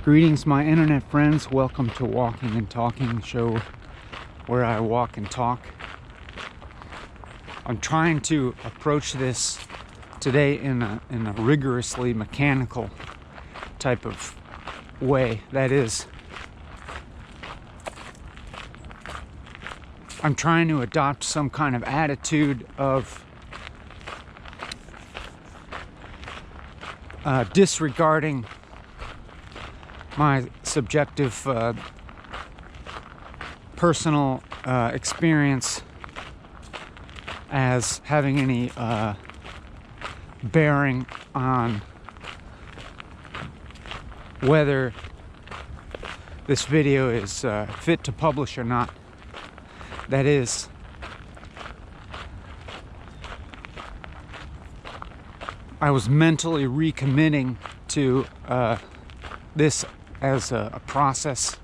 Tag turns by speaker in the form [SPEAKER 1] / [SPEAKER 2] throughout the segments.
[SPEAKER 1] Greetings, my internet friends. Welcome to Walking and Talking, the show where I walk and talk. I'm trying to approach this today in a rigorously mechanical type of way. That is, I'm trying to adopt some kind of attitude of disregarding my subjective personal experience as having any bearing on whether this video is fit to publish or not. That is, I was mentally recommitting to this as a process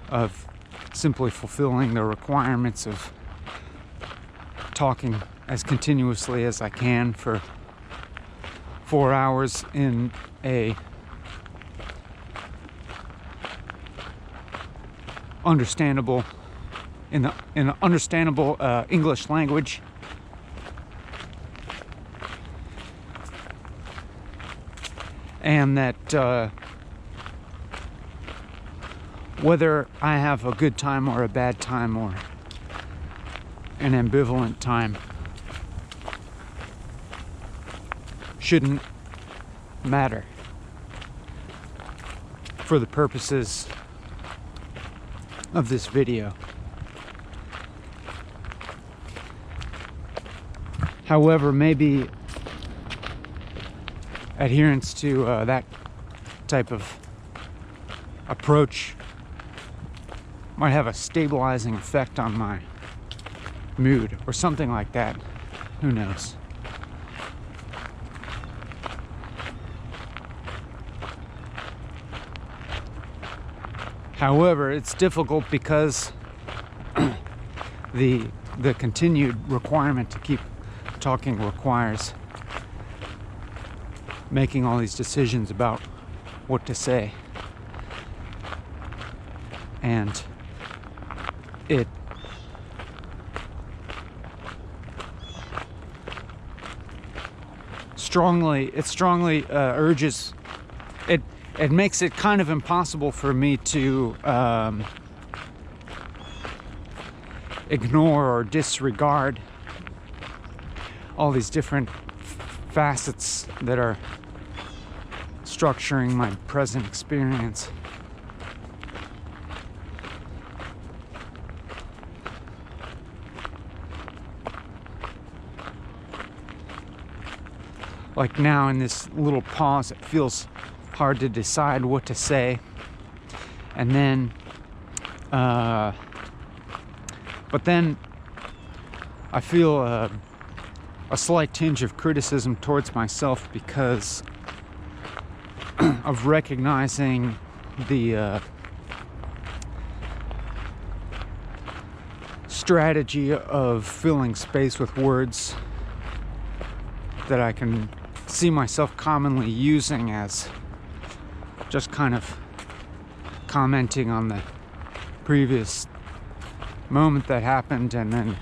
[SPEAKER 1] of simply fulfilling the requirements of talking as continuously as I can for 4 hours in an understandable English language. And that whether I have a good time or a bad time or an ambivalent time shouldn't matter for the purposes of this video. However, maybe adherence to that type of approach might have a stabilizing effect on my mood or something like that. Who knows? However, it's difficult because the continued requirement to keep talking requires making all these decisions about what to say, and it strongly urges it. It makes it kind of impossible for me to ignore or disregard all these different facets that are structuring my present experience. Like now in this little pause, it feels hard to decide what to say, and then but then I feel a slight tinge of criticism towards myself because of recognizing the strategy of filling space with words that I can see myself commonly using as just kind of commenting on the previous moment that happened and then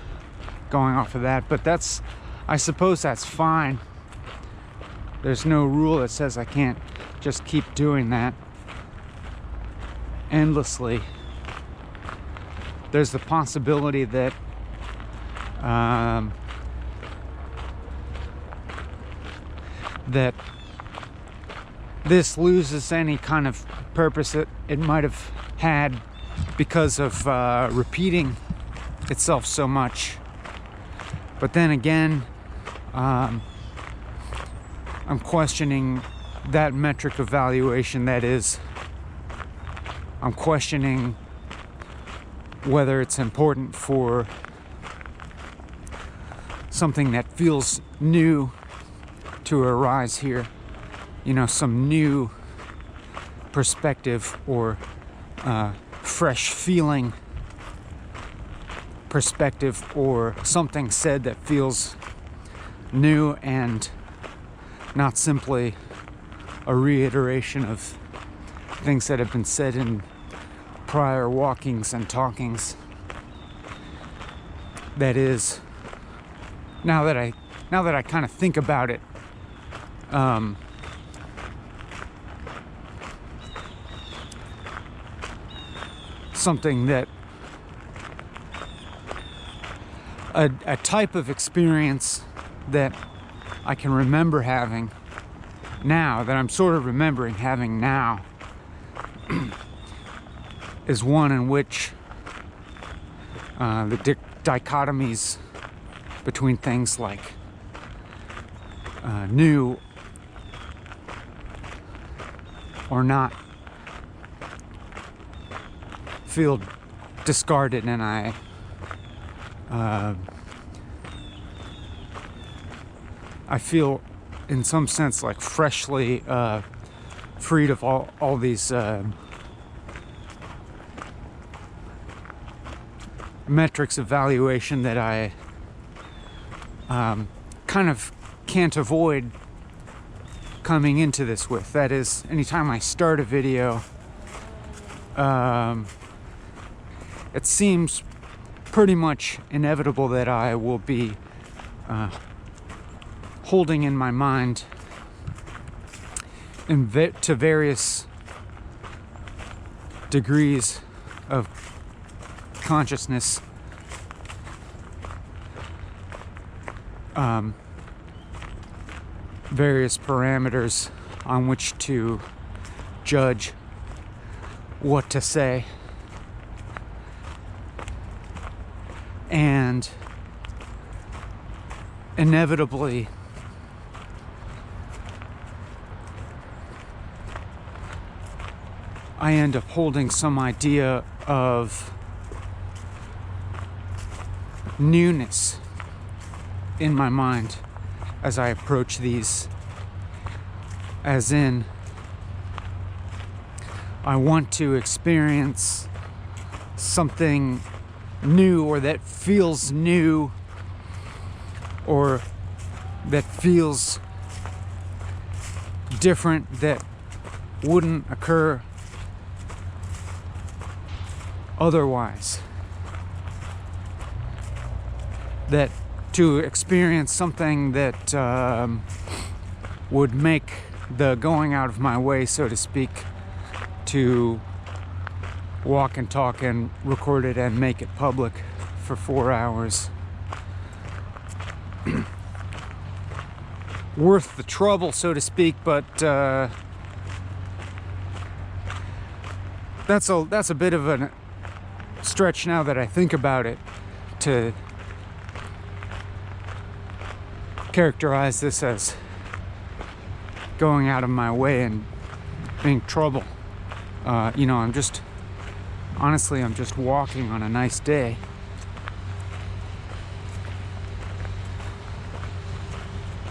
[SPEAKER 1] going off of that. But I suppose that's fine. There's no rule that says I can't just keep doing that endlessly. There's the possibility that that this loses any kind of purpose that it might have had because of repeating itself so much. But then again, I'm questioning that metric of valuation. That is, I'm questioning whether it's important for something that feels new to arise here. You know, some new perspective or fresh feeling perspective, or something said that feels new and not simply a reiteration of things that have been said in prior walkings and talkings. That is, now that I kind of think about it, something that a type of experience that I can remember having now, that I'm sort of remembering having now, is one in which the dichotomies between things like new or not feel discarded, and I feel in some sense like freshly freed of all these metrics of valuation that I kind of can't avoid coming into this with. That is, anytime I start a video, it seems pretty much inevitable that I will be holding in my mind to various degrees of consciousness various parameters on which to judge what to say. And inevitably, I end up holding some idea of newness in my mind as I approach these, as in, I want to experience something new, or that feels new, or that feels different, that wouldn't occur otherwise. That to experience something that would make the going out of my way, so to speak, to walk and talk and record it and make it public for 4 hours worth the trouble, so to speak. But that's a bit of a stretch now that I think about it, to characterize this as going out of my way and being trouble. I'm just walking on a nice day.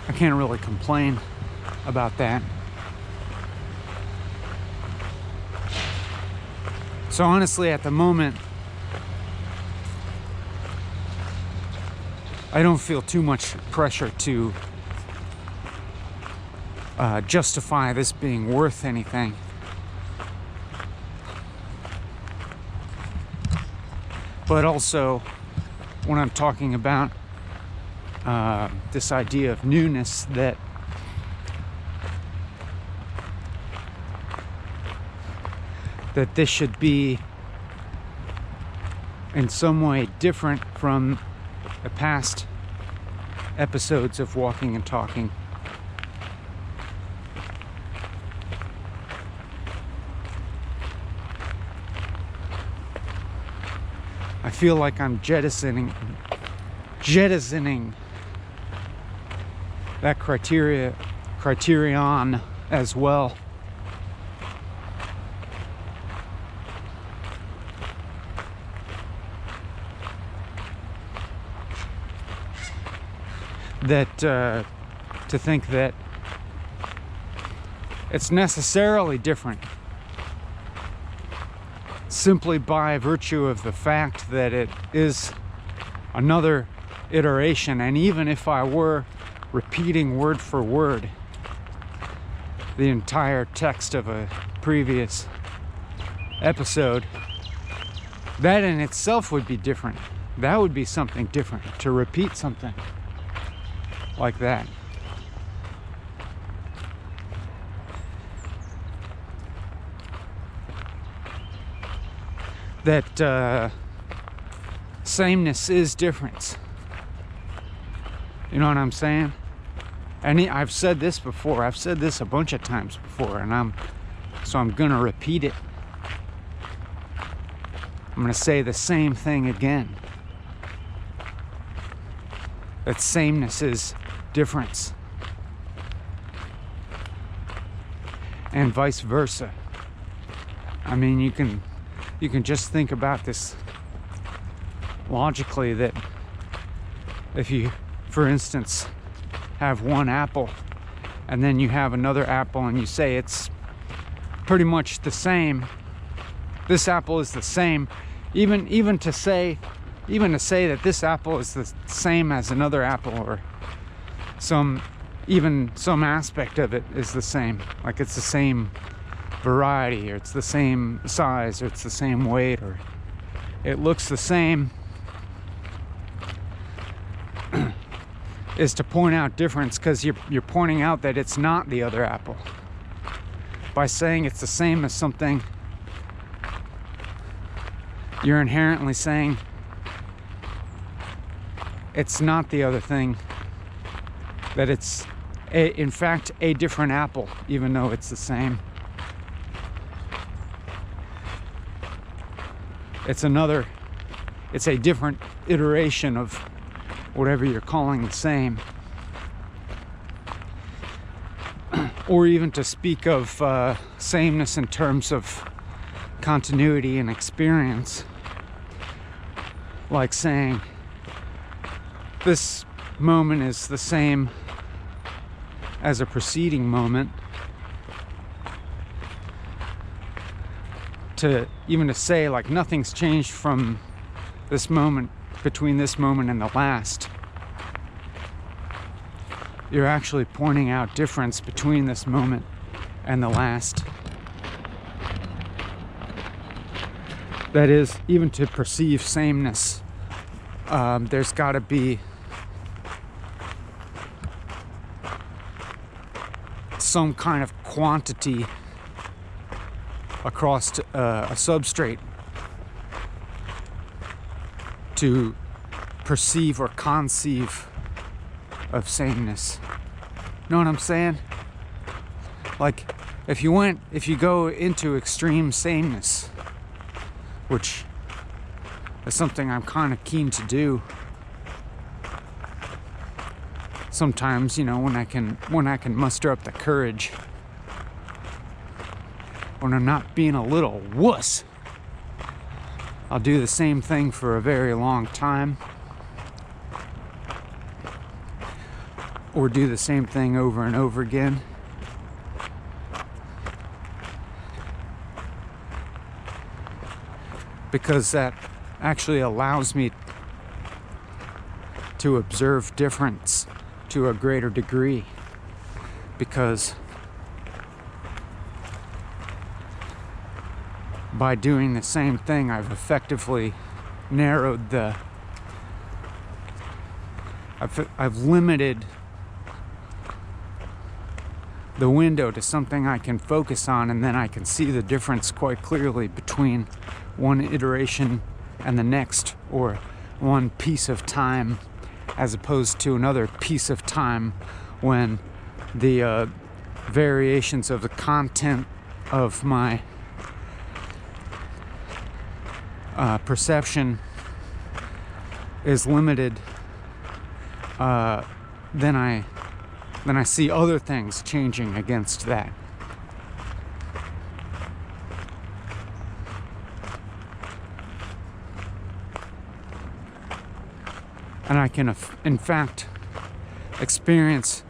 [SPEAKER 1] I can't really complain about that. So honestly, at the moment, I don't feel too much pressure to justify this being worth anything. But also, when I'm talking about this idea of newness, that this should be in some way different from the past episodes of Walking and Talking. I feel like I'm jettisoning that criterion as well. That to think that it's necessarily different simply by virtue of the fact that it is another iteration. And even if I were repeating word for word the entire text of a previous episode, that in itself would be different. That would be something different, to repeat something like that. That sameness is difference. You know what I'm saying? And I've said this before. I've said this a bunch of times before, and I'm gonna repeat it. I'm gonna say the same thing again. That sameness is difference. And vice versa. I mean, you can just think about this logically, that if you, for instance, have one apple and then you have another apple and you say it's pretty much the same, this apple is the same, even to say that this apple is the same as another apple, or some aspect of it is the same, like it's the same variety, or it's the same size, or it's the same weight, or it looks the same, is to point out difference, because you're pointing out that it's not the other apple. By saying it's the same as something, you're inherently saying it's not the other thing, that it's in fact a different apple, even though it's the same. It's a different iteration of whatever you're calling the same. Or even to speak of sameness in terms of continuity and experience, like saying this moment is the same as a preceding moment, to say like nothing's changed from this moment, between this moment and the last. You're actually pointing out difference between this moment and the last. That is, even to perceive sameness, there's got to be some kind of quantity across a substrate to perceive or conceive of sameness. Know what I'm saying? Like, if you go into extreme sameness, which is something I'm kind of keen to do sometimes, when I can muster up the courage, when I'm not being a little wuss. I'll do the same thing for a very long time, or do the same thing over and over again. Because that actually allows me to observe difference to a greater degree. Because by doing the same thing, I've effectively narrowed I've limited the window to something I can focus on, and then I can see the difference quite clearly between one iteration and the next, or one piece of time as opposed to another piece of time, when the variations of the content of my perception is limited. Then I see other things changing against that. And I can, in fact, experience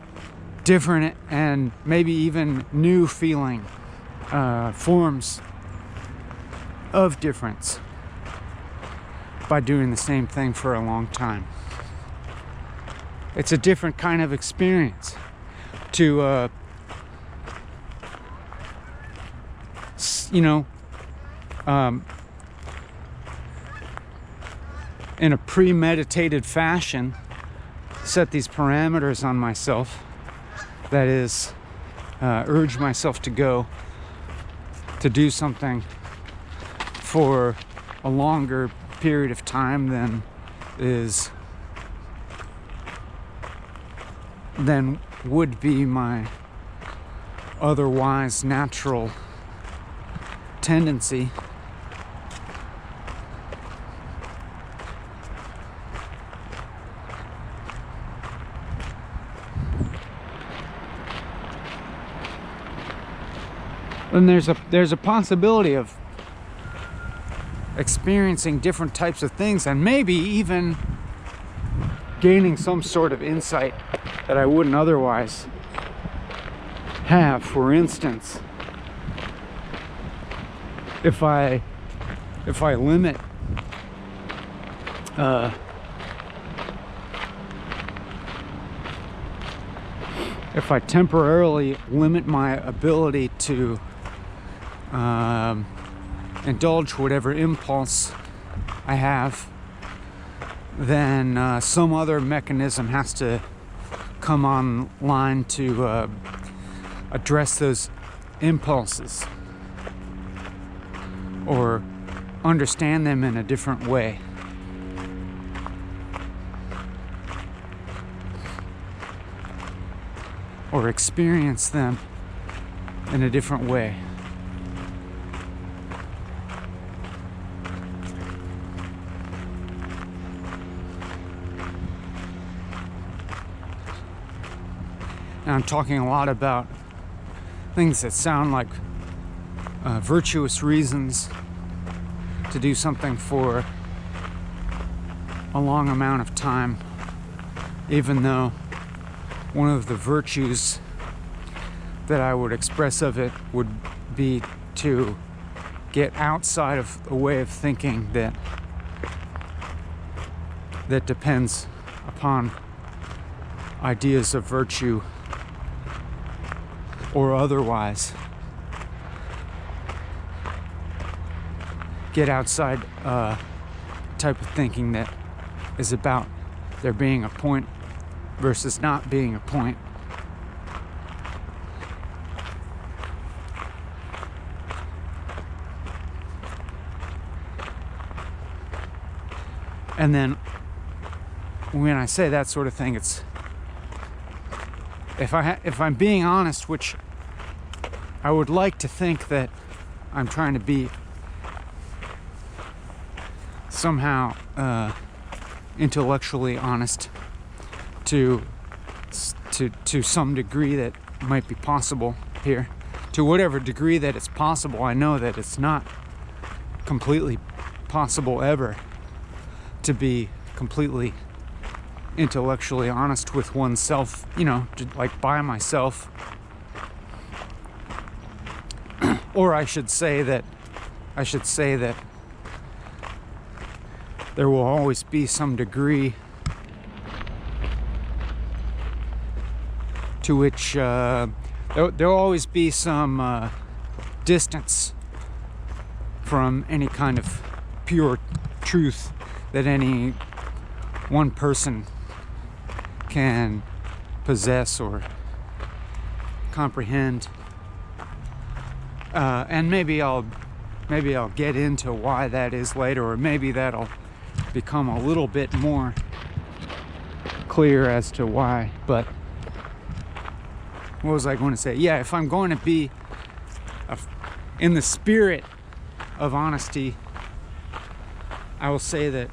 [SPEAKER 1] different and maybe even new feeling forms of difference by doing the same thing for a long time. It's a different kind of experience to you know, in a premeditated fashion, set these parameters on myself. That is, urge myself to go to do something for a longer period of time than would be my otherwise natural tendency. Then there's a possibility of experiencing different types of things, and maybe even gaining some sort of insight that I wouldn't otherwise have. For instance, if I limit if I temporarily limit my ability to indulge whatever impulse I have, then some other mechanism has to come online to address those impulses or understand them in a different way. Or experience them in a different way. And I'm talking a lot about things that sound like virtuous reasons to do something for a long amount of time, even though one of the virtues that I would express of it would be to get outside of a way of thinking that depends upon ideas of virtue or otherwise. Get outside type of thinking that is about there being a point versus not being a point. And then when I say that sort of thing, it's if I'm being honest, which I would like to think that I'm trying to be somehow intellectually honest to some degree that might be possible here. To whatever degree that it's possible, I know that it's not completely possible ever to be completely intellectually honest with oneself, you know, like by myself. Or I should say that there will always be some degree to which there'll always be some distance from any kind of pure truth that any one person can possess or comprehend. And maybe I'll get into why that is later, or maybe that'll become a little bit more clear as to why. But what was I going to say? Yeah, if I'm going to be in the spirit of honesty, I will say that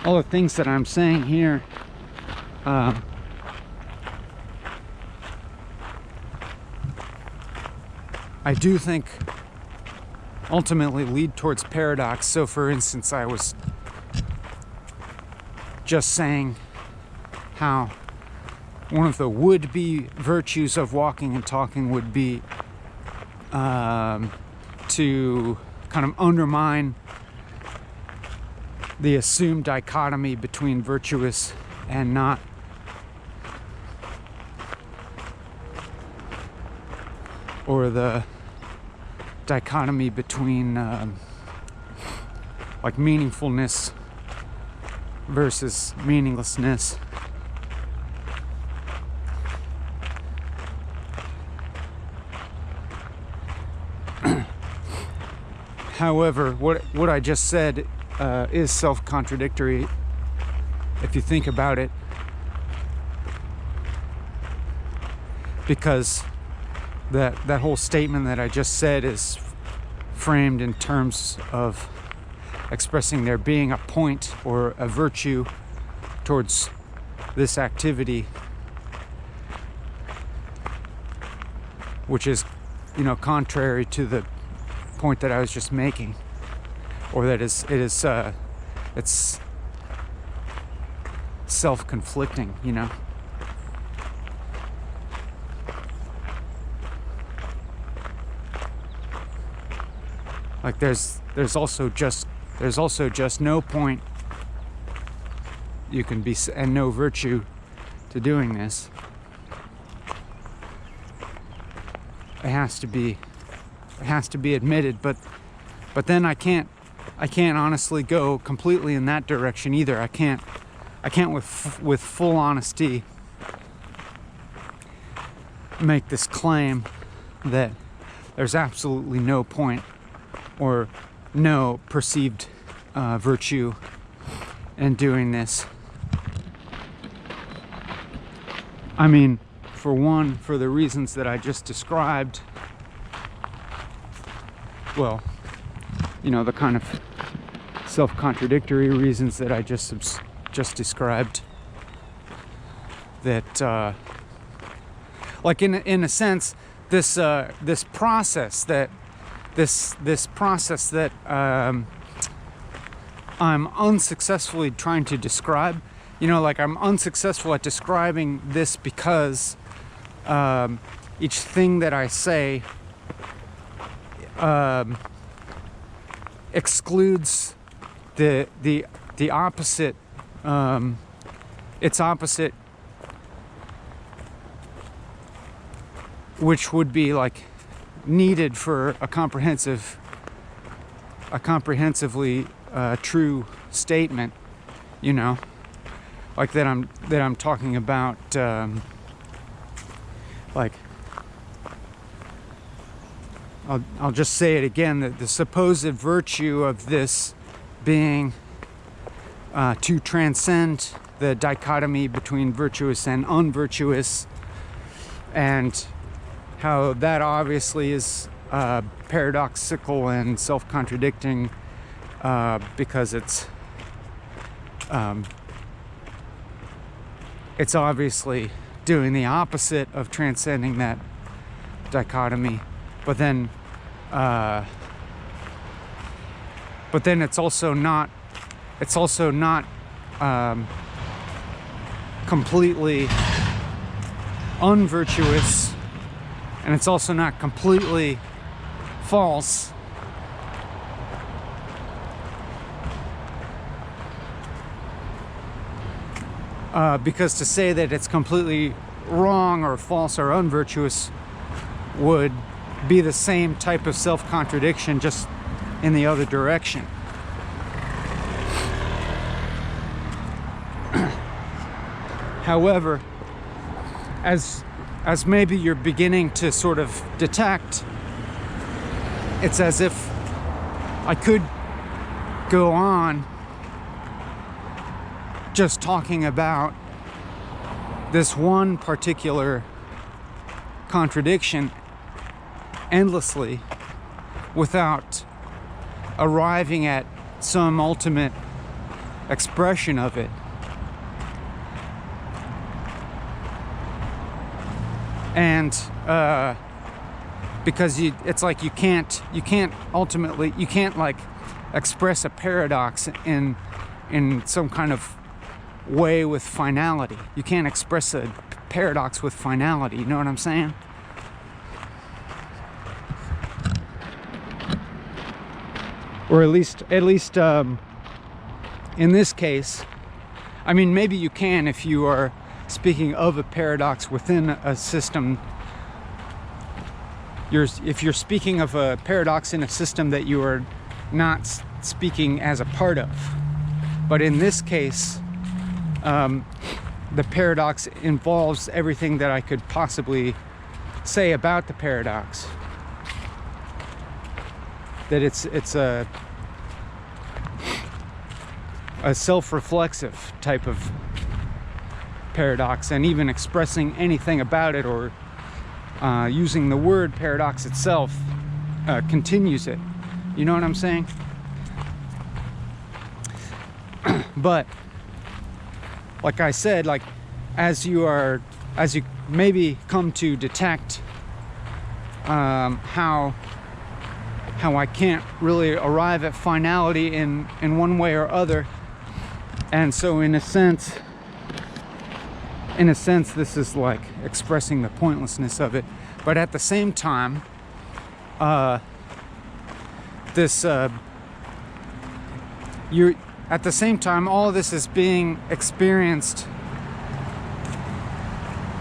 [SPEAKER 1] all the things that I'm saying here I do think ultimately lead towards paradox. So for instance, I was just saying how one of the would-be virtues of walking and talking would be to kind of undermine the assumed dichotomy between virtuous and not. Or the dichotomy between like meaningfulness versus meaninglessness. However, what I just said is self-contradictory if you think about it, because that whole statement that I just said is framed in terms of expressing there being a point or a virtue towards this activity, which is, contrary to the point that I was just making, or that it's self-conflicting, Like there's also just no point you can be, and no virtue to doing this. It has to be admitted, but then I can't honestly go completely in that direction either. I can't with full honesty make this claim that there's absolutely no point or no perceived virtue in doing this. I mean, for one, for the reasons that I just described, well, the kind of self-contradictory reasons that I just described, that like in a sense, this process that I'm unsuccessfully trying to describe, like I'm unsuccessful at describing this because each thing that I say excludes the opposite, its opposite, which would be like needed for a comprehensively true statement, like that I'm talking about, like I'll just say it again, that the supposed virtue of this being to transcend the dichotomy between virtuous and unvirtuous, and how that obviously is paradoxical and self-contradicting, because it's obviously doing the opposite of transcending that dichotomy, but then it's also not completely unvirtuous, and it's also not completely false. Because to say that it's completely wrong or false or unvirtuous would be the same type of self-contradiction, just in the other direction. However, as maybe you're beginning to sort of detect, it's as if I could go on just talking about this one particular contradiction endlessly without arriving at some ultimate expression of it. And because it's like you can't ultimately like express a paradox in some kind of way with finality. You can't express a paradox with finality. You know what I'm saying? Or at least in this case, I mean, maybe you can if you are speaking of a paradox within a system if you're speaking of a paradox in a system that you are not speaking as a part of. But in this case, the paradox involves everything that I could possibly say about the paradox. That it's a self-reflexive type of paradox, and even expressing anything about it, or using the word paradox itself continues it. You know what I'm saying? But like I said, like as you maybe come to detect how I can't really arrive at finality in one way or other, and so in a sense this is like expressing the pointlessness of it. But at the same time, at the same time, all of this is being experienced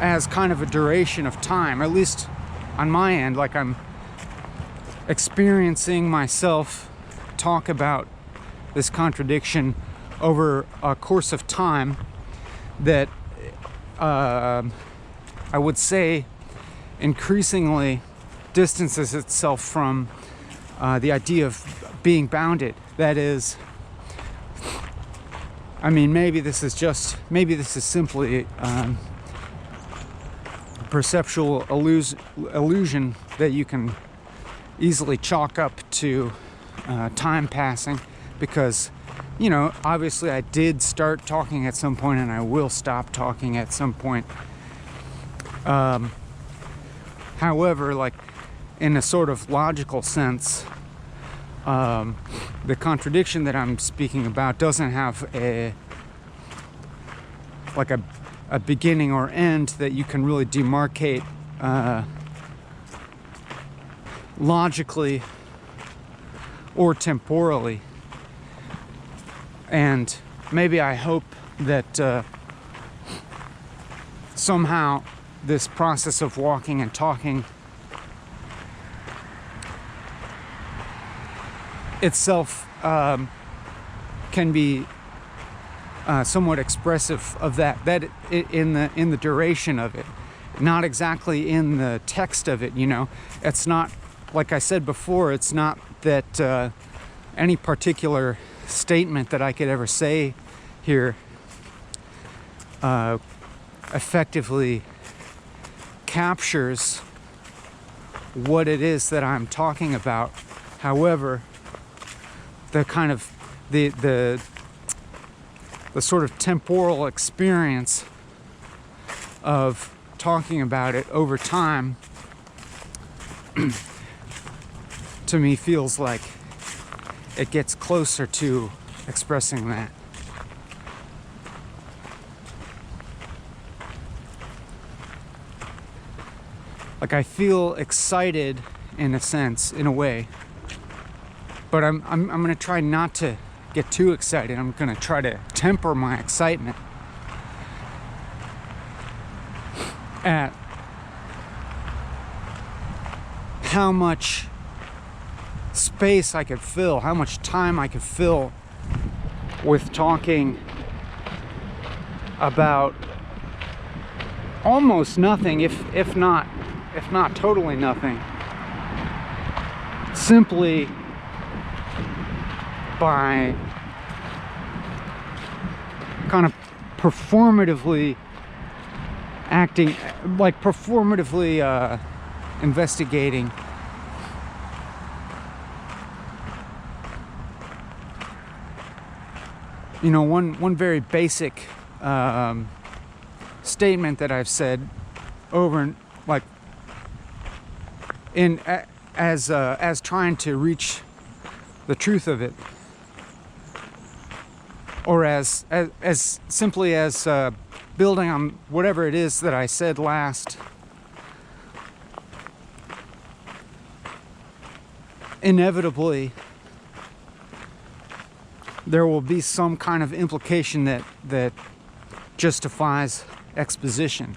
[SPEAKER 1] as kind of a duration of time, at least on my end. Like I'm experiencing myself talk about this contradiction over a course of time that I would say increasingly distances itself from the idea of being bounded. That is, I mean, maybe this is simply perceptual illusion that you can easily chalk up to time passing, because, you know, obviously I did start talking at some point, and I will stop talking at some point. However, like in a sort of logical sense, the contradiction that I'm speaking about doesn't have a beginning or end that you can really demarcate logically or temporally. And maybe I hope that somehow this process of walking and talking itself can be somewhat expressive of that in the duration of it, not exactly in the text of it. You know, it's not, like I said before, it's not that any particular statement that I could ever say here effectively captures what it is that I'm talking about. However, the kind of the sort of temporal experience of talking about it over time to me feels like it gets closer to expressing that. Like I feel excited in a sense, in a way, but I'm gonna try not to get too excited. I'm gonna try to temper my excitement at how much space I could fill, how much time I could fill with talking about almost nothing, if not totally nothing, simply by kind of performatively acting, like performatively investigating you know, one very basic statement that I've said over and like in as trying to reach the truth of it, or as simply as building on whatever it is that I said last. Inevitably, there will be some kind of implication that justifies exposition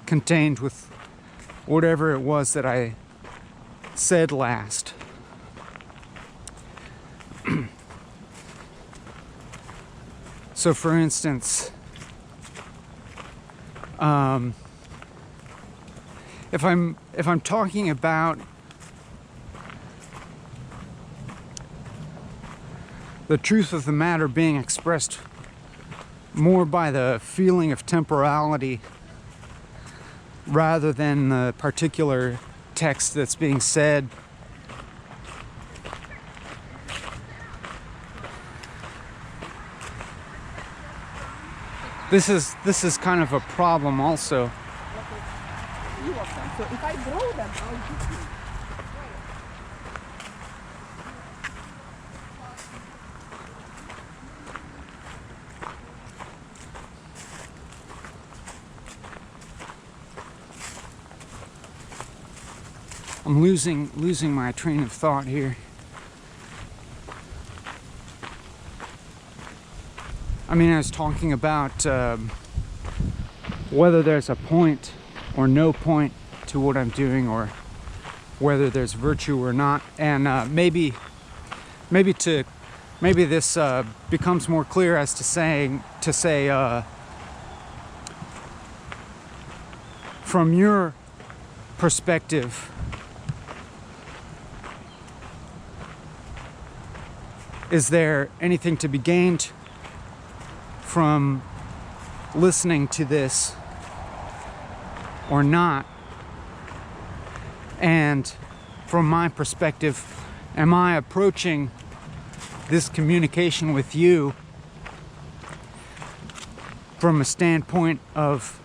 [SPEAKER 1] contained whatever it was that I said last. So for instance, if I'm talking about the truth of the matter being expressed more by the feeling of temporality rather than the particular text that's being said, this is kind of a problem also.
[SPEAKER 2] Few of them. So if I grow them, I'll give you.
[SPEAKER 1] I'm losing my train of thought here. I mean, I was talking about whether there's a point or no point to what I'm doing, or whether there's virtue or not, and maybe this becomes more clear as to say from your perspective, is there anything to be gained from listening to this or not? And from my perspective, am I approaching this communication with you from a standpoint of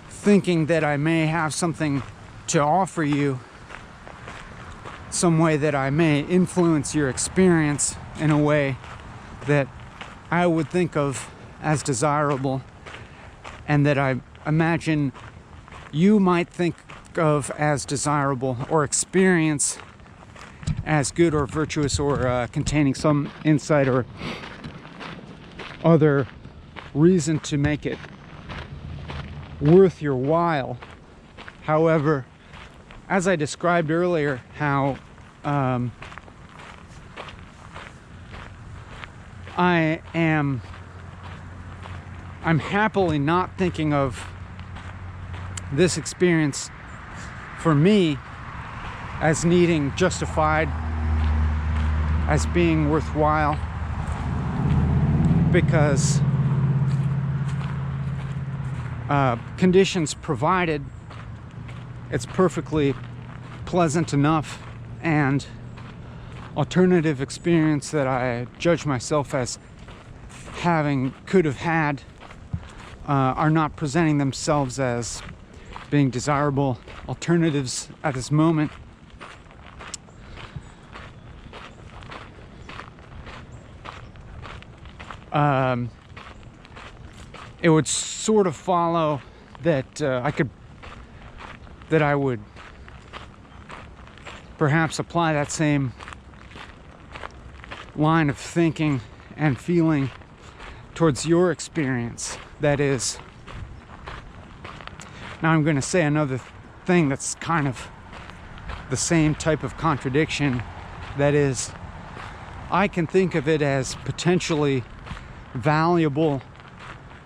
[SPEAKER 1] thinking that I may have something to offer you, some way that I may influence your experience in a way that I would think of as desirable, and that I imagine you might think of as desirable, or experience as good or virtuous, or containing some insight or other reason to make it worth your while. However, as I described earlier, how I'm happily not thinking of this experience for me as needing justified, as being worthwhile, because conditions provided, it's perfectly pleasant enough, and alternative experience that I judge myself as having, could have had, are not presenting themselves as being desirable alternatives at this moment. It would sort of follow that I would perhaps apply that same line of thinking and feeling towards your experience. That is, now I'm going to say another thing that's kind of the same type of contradiction. That is, I can think of it as potentially valuable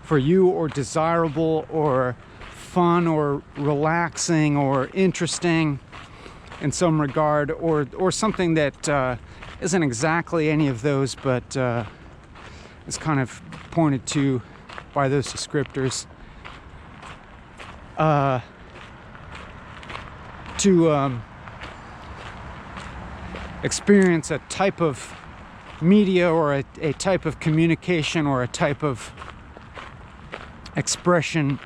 [SPEAKER 1] for you, or desirable, or fun, or relaxing, or interesting in some regard, or something that isn't exactly any of those, but is kind of pointed to by those descriptors, to experience a type of media, or a type of communication, or a type of expression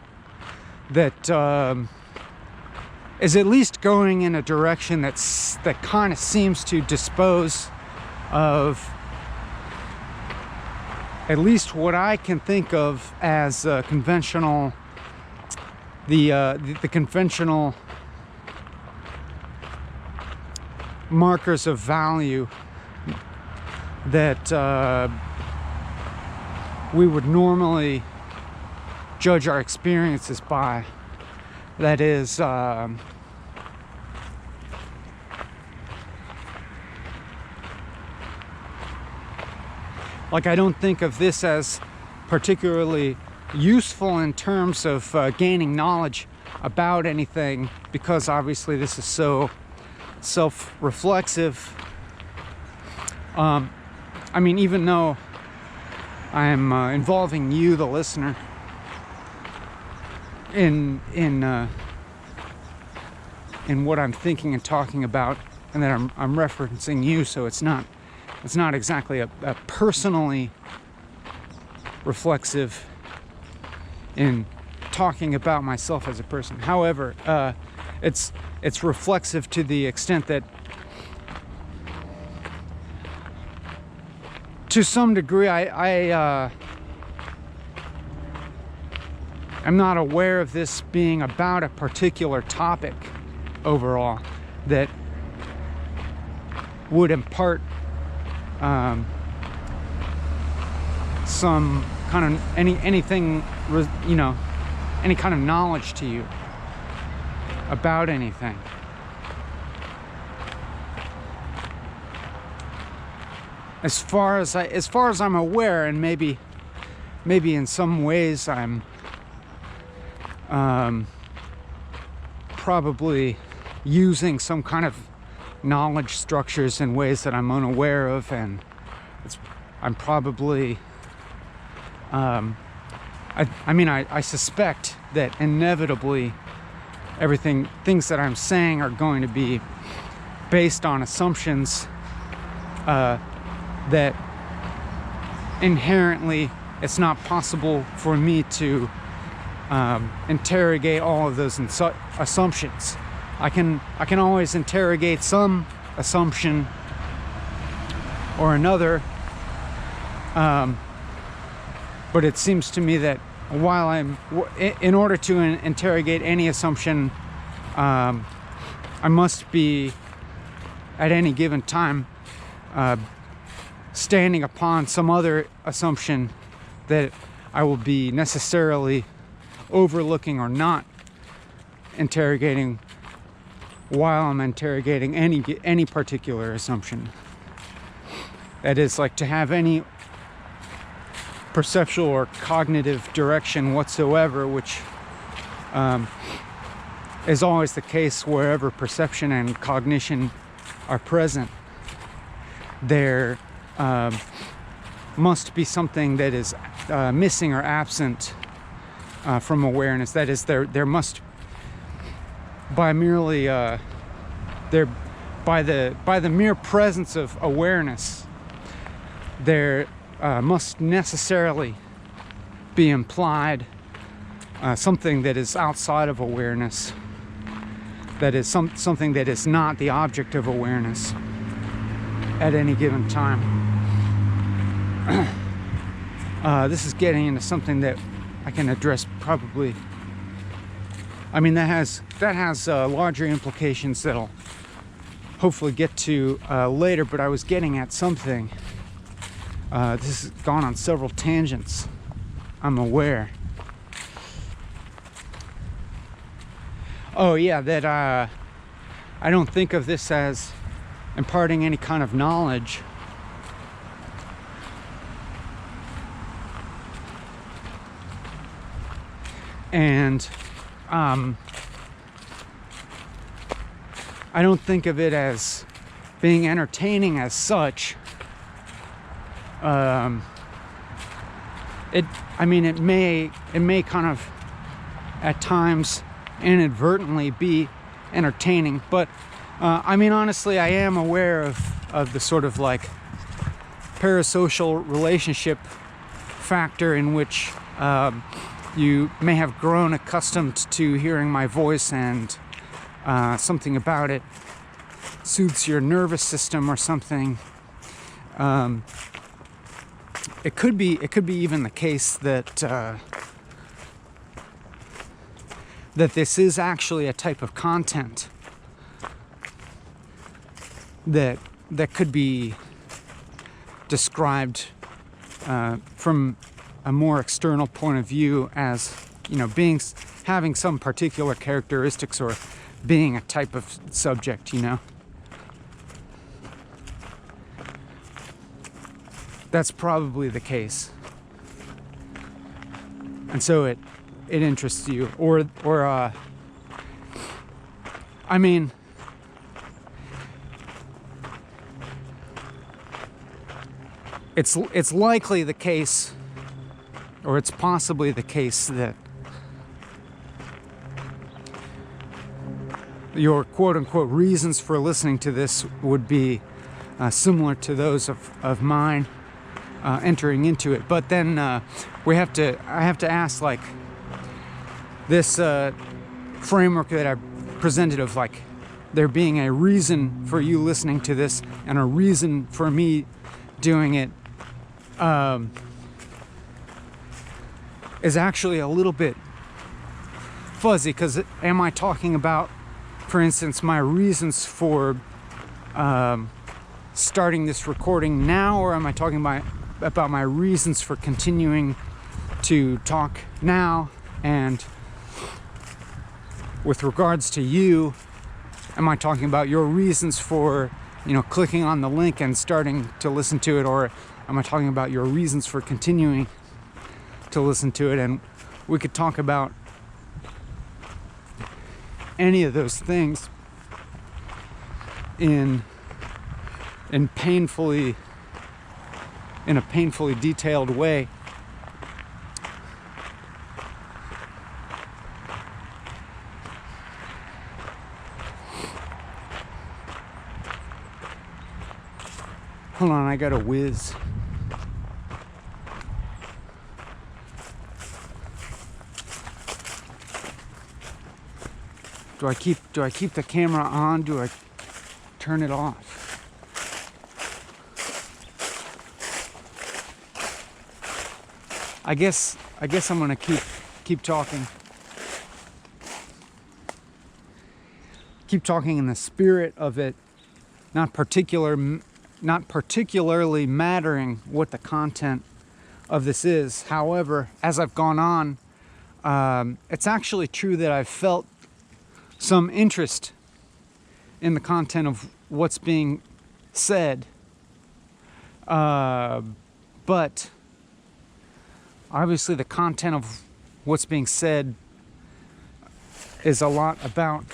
[SPEAKER 1] that is at least going in a direction that kind of seems to dispose of at least what I can think of as conventional, the conventional markers of value that we would normally judge our experiences by. that is like, I don't think of this as particularly useful in terms of gaining knowledge about anything, because obviously this is so self-reflexive. I mean, even though I'm involving you, the listener, in what I'm thinking and talking about, and that I'm referencing you, so it's not exactly a personally reflexive in talking about myself as a person. However, it's reflexive to the extent that, to some degree, I'm not aware of this being about a particular topic overall that would impart some kind of anything, you know, any kind of knowledge to you about anything. As far as I'm aware, and maybe in some ways I'm probably using some kind of knowledge structures in ways that I'm unaware of, and I'm probably I mean, I suspect that inevitably things that I'm saying are going to be based on assumptions that inherently it's not possible for me to interrogate all of those assumptions. I can always interrogate some assumption or another, but it seems to me that while in order to interrogate any assumption, I must be at any given time standing upon some other assumption that I will be necessarily overlooking or not interrogating while I'm interrogating any particular assumption. That is, like, to have any perceptual or cognitive direction whatsoever, which is always the case wherever perception and cognition are present. There must be something that is missing or absent from awareness. That is, there must, by merely by the mere presence of awareness, there must necessarily be implied something that is outside of awareness, that is something that is not the object of awareness at any given time. This is getting into something that I can address probably. I mean, that has larger implications that I'll hopefully get to later, but I was getting at something. This has gone on several tangents, I'm aware. Oh yeah, that I don't think of this as imparting any kind of knowledge. And I don't think of it as being entertaining as such. I mean, it may kind of at times inadvertently be entertaining, but I mean, honestly, I am aware of the sort of like parasocial relationship factor in which you may have grown accustomed to hearing my voice, and something about it soothes your nervous system or something. It could be even the case that that this is actually a type of content that could be described from a more external point of view as, you know, having some particular characteristics or being a type of subject, you know. That's probably the case. And so it interests you, or I mean, it's likely the case, or it's possibly the case, that your quote-unquote reasons for listening to this would be similar to those of mine entering into it. But then I have to ask, like, this framework that I presented of, like, there being a reason for you listening to this and a reason for me doing it, is actually a little bit fuzzy, because am I talking about, for instance, my reasons for starting this recording now, or am I talking about my reasons for continuing to talk now? And with regards to you, am I talking about your reasons for, you know, clicking on the link and starting to listen to it, or am I talking about your reasons for continuing to listen to it? And we could talk about any of those things in a painfully detailed way. Hold on, I got a whiz. Do I keep the camera on? Do I turn it off? I guess I'm gonna keep talking. Keep talking in the spirit of it, not particularly mattering what the content of this is. However, as I've gone on, it's actually true that I've felt some interest in the content of what's being said, but obviously the content of what's being said is a lot about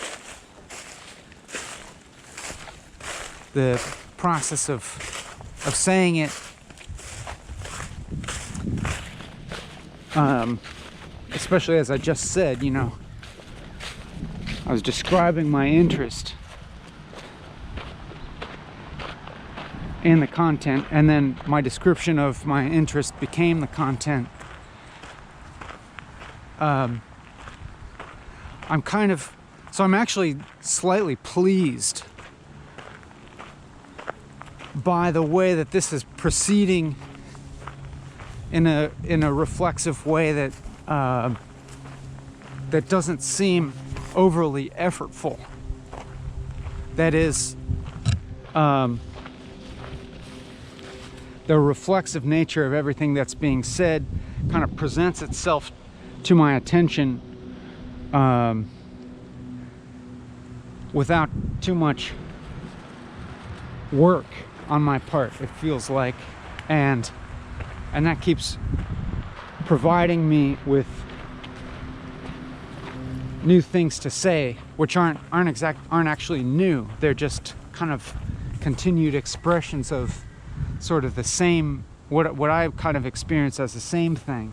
[SPEAKER 1] the process of saying it, especially as I just said, you know, I was describing my interest in the content, and then my description of my interest became the content. I'm actually slightly pleased by the way that this is proceeding in a reflexive way that that doesn't seem overly effortful. That is, the reflexive nature of everything that's being said kind of presents itself to my attention without too much work on my part, it feels like, and that keeps providing me with new things to say, which aren't actually new. They're just kind of continued expressions of sort of the same, what I kind of experience as the same thing.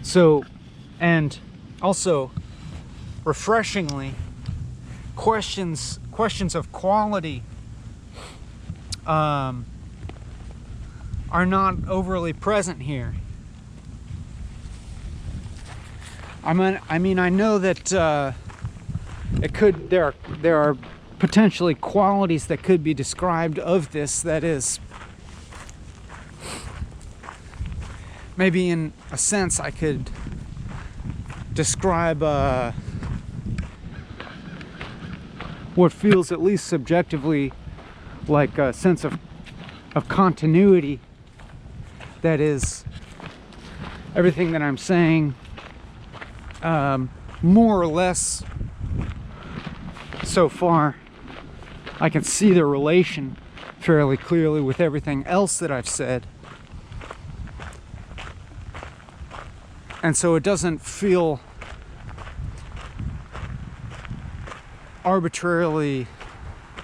[SPEAKER 1] So, and also refreshingly, questions of quality are not overly present here. I mean, I know that there are potentially qualities that could be described of this, that is, maybe in a sense I could describe what feels, at least subjectively, like a sense of of continuity that is everything that I'm saying, more or less so far. I can see the relation fairly clearly with everything else that I've said. And so it doesn't feel arbitrarily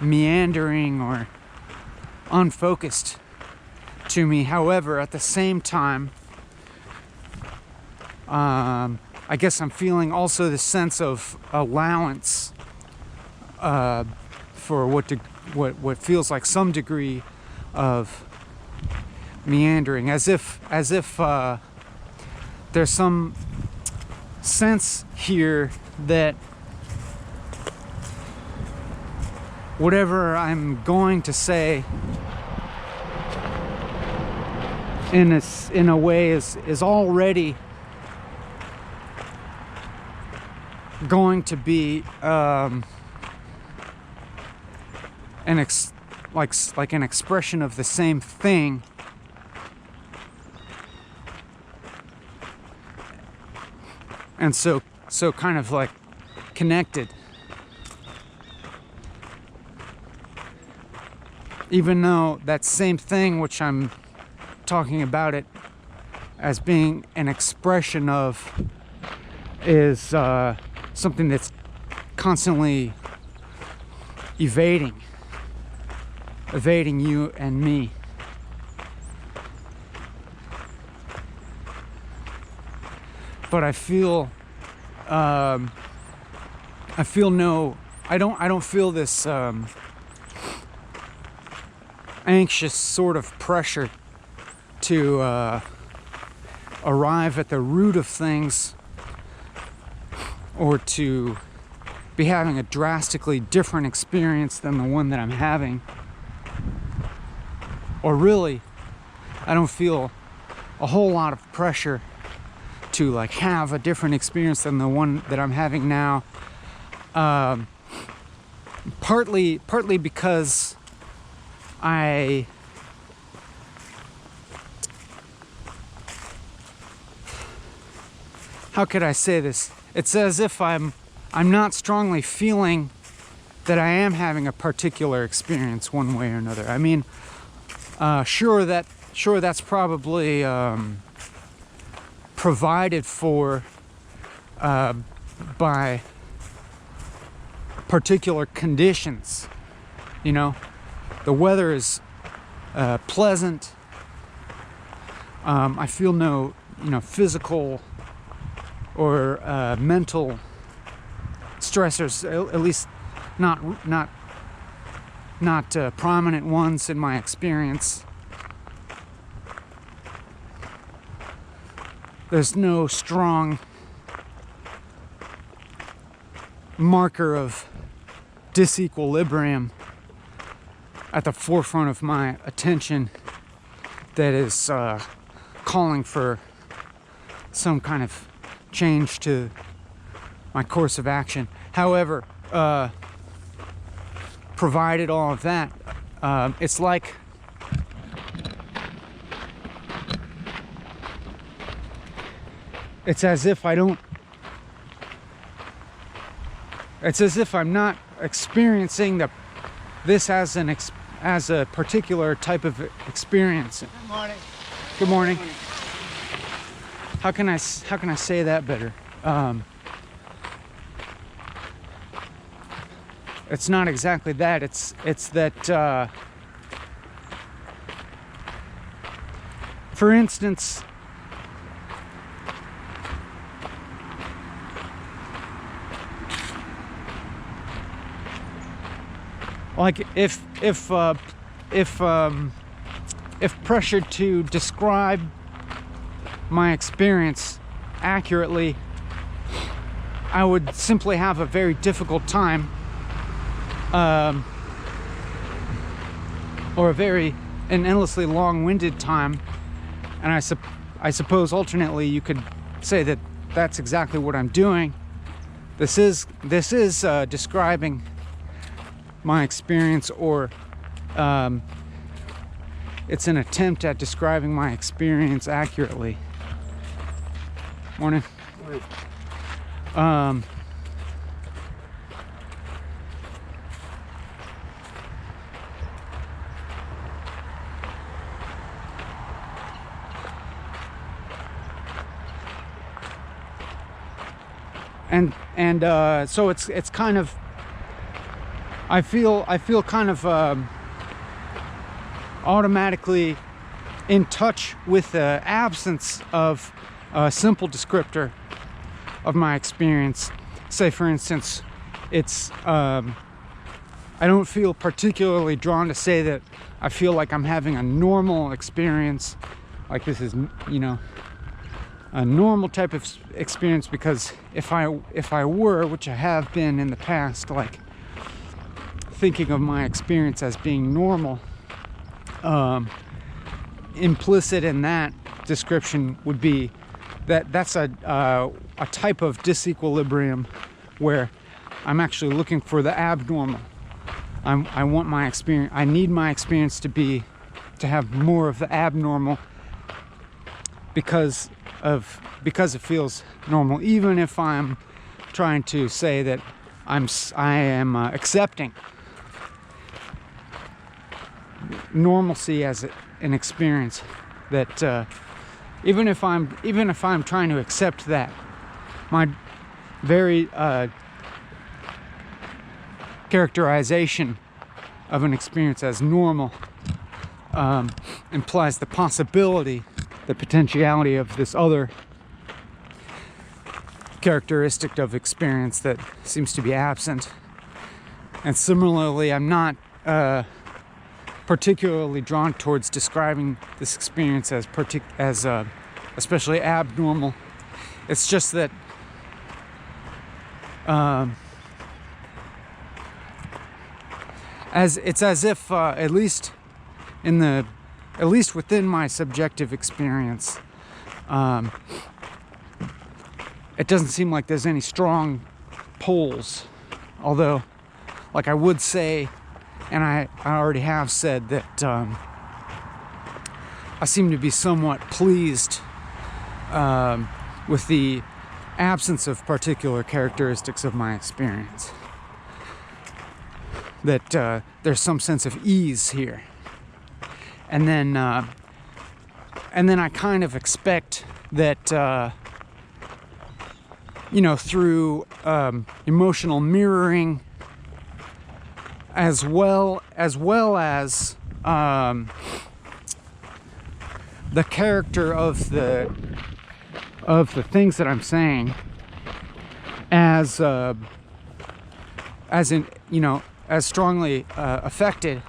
[SPEAKER 1] meandering or unfocused to me. However, at the same time, I guess I'm feeling also the sense of allowance for what feels like some degree of meandering, as if there's some sense here that whatever I'm going to say in a way is already going to be like an expression of the same thing, and so kind of like connected, even though that same thing which I'm talking about it as being an expression of is something that's constantly evading you and me. But I don't feel this anxious sort of pressure to arrive at the root of things, or to be having a drastically different experience than the one that I'm having. Or really, I don't feel a whole lot of pressure to like have a different experience than the one that I'm having now. Partly because how could I say this? It's as if I'm not strongly feeling that I am having a particular experience one way or another. I mean, sure that's probably provided for by particular conditions. You know, the weather is pleasant. I feel no, physical or mental stressors, at least not prominent ones in my experience. There's no strong marker of disequilibrium at the forefront of my attention that is calling for some kind of change to my course of action. However, provided all of that, it's like it's as if I'm not experiencing this as a particular type of experience.
[SPEAKER 3] Good morning.
[SPEAKER 1] Good morning. How can I say that better? It's not exactly that. It's that. For instance, like if pressured to describe my experience accurately, I would simply have a very difficult time, or an endlessly long-winded time. And I suppose alternately you could say that that's exactly what I'm doing. This is describing my experience, or it's an attempt at describing my experience accurately. Morning. Um, so it's kind of, I feel kind of automatically in touch with the absence of a simple descriptor of my experience. Say for instance, it's I don't feel particularly drawn to say that I feel like I'm having a normal experience, like this is, you know, a normal type of experience, because if I were, which I have been in the past, like thinking of my experience as being normal, implicit in that description would be that that's a type of disequilibrium where I'm actually looking for the abnormal. I want my experience, I need my experience to have more of the abnormal because it feels normal, even if I'm trying to say that I am accepting normalcy as an experience, that even if I'm trying to accept that, my very characterization of an experience as normal implies the possibility, the potentiality of this other characteristic of experience that seems to be absent. And similarly, I'm not particularly drawn towards describing this experience as especially abnormal. It's just that as if at least within my subjective experience, it doesn't seem like there's any strong poles. Although, like I would say, and I already have said, that I seem to be somewhat pleased with the absence of particular characteristics of my experience. That there's some sense of ease here. And then I kind of expect that, through emotional mirroring, as well as the character of the things that I'm saying, as strongly affected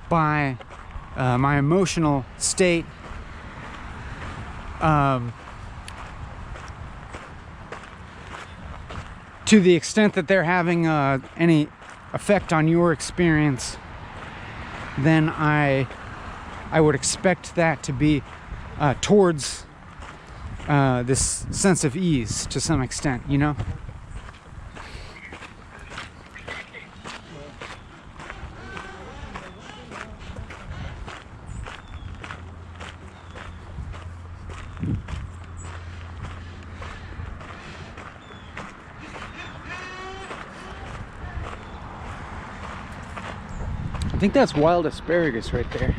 [SPEAKER 1] by my emotional state, to the extent that they're having any effect on your experience, then I would expect that to be towards this sense of ease to some extent, you know? I think that's wild asparagus right there.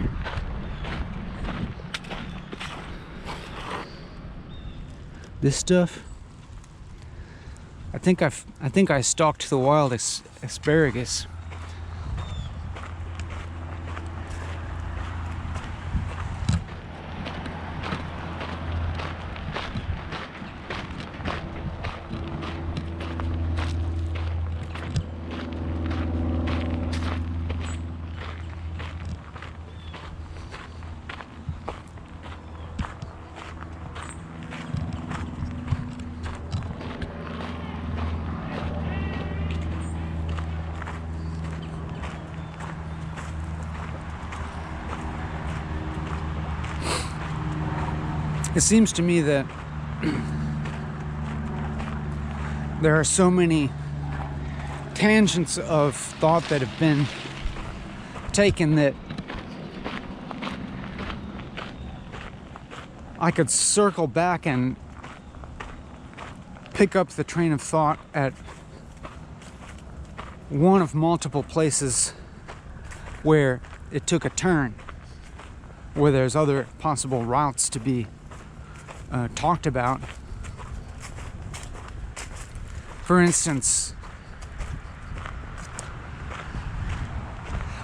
[SPEAKER 1] This stuff, I think I stalked the wild asparagus. It seems to me that there are so many tangents of thought that have been taken that I could circle back and pick up the train of thought at one of multiple places where it took a turn, where there's other possible routes to be talked about. For instance,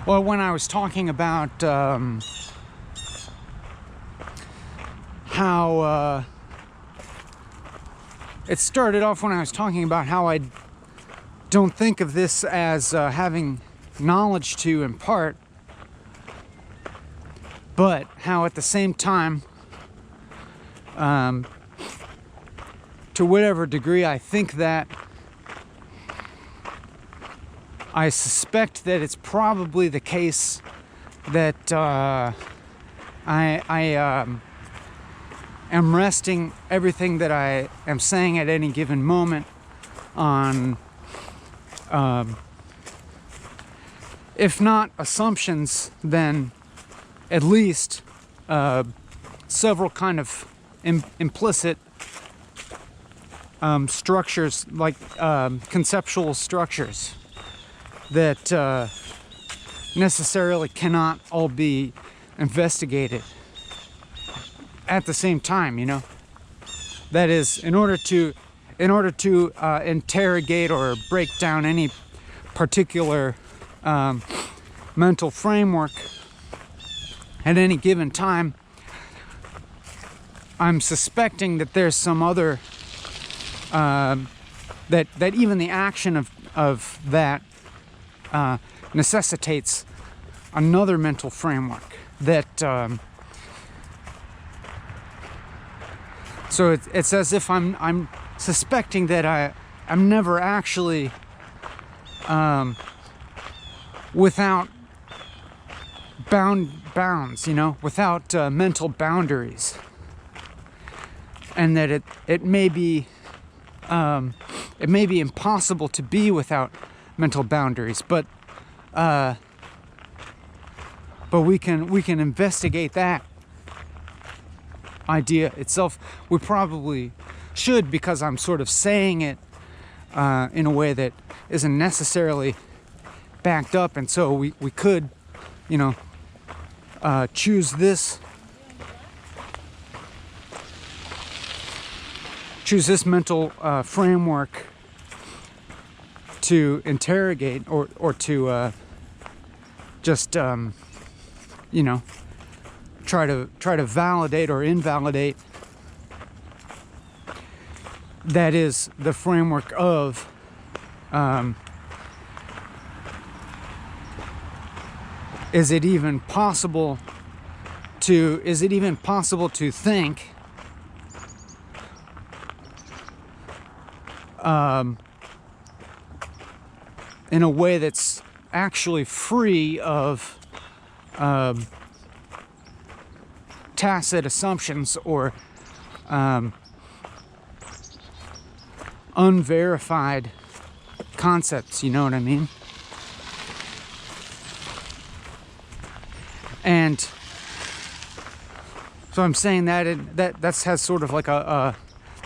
[SPEAKER 1] well, when I was talking about how it started off when I was talking about how I don't think of this as having knowledge to impart, but how at the same time, to whatever degree I think that, I suspect that it's probably the case that I am resting everything that I am saying at any given moment on, if not assumptions, then at least several kind of implicit structures, like conceptual structures that necessarily cannot all be investigated at the same time, you know. That is, in order to interrogate or break down any particular mental framework at any given time, I'm suspecting that there's some other that even the action of that necessitates another mental framework that so it's as if I'm suspecting that I'm never actually without bounds, you know, without mental boundaries, and that it may be impossible to be without mental boundaries, but we can investigate that idea itself. We probably should, because I'm sort of saying it in a way that isn't necessarily backed up, and so we could, you know, choose this mental framework to interrogate or to just you know, try to validate or invalidate. That is the framework of is it even possible to think in a way that's actually free of tacit assumptions or unverified concepts, you know what I mean? And so I'm saying that that has sort of like that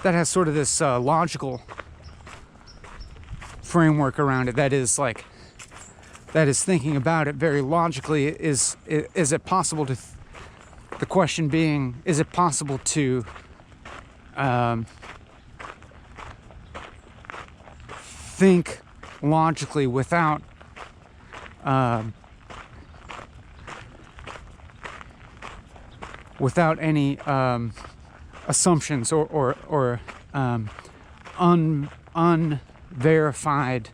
[SPEAKER 1] has sort of this logical framework around it. That is thinking about it very logically. Is it possible to? The question being, is it possible to think logically without any assumptions or unverified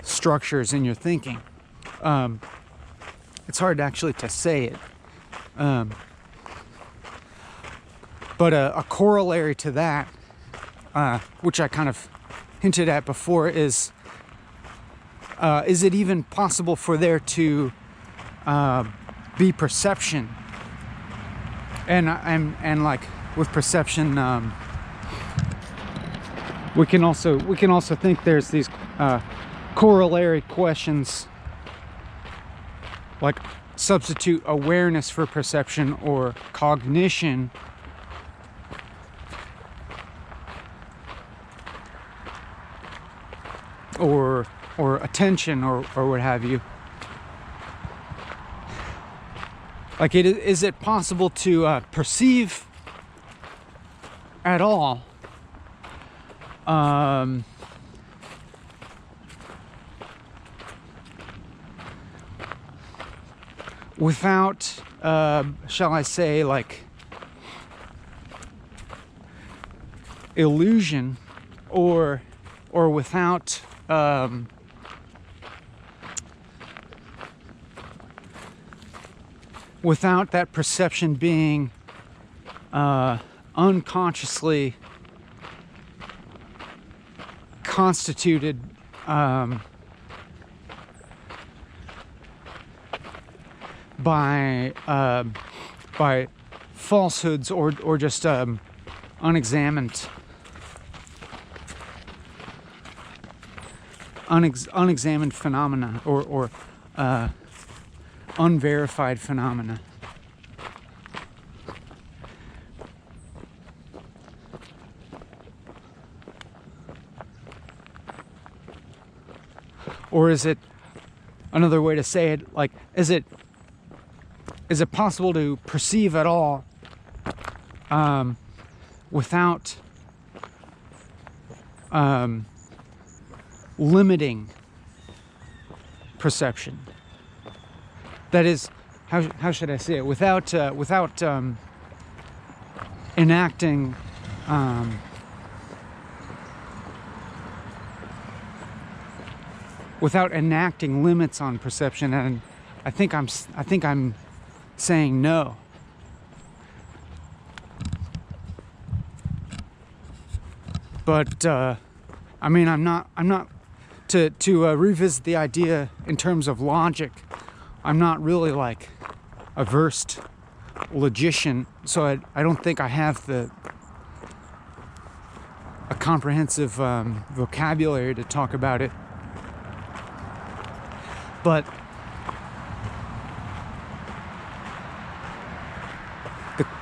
[SPEAKER 1] structures in your thinking? It's hard actually to say it, but a corollary to that, which I kind of hinted at before, is it even possible for there to be perception? And like with perception, we can also think there's these corollary questions, like substitute awareness for perception or cognition or attention or what have you. Like, is it possible to perceive at all without, shall I say, like, illusion or without without that perception being unconsciously constituted by falsehoods or just unexamined phenomena or unverified phenomena. Or is it, another way to say it, like, is it possible to perceive at all without limiting perception? That is, how should I say it? Without enacting without enacting limits on perception. And I think I'm saying no. But I mean, I'm not to revisit the idea in terms of logic. I'm not really like a versed logician, so I don't think I have a comprehensive vocabulary to talk about it. But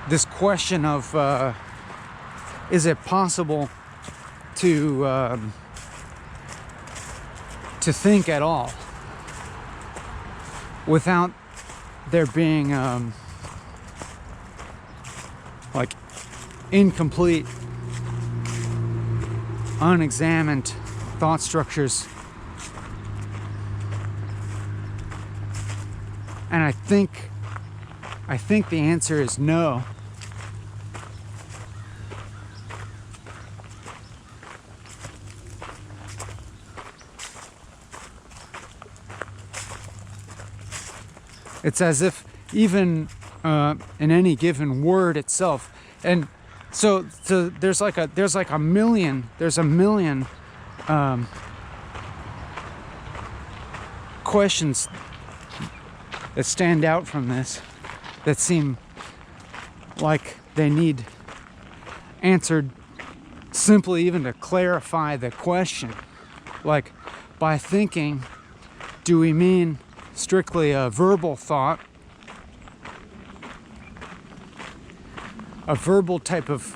[SPEAKER 1] this question of is it possible to think at all without there being like incomplete, unexamined thought structures. And I think the answer is no. It's as if even in any given word itself, and so there's a million questions that stand out from this, that seem like they need answered simply even to clarify the question. Like, by thinking, do we mean strictly a verbal thought, a verbal type of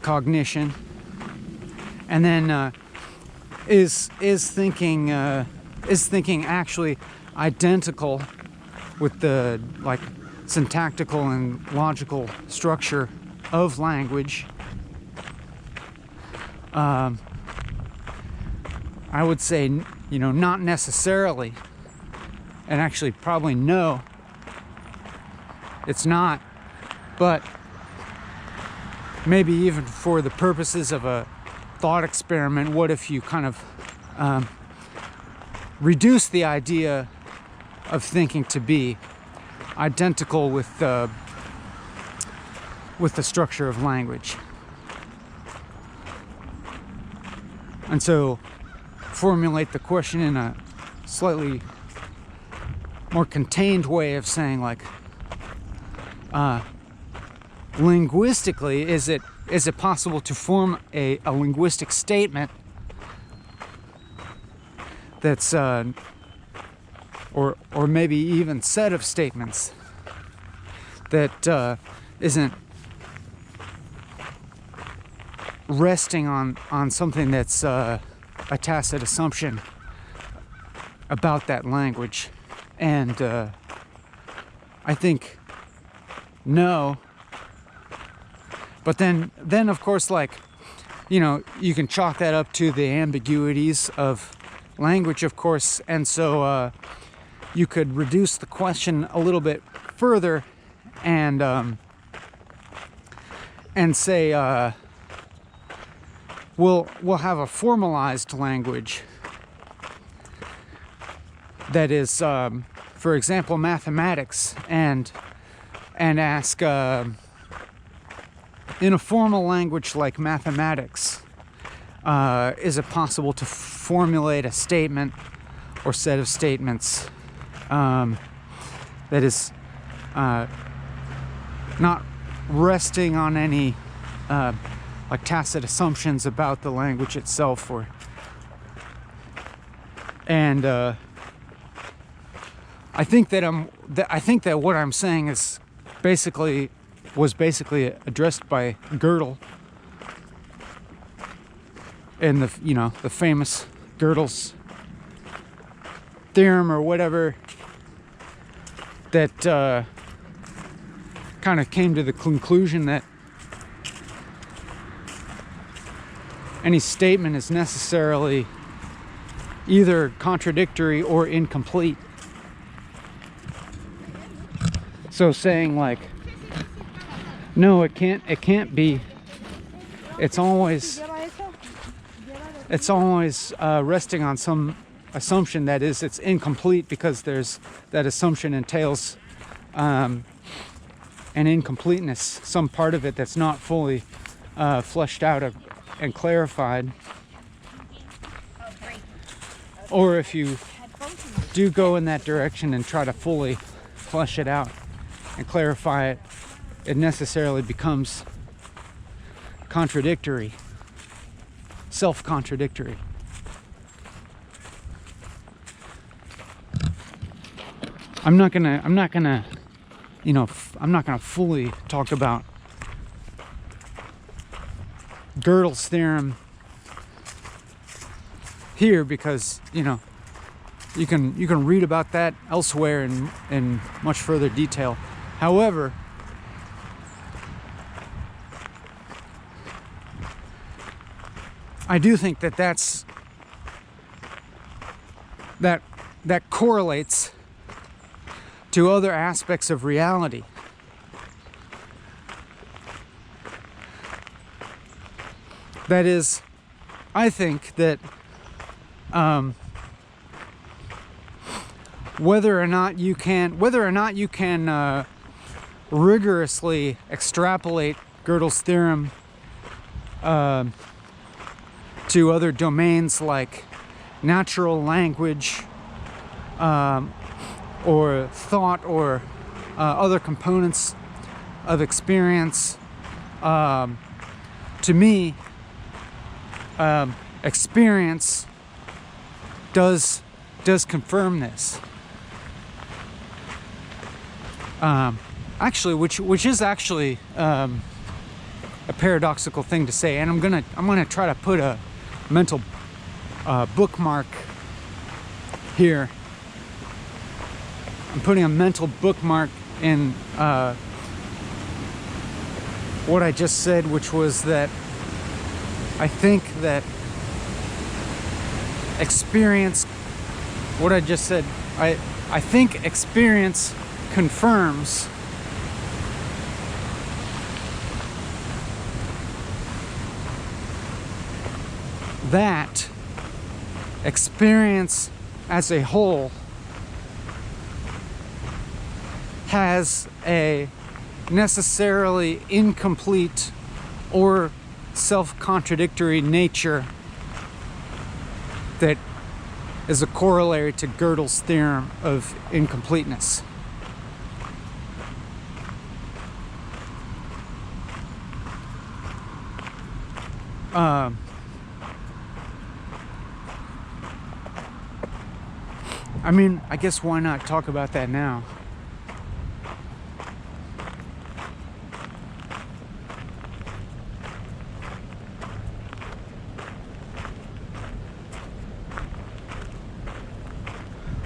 [SPEAKER 1] cognition, and then is thinking actually identical with the like syntactical and logical structure of language? I would say, not necessarily. And actually, probably no, it's not. But maybe even for the purposes of a thought experiment, what if you kind of reduce the idea of thinking to be identical with the structure of language? And so formulate the question in a slightly more contained way of saying, like, linguistically, is it possible to form a linguistic statement that's or maybe even set of statements that isn't resting on something that's a tacit assumption about that language. And I think no. But then of course, like, you know, you can chalk that up to the ambiguities of language, of course, and so you could reduce the question a little bit further and say we'll have a formalized language that is, for example, mathematics, and ask in a formal language like mathematics, is it possible to formulate a statement or set of statements that is not resting on any like tacit assumptions about the language itself, and I think that what I'm saying was basically addressed by Gödel in the famous Gödel's theorem or whatever, that kind of came to the conclusion that any statement is necessarily either contradictory or incomplete. So saying like, no, it can't be, it's always resting on some assumption that is, it's incomplete because that assumption entails an incompleteness, some part of it that's not fully fleshed out and clarified. Or if you do go in that direction and try to fully flesh it out and clarify it, it necessarily becomes contradictory, self-contradictory. I'm not gonna fully talk about Gödel's theorem here, because you can read about that elsewhere in much further detail. However, I do think that that correlates to other aspects of reality. That is, I think that whether or not you can rigorously extrapolate Gödel's theorem to other domains like natural language, or thought, or other components of experience, to me, experience does confirm this. Actually, which is actually a paradoxical thing to say, and I'm gonna try to put a mental bookmark here. I'm putting a mental bookmark in what I just said, which was that I think that experience, what I just said, I think experience confirms that experience as a whole has a necessarily incomplete or self-contradictory nature that is a corollary to Gödel's theorem of incompleteness. I mean, I guess why not talk about that now?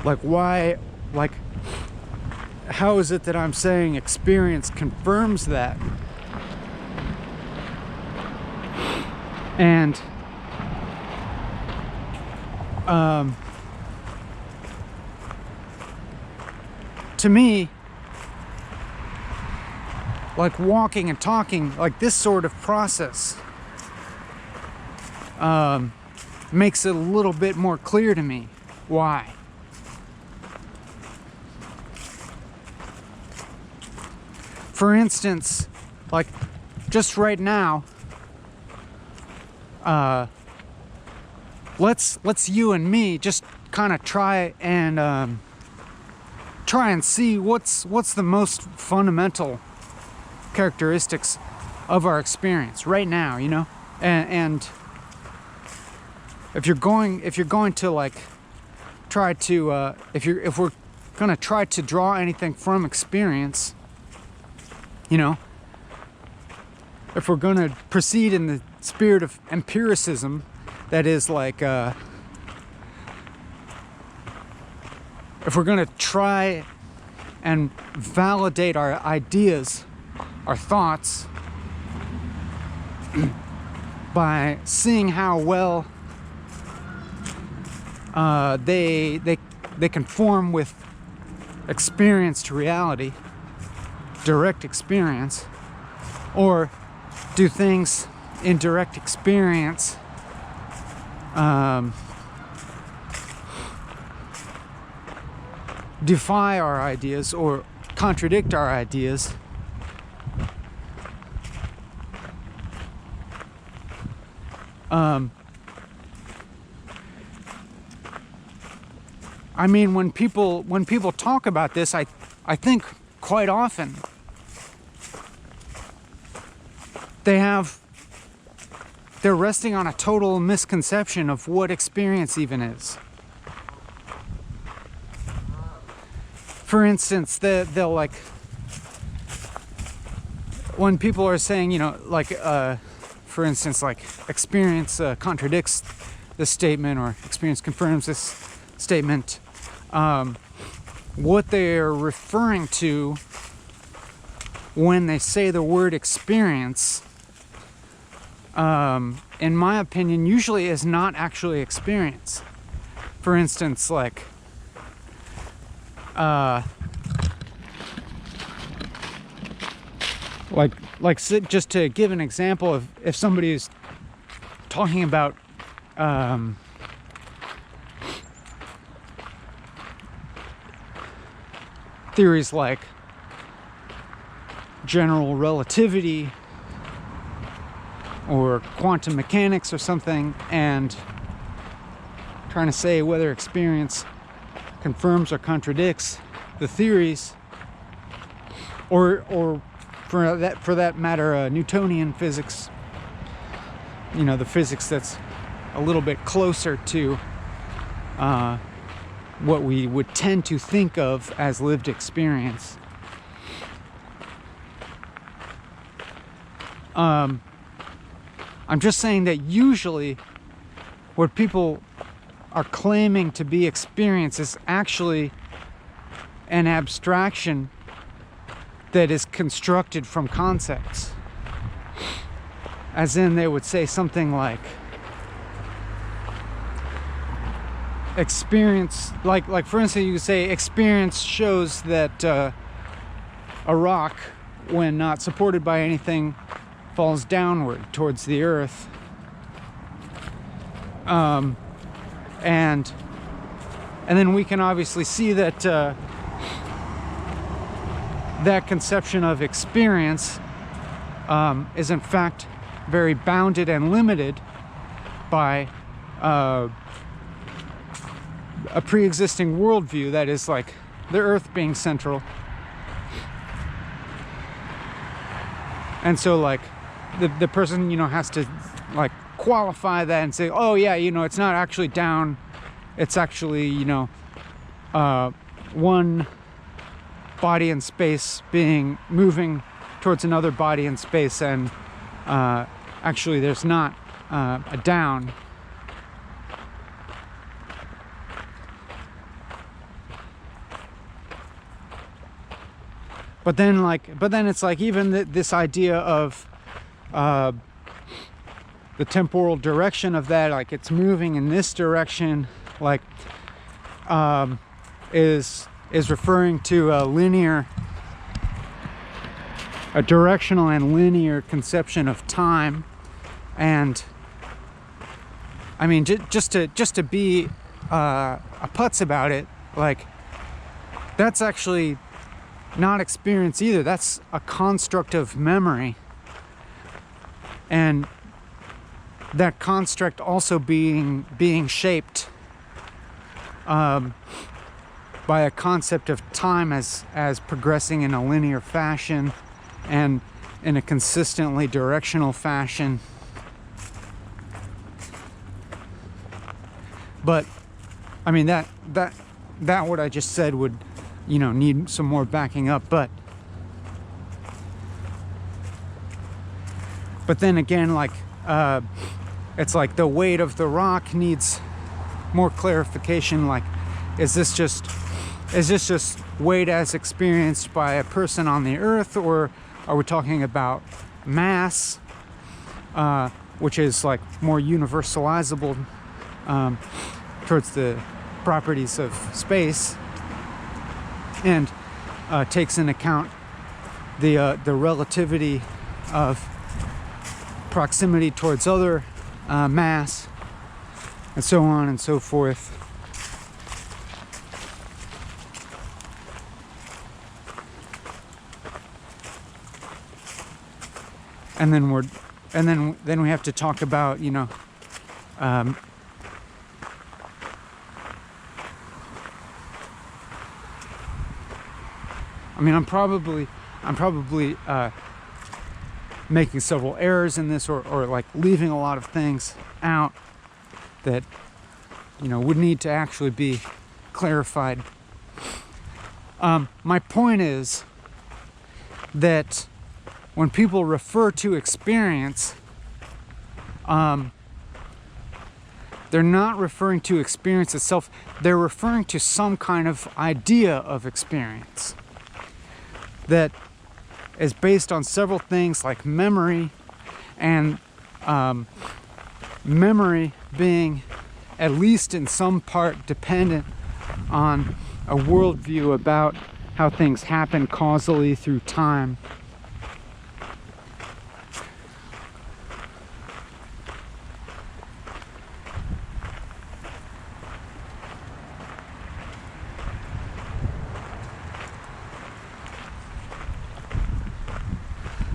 [SPEAKER 1] Like, why, like, how is it that I'm saying experience confirms that? And to me, like walking and talking, like this sort of process makes it a little bit more clear to me why. For instance, like just right now, let's you and me just kind of try and see what's the most fundamental characteristics of our experience right now, you know, and if you're going to like try to if we're gonna try to draw anything from experience, you know, if we're going to proceed in the spirit of empiricism, that is like, if we're going to try and validate our ideas, our thoughts, by seeing how well they conform with experienced reality, direct experience, or do things in direct experience defy our ideas or contradict our ideas. I mean, when people talk about this, I think quite often they're resting on a total misconception of what experience even is. For instance, they'll like, when people are saying, you know, like, for instance, like experience contradicts this statement or experience confirms this statement, what they're referring to when they say the word experience, in my opinion, usually is not actually experience. For instance, like, just to give an example of if somebody is talking about theories like general relativity or quantum mechanics or something, and trying to say whether experience confirms or contradicts the theories, or for that matter, Newtonian physics, you know, the physics that's a little bit closer to what we would tend to think of as lived experience. I'm just saying that usually what people are claiming to be experience is actually an abstraction that is constructed from concepts. As in, they would say something like experience, like for instance, you could say experience shows that a rock, when not supported by anything, falls downward towards the earth. And then we can obviously see that that conception of experience is in fact very bounded and limited by a pre-existing worldview, that is like the earth being central. And so like the person, you know, has to like qualify that and say, oh yeah, you know, it's not actually down, it's actually, you know, one body in space being moving towards another body in space, and actually there's not a down. But then it's like even this idea of the temporal direction of that, like it's moving in this direction, like is referring to a directional and linear conception of time. And I mean, just to be a putz about it, like that's actually not experience either. That's a construct of memory, and that construct also being shaped by a concept of time as progressing in a linear fashion and in a consistently directional fashion. But I mean, that what I just said would, you know, need some more backing up. But then again, like it's like the weight of the rock needs more clarification. Like, is this just weight as experienced by a person on the earth, or are we talking about mass, which is like more universalizable towards the properties of space, and takes into account the relativity of proximity towards other mass, and so on and so forth. And then we have to talk about, you know, I mean, I'm probably making several errors in this, or like leaving a lot of things out that, you know, would need to actually be clarified. My point is that when people refer to experience, they're not referring to experience itself. They're referring to some kind of idea of experience that is based on several things, like memory, and memory being at least in some part dependent on a worldview about how things happen causally through time.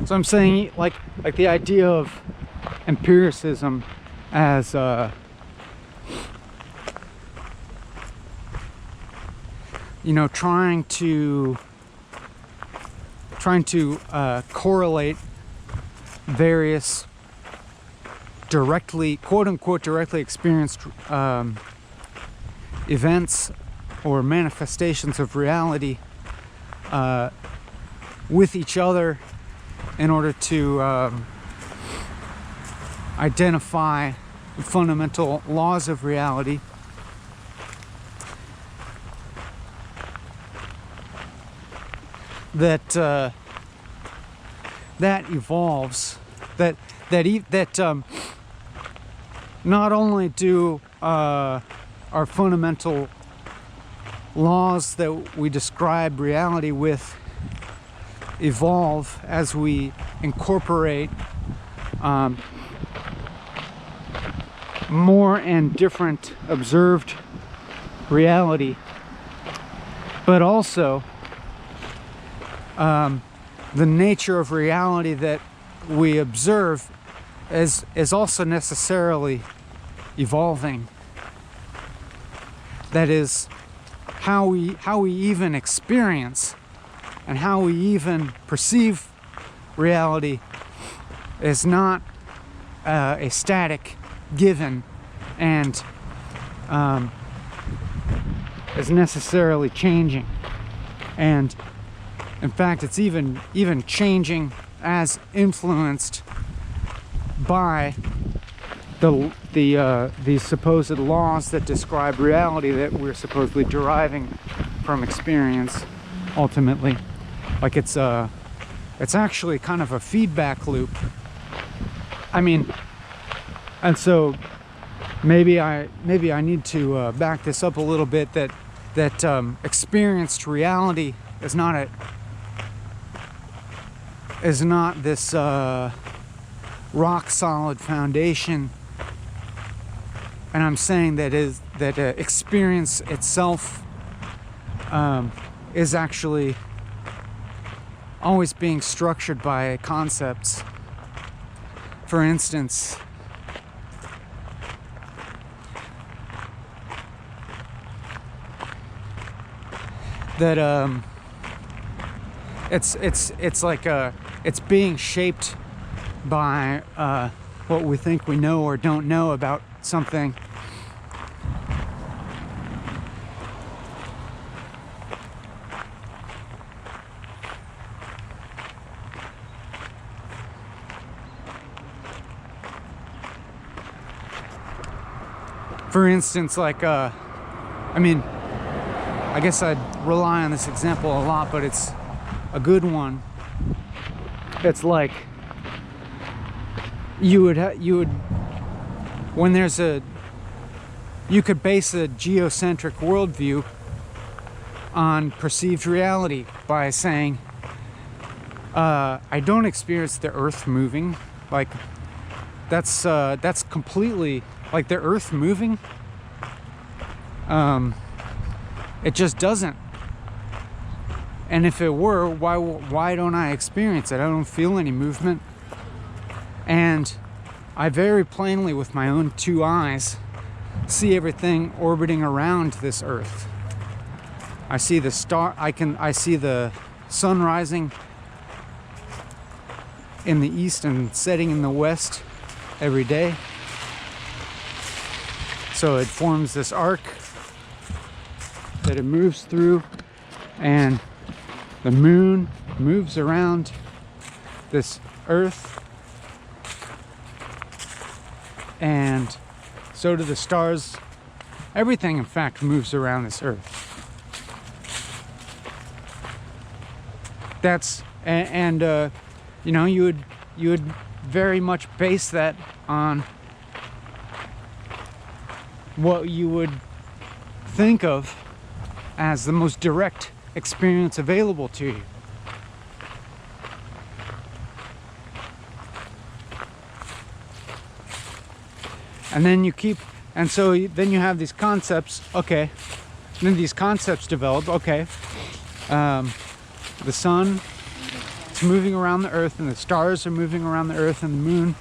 [SPEAKER 1] So I'm saying, like the idea of empiricism as you know, trying to correlate various directly, quote unquote, directly experienced events or manifestations of reality with each other in order to identify fundamental laws of reality. That evolves. That not only do our fundamental laws that we describe reality with evolve as we incorporate more and different observed reality, but also the nature of reality that we observe is also necessarily evolving. That is, how we even experience and how we even perceive reality is not a static given, and is necessarily changing. And in fact, it's even changing as influenced by these supposed laws that describe reality that we're supposedly deriving from experience ultimately. Like it's actually kind of a feedback loop. I mean, and so maybe I need to back this up a little bit, that experienced reality is not this rock solid foundation. And I'm saying that experience itself is actually always being structured by concepts. For instance, that it's like it's being shaped by what we think we know or don't know about something. For instance, like I mean, I guess I'd rely on this example a lot, but it's a good one. It's like you would when there's you could base a geocentric worldview on perceived reality by saying, I don't experience the earth moving. Like that's completely, like, the earth moving, it just doesn't. And if it were, why don't I experience it? I don't feel any movement. And I very plainly, with my own two eyes, see everything orbiting around this earth. I see the I see the sun rising in the east and setting in the west every day. So it forms this arc that it moves through, and the moon moves around this earth, and so do the stars. Everything, in fact, moves around this earth. That's you know, you would very much base that on what you would think of as the most direct experience available to you. And then then you have these concepts. Okay, and then these concepts develop. Okay, the sun is moving around the earth, and the stars are moving around the earth, and the moon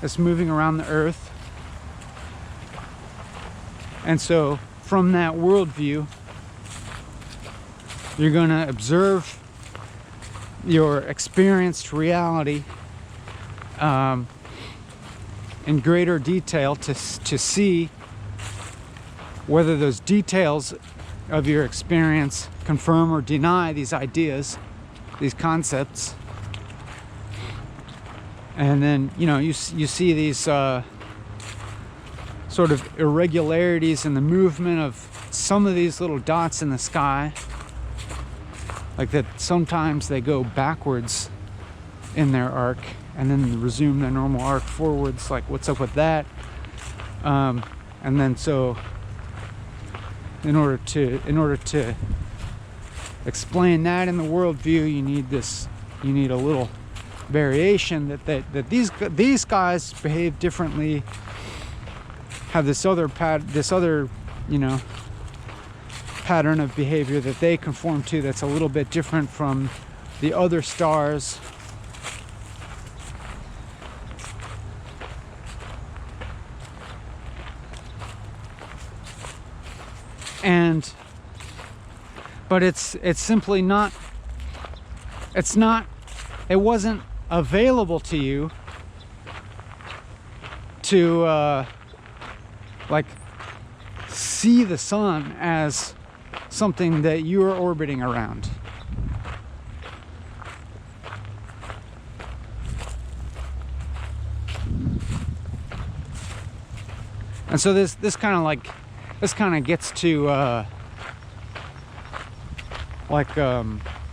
[SPEAKER 1] is moving around the earth. And so from that worldview, you're going to observe your experienced reality in greater detail to see whether those details of your experience confirm or deny these ideas, these concepts. And then, you know, you see these sort of irregularities in the movement of some of these little dots in the sky, like that sometimes they go backwards in their arc and then resume their normal arc forwards. Like, what's up with that? And then so in order to explain that in the worldview, you need a little variation that these guys behave differently, have this other you know, pattern of behavior that they conform to that's a little bit different from the other stars. But it's simply not, it wasn't available to you to like see the sun as something that you are orbiting around. And so this kind of gets to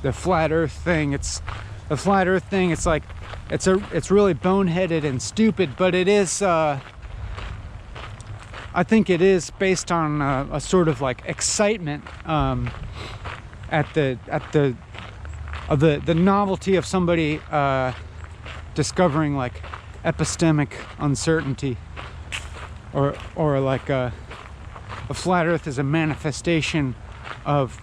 [SPEAKER 1] the flat Earth thing. It's the flat Earth thing. It's like it's really boneheaded and stupid, but it is. I think it is based on a sort of like excitement at the novelty of somebody discovering like epistemic uncertainty, or like a flat Earth is a manifestation of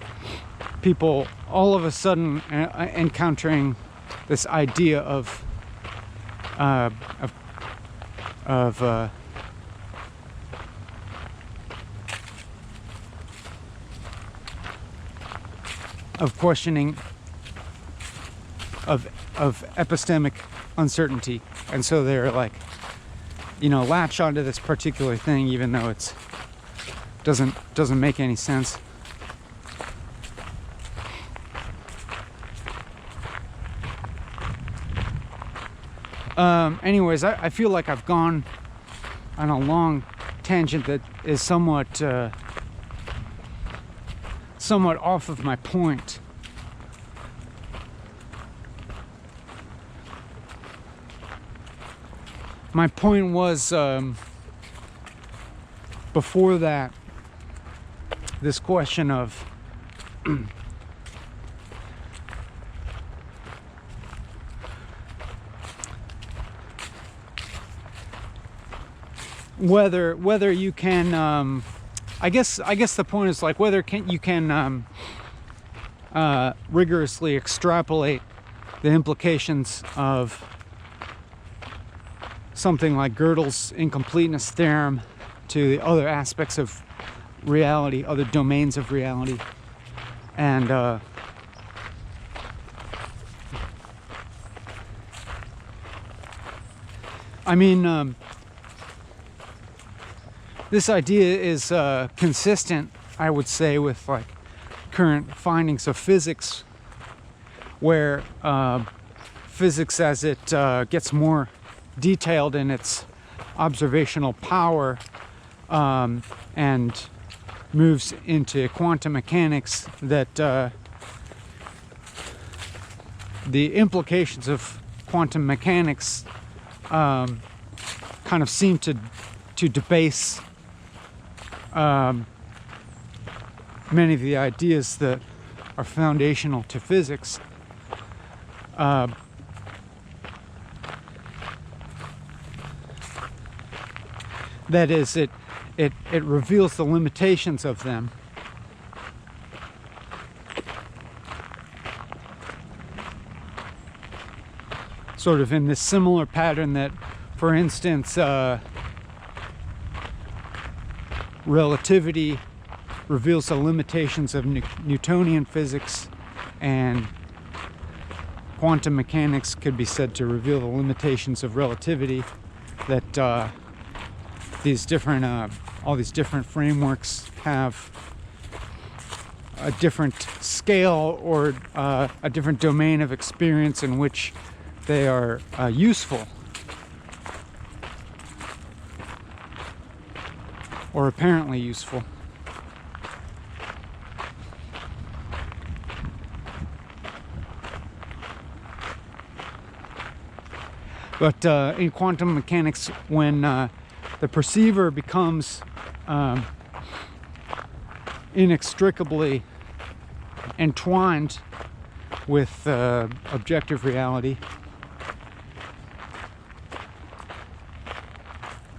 [SPEAKER 1] people all of a sudden encountering this idea of questioning of epistemic uncertainty, and so they're like, you know, latch onto this particular thing even though it's doesn't make any sense. Anyways, I feel like I've gone on a long tangent that is somewhat off of my point. My point was, before that, this question of whether you can, I guess the point is like whether you can rigorously extrapolate the implications of something like Gödel's incompleteness theorem to the other aspects of reality, other domains of reality. And I mean, this idea is consistent, I would say, with like current findings of physics, where physics, as it gets more detailed in its observational power and moves into quantum mechanics, that the implications of quantum mechanics kind of seem to debase many of the ideas that are foundational to physics. That is, it reveals the limitations of them. Sort of in this similar pattern that, for instance, relativity reveals the limitations of Newtonian physics, and quantum mechanics could be said to reveal the limitations of relativity. That these different, all these different frameworks have a different scale or a different domain of experience in which they are useful or apparently useful. But in quantum mechanics, when the perceiver becomes inextricably entwined with objective reality,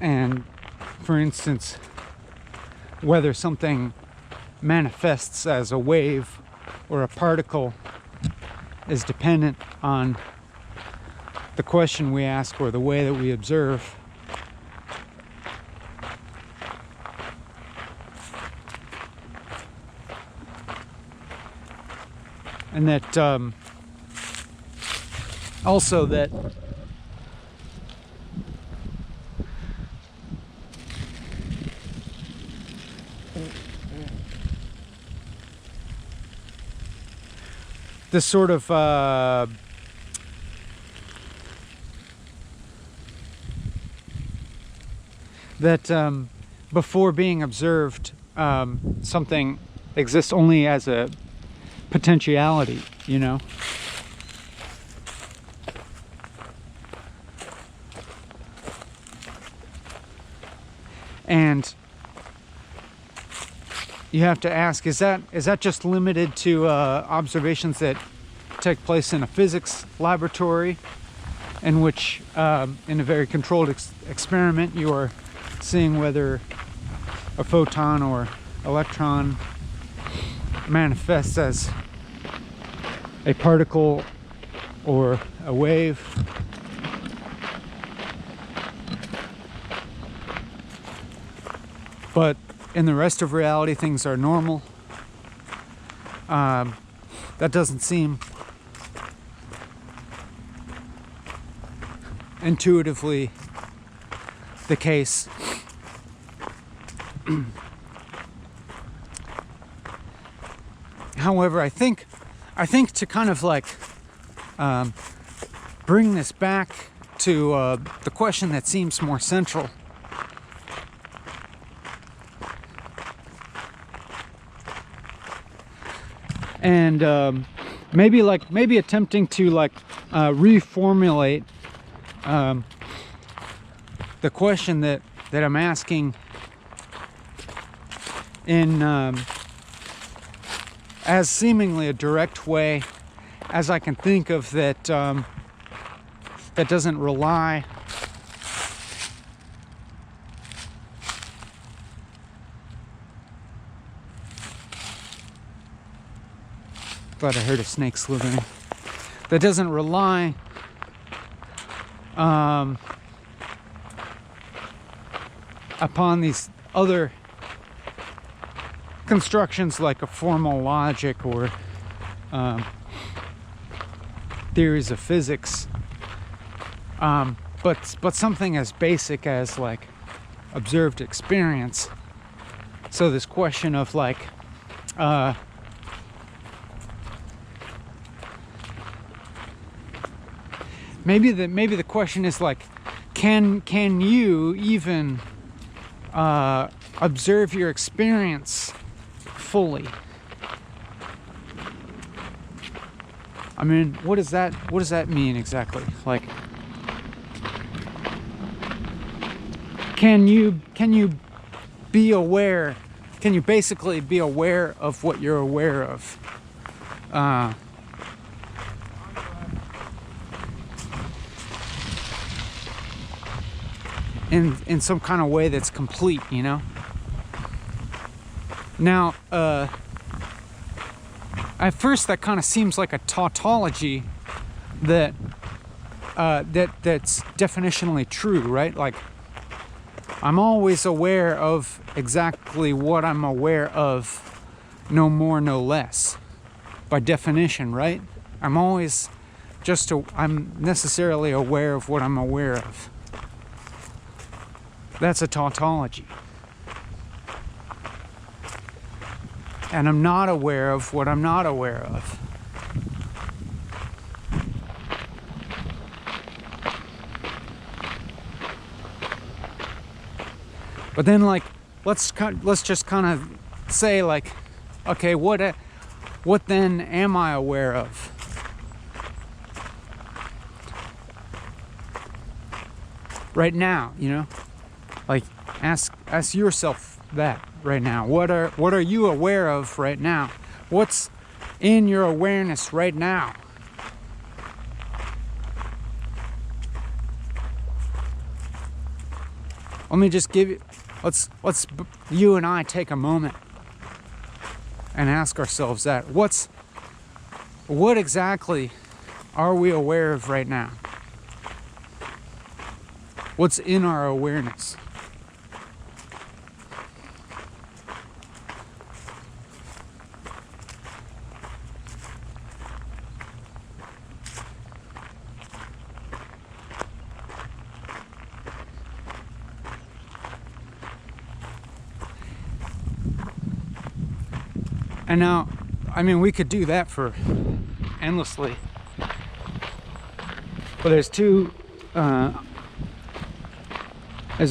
[SPEAKER 1] and for instance, whether something manifests as a wave or a particle is dependent on the question we ask or the way that we observe. And that also that this sort of that before being observed, something exists only as a potentiality, you know? And you have to ask, is that just limited to observations that take place in a physics laboratory, in which, in a very controlled experiment, you are seeing whether a photon or electron manifests as a particle or a wave? But in the rest of reality, things are normal. That doesn't seem intuitively the case. However, I think to kind of like bring this back to the question that seems more central, and maybe attempting to like reformulate the question that I'm asking in as seemingly a direct way as I can think of, that that doesn't rely thought I heard a snake slithering. That doesn't rely upon these other constructions like a formal logic or theories of physics, but something as basic as like observed experience. So this question of like maybe the question is like, can you even observe your experience fully? I mean, what does that mean exactly? Like, can you be aware? Can you basically be aware of what you're aware of? In some kind of way that's complete, you know? Now, at first that kind of seems like a tautology that's definitionally true, right? Like, I'm always aware of exactly what I'm aware of, no more, no less, by definition, right? I'm necessarily aware of what I'm aware of. That's a tautology. And I'm not aware of what I'm not aware of. But then, like, let's just kind of say, like, okay, what then am I aware of? Right now, you know? Like, ask yourself that right now. What are you aware of right now? What's in your awareness right now? Let me just give you, let's you and I take a moment and ask ourselves that. What exactly are we aware of right now? What's in our awareness? And now, I mean, we could do that for an endlessly. But there's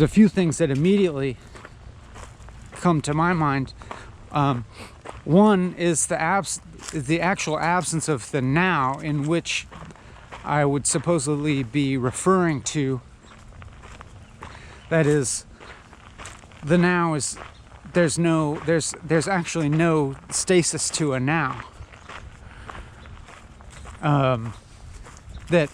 [SPEAKER 1] a few things that immediately come to my mind. One is the actual absence of the now, in which I would supposedly be referring to. That is, the now is, there's actually no stasis to a now. That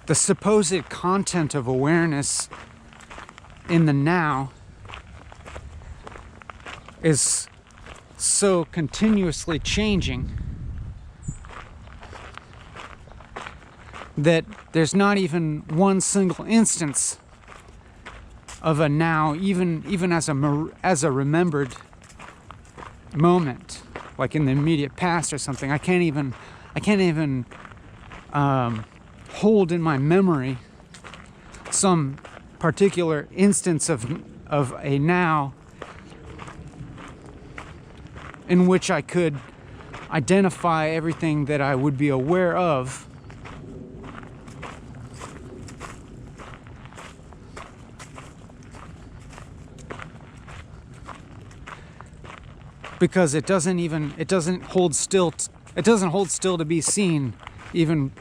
[SPEAKER 1] the supposed content of awareness in the now is so continuously changing that there's not even one single instance of a now, even as a remembered moment, like in the immediate past or something. I can't even hold in my memory some particular instance of a now in which I could identify everything that I would be aware of. Because it doesn't hold still to be seen, even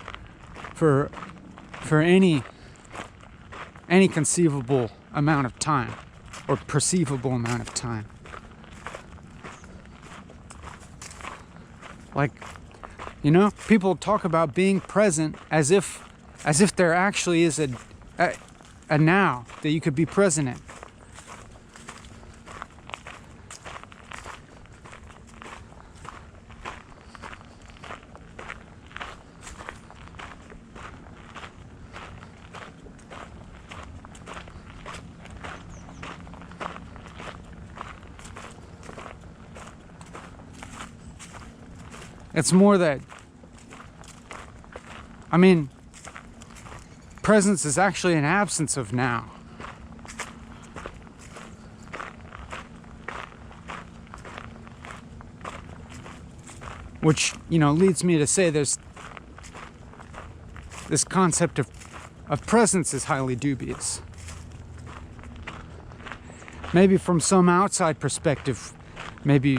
[SPEAKER 1] for any conceivable amount of time or perceivable amount of time. Like, you know, people talk about being present as if there actually is a now that you could be present in. It's more that, I mean, presence is actually an absence of now. Which, you know, leads me to say there's this concept of presence is highly dubious. Maybe from some outside perspective, maybe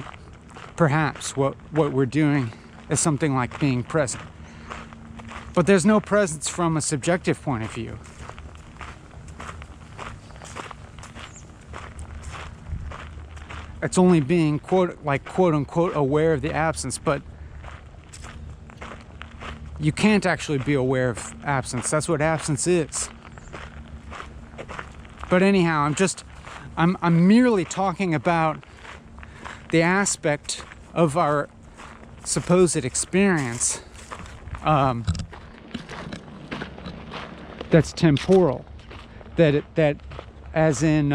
[SPEAKER 1] perhaps what we're doing is something like being present. But there's no presence from a subjective point of view. It's only being quote unquote aware of the absence, but you can't actually be aware of absence. That's what absence is. But anyhow, I'm merely talking about the aspect of our supposed experience that's temporal, that as in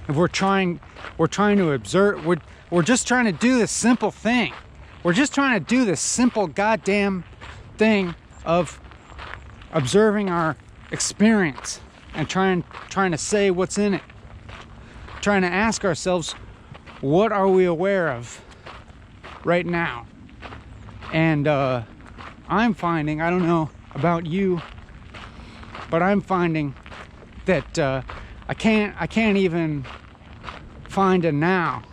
[SPEAKER 1] if we're trying to observe, we're just trying to do this simple thing. We're just trying to do this simple goddamn thing of observing our experience and trying to say what's in it. Trying to ask ourselves, what are we aware of right now? And I'm finding, I don't know about you, but I'm finding that I can't even find a now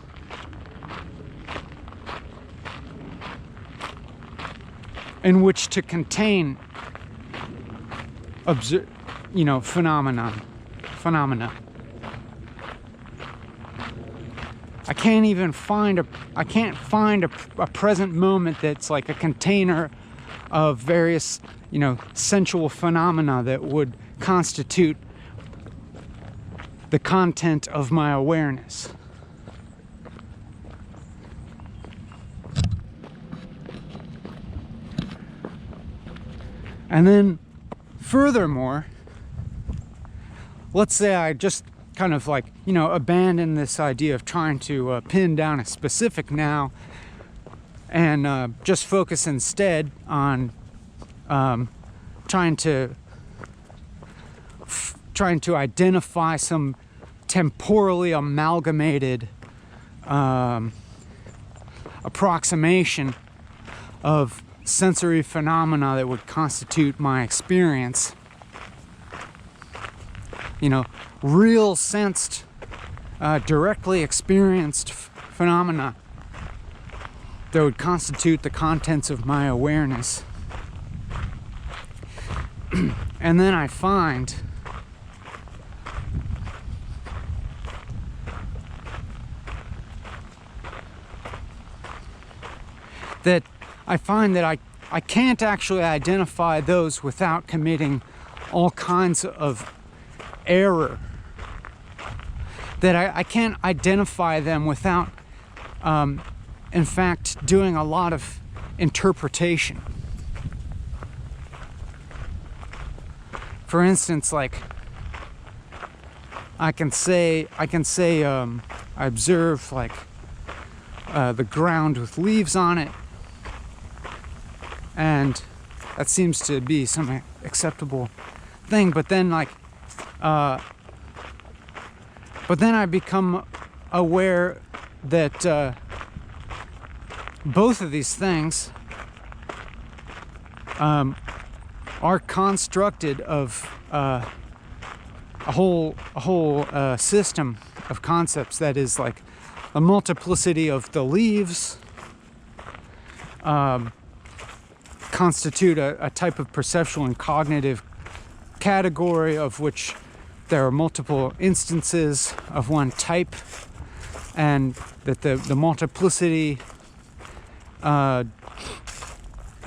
[SPEAKER 1] in which to contain phenomena. I can't find a present moment that's like a container of various, sensual phenomena that would constitute the content of my awareness. And then furthermore, let's say I just kind of abandon this idea of trying to pin down a specific now and just focus instead on trying to trying to identify some temporally amalgamated approximation of sensory phenomena that would constitute my experience. You know, real sensed, directly experienced phenomena that would constitute the contents of my awareness. And then I find that I can't actually identify those without committing all kinds of error. That I can't identify them without, in fact, doing a lot of interpretation. For instance, like I can say I observe like the ground with leaves on it, and that seems to be some acceptable thing. But then but then I become aware that both of these things are constructed of a whole system of concepts that is like a multiplicity of the leaves constitute a type of perceptual and cognitive category of which there are multiple instances of one type, and that the multiplicity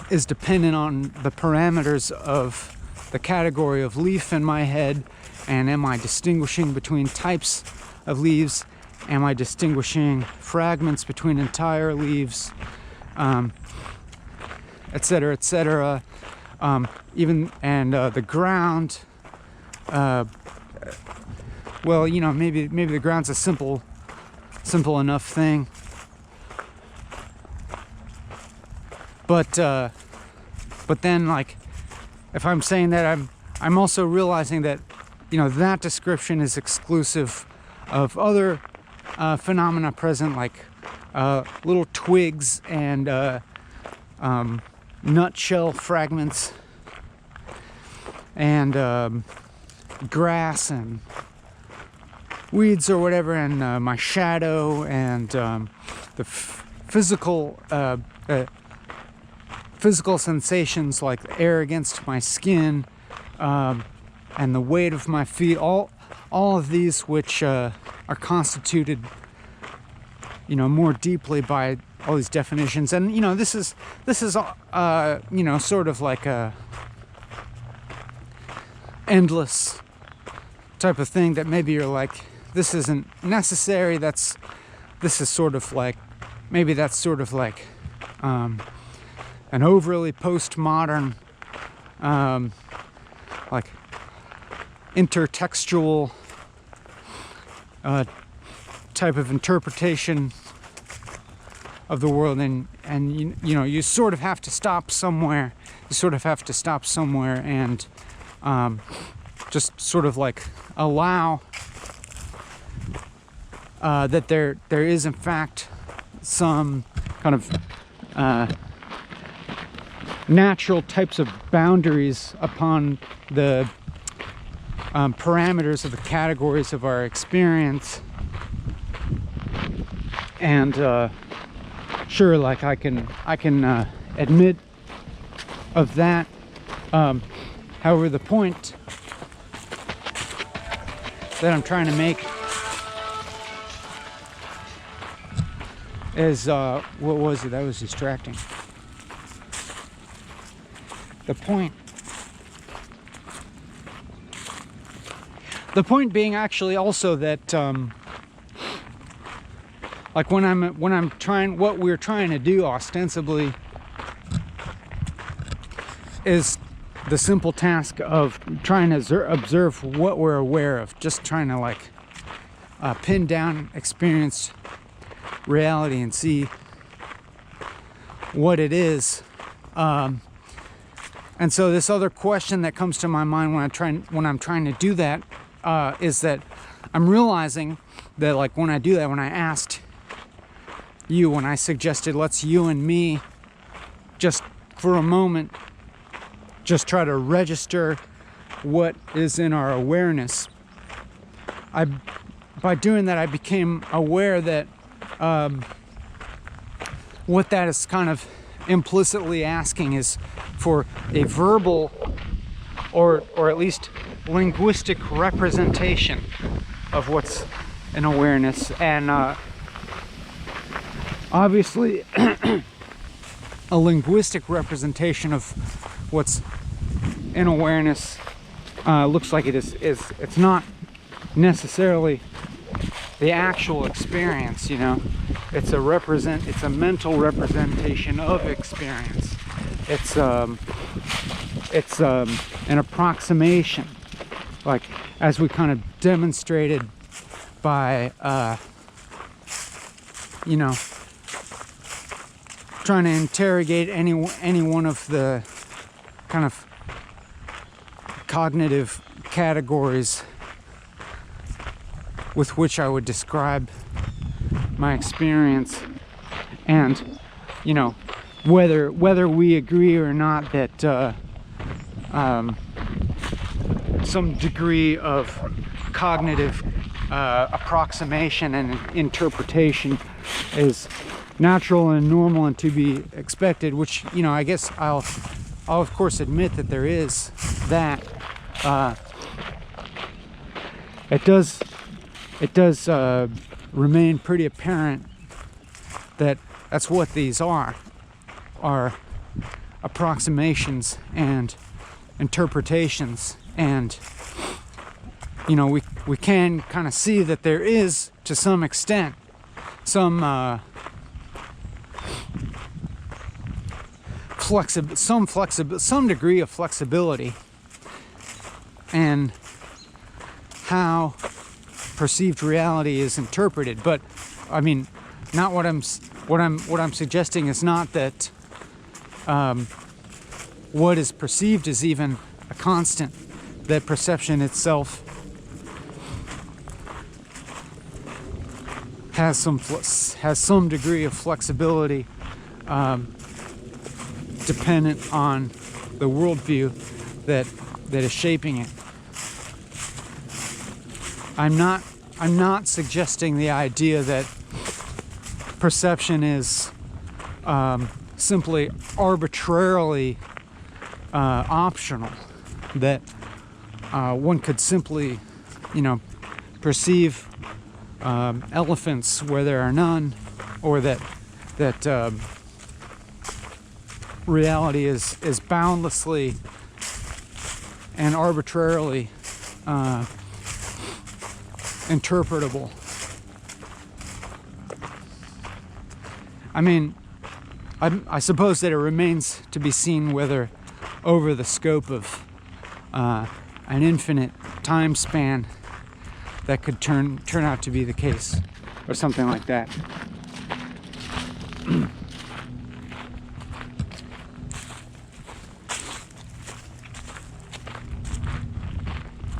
[SPEAKER 1] is dependent on the parameters of the category of leaf in my head. And am I distinguishing between types of leaves? Am I distinguishing fragments between entire leaves? Etc., etc. Even the ground. Well, you know, maybe the ground's a simple enough thing. But then, like, if I'm saying that, I'm also realizing that, you know, that description is exclusive of other phenomena present, like little twigs and nutshell fragments, and grass and weeds or whatever, and my shadow, and the physical sensations like air against my skin, and the weight of my feet, all of these which are constituted, you know, more deeply by all these definitions. And, you know, this is you know, sort of like a endless type of thing that maybe you're like, this isn't necessary. This is sort of like, maybe that's sort of like an overly postmodern, like intertextual type of interpretation of the world, and you know, you sort of have to stop somewhere. And just sort of like allow that there is in fact some kind of natural types of boundaries upon the parameters of the categories of our experience. And sure, like I can admit of that. However, the point that I'm trying to make is what was it? That was distracting. The point being actually also that like when I'm trying, what we're trying to do ostensibly is the simple task of trying to observe what we're aware of, just trying to like pin down experienced reality and see what it is. And so this other question that comes to my mind when I'm trying to do that is that I'm realizing that, like, when I do that, when I asked you, when I suggested let's you and me just for a moment just try to register what is in our awareness, by doing that I became aware that what that is kind of implicitly asking is for a verbal or at least linguistic representation of what's in awareness. And obviously a linguistic representation of what's in awareness looks like it's not necessarily the actual experience, you know. It's a mental representation of experience. It's an approximation, like as we kind of demonstrated by you know, trying to interrogate any one of the kind of cognitive categories with which I would describe my experience, and you know, whether we agree or not that some degree of cognitive approximation and interpretation is natural and normal and to be expected, which, you know, I guess I'll of course admit that there is that. It does remain pretty apparent that that's what these are approximations and interpretations. And you know, we can kind of see that there is, to some extent, some degree of flexibility and how perceived reality is interpreted. But I mean, not what I'm suggesting is not that what is perceived is even a constant, that perception itself has some degree of flexibility dependent on the worldview that is shaping it. I'm not suggesting the idea that perception is simply arbitrarily optional, that one could simply, you know, perceive elephants where there are none, or that reality is boundlessly and arbitrarily interpretable. I mean, I suppose that it remains to be seen whether, over the scope of an infinite time span, that could turn out to be the case, or something like that.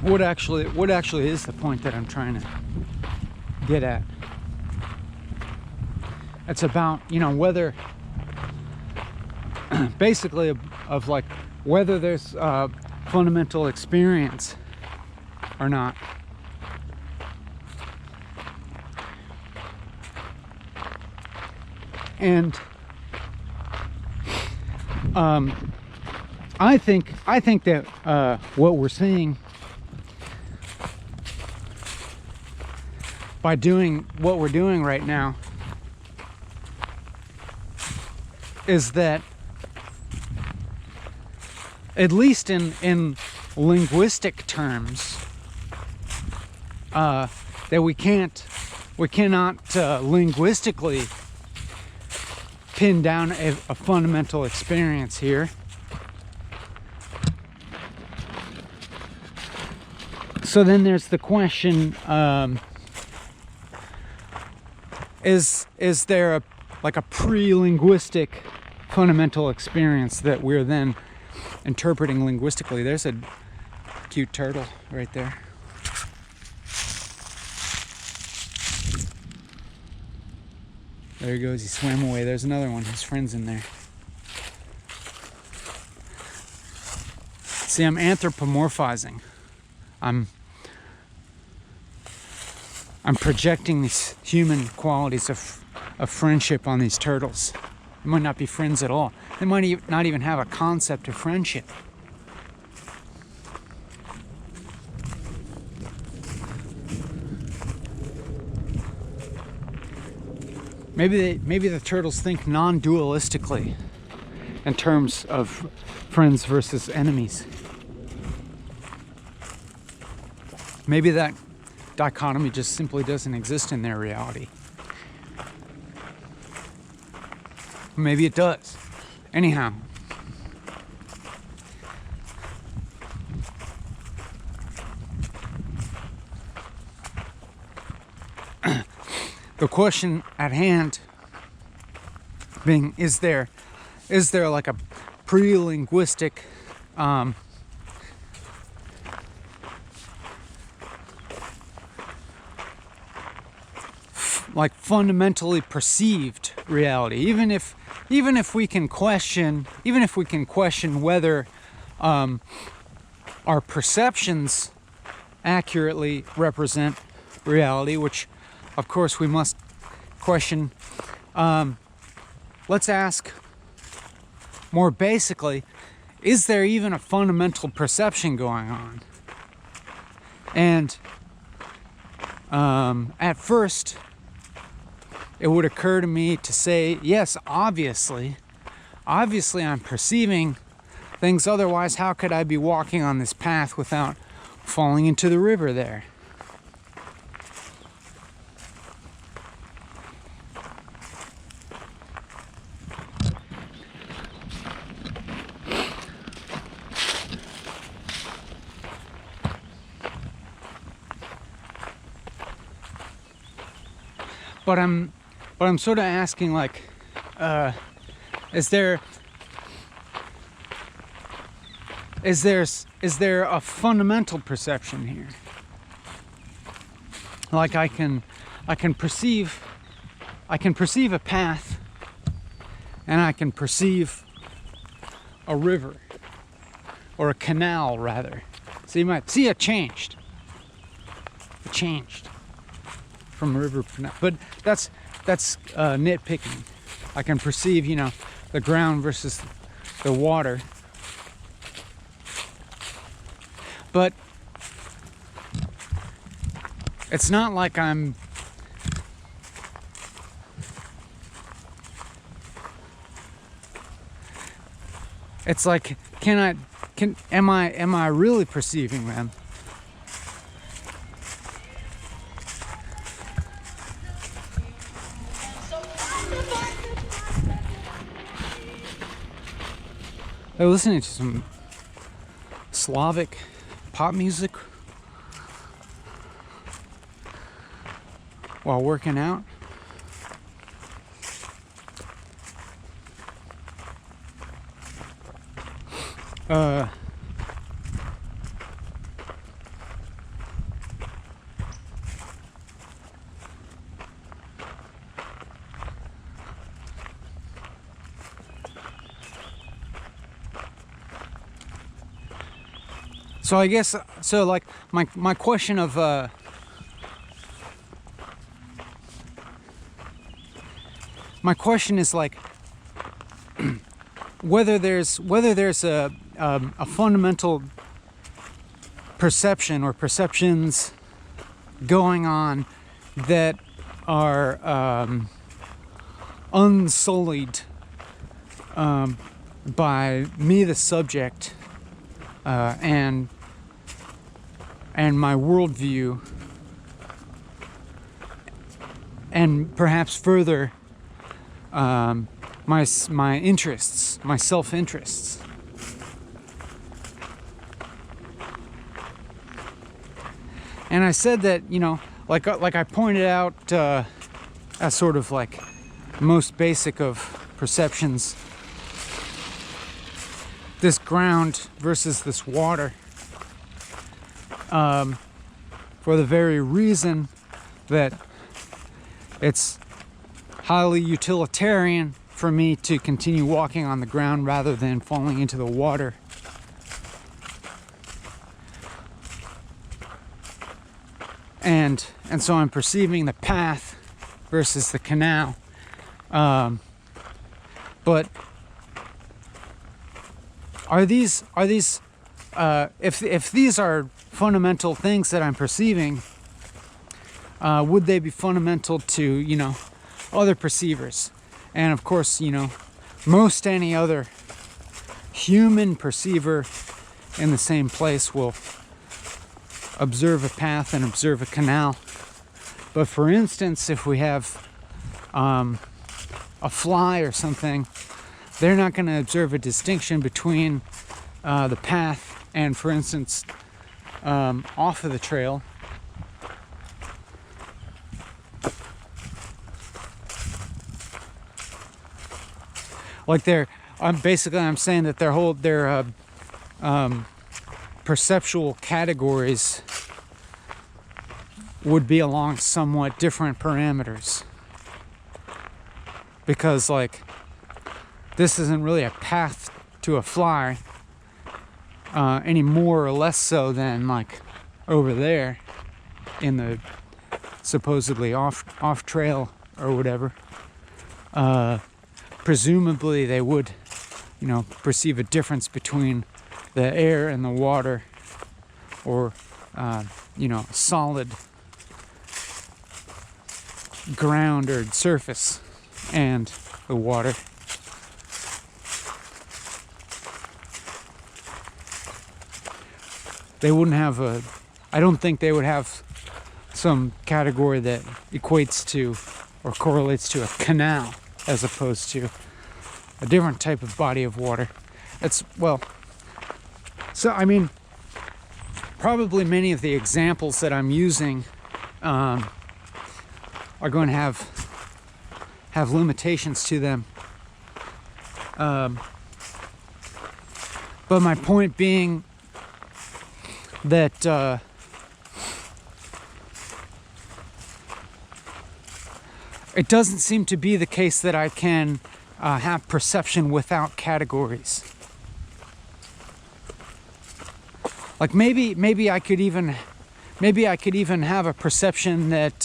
[SPEAKER 1] What actually is the point that I'm trying to get at? It's about, you know, whether basically of like whether there's fundamental experience or not. And I think that what we're seeing by doing what we're doing right now is that, at least in linguistic terms, that we cannot linguistically pin down a fundamental experience here. So then there's the question, is there a pre-linguistic fundamental experience that we're then interpreting linguistically? There's a cute turtle right there. There he goes. He swam away. There's another one. His friend's in there. See, I'm anthropomorphizing. I'm projecting these human qualities of friendship on these turtles. They might not be friends at all. They might not even have a concept of friendship. Maybe the turtles think non-dualistically in terms of friends versus enemies. Maybe that dichotomy just simply doesn't exist in their reality. Maybe it does. Anyhow, the question at hand being, is there like a pre-linguistic like fundamentally perceived reality, even if we can question whether our perceptions accurately represent reality, which of course we must question. Let's ask more basically, is there even a fundamental perception going on? And at first it would occur to me to say, yes, obviously I'm perceiving things, otherwise how could I be walking on this path without falling into the river there? But I'm sort of asking, like, is there a fundamental perception here? Like I can perceive a path, and I can perceive a river, or a canal rather. So you might see it changed. It changed from river, but that's nitpicking. I can perceive, the ground versus the water, but it's not like I'm it's like, am I really perceiving them? They're listening to some Slavic pop music while working out. So I guess, like my question of my question is like whether there's a fundamental perception or perceptions going on that are unsullied by me, the subject, and my worldview, and perhaps further my interests, my self-interests. And I said that, like I pointed out, as sort of like most basic of perceptions, this ground versus this water, for the very reason that it's highly utilitarian for me to continue walking on the ground rather than falling into the water. And so I'm perceiving the path versus the canal. But are these if these are fundamental things that I'm perceiving, would they be fundamental to, you know, other perceivers? And of course, you know, most any other human perceiver in the same place will observe a path and observe a canal. But for instance, if we have a fly or something, they're not going to observe a distinction between the path and, for instance, off of the trail. Like I'm saying that their perceptual categories would be along somewhat different parameters, because like this isn't really a path to a fly any more or less so than like over there in the supposedly off trail or whatever. Presumably they would, you know, perceive a difference between the air and the water, or you know, solid ground or surface and the water. They wouldn't have I don't think they would have some category that equates to or correlates to a canal as opposed to a different type of body of water. So I mean, probably many of the examples that I'm using are going to have limitations to them. But my point being that it doesn't seem to be the case that I can have perception without categories. Like maybe I could even have a perception that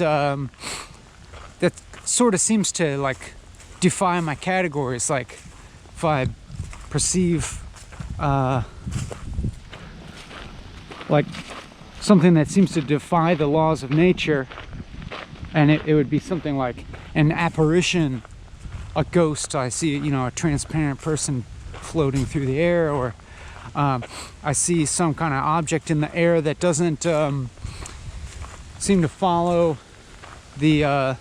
[SPEAKER 1] that sort of seems to like defy my categories. Like if I perceive like something that seems to defy the laws of nature, and it would be something like an apparition, a ghost. I see, you know, a transparent person floating through the air, or I see some kind of object in the air that doesn't seem to follow the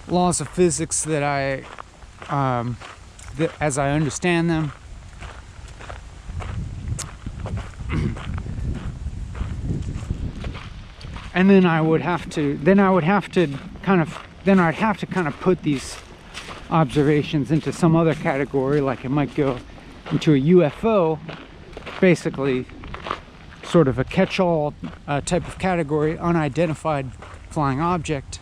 [SPEAKER 1] laws of physics that as I understand them. And then I'd have to kind of put these observations into some other category, like it might go into a UFO, basically sort of a catch-all type of category, unidentified flying object.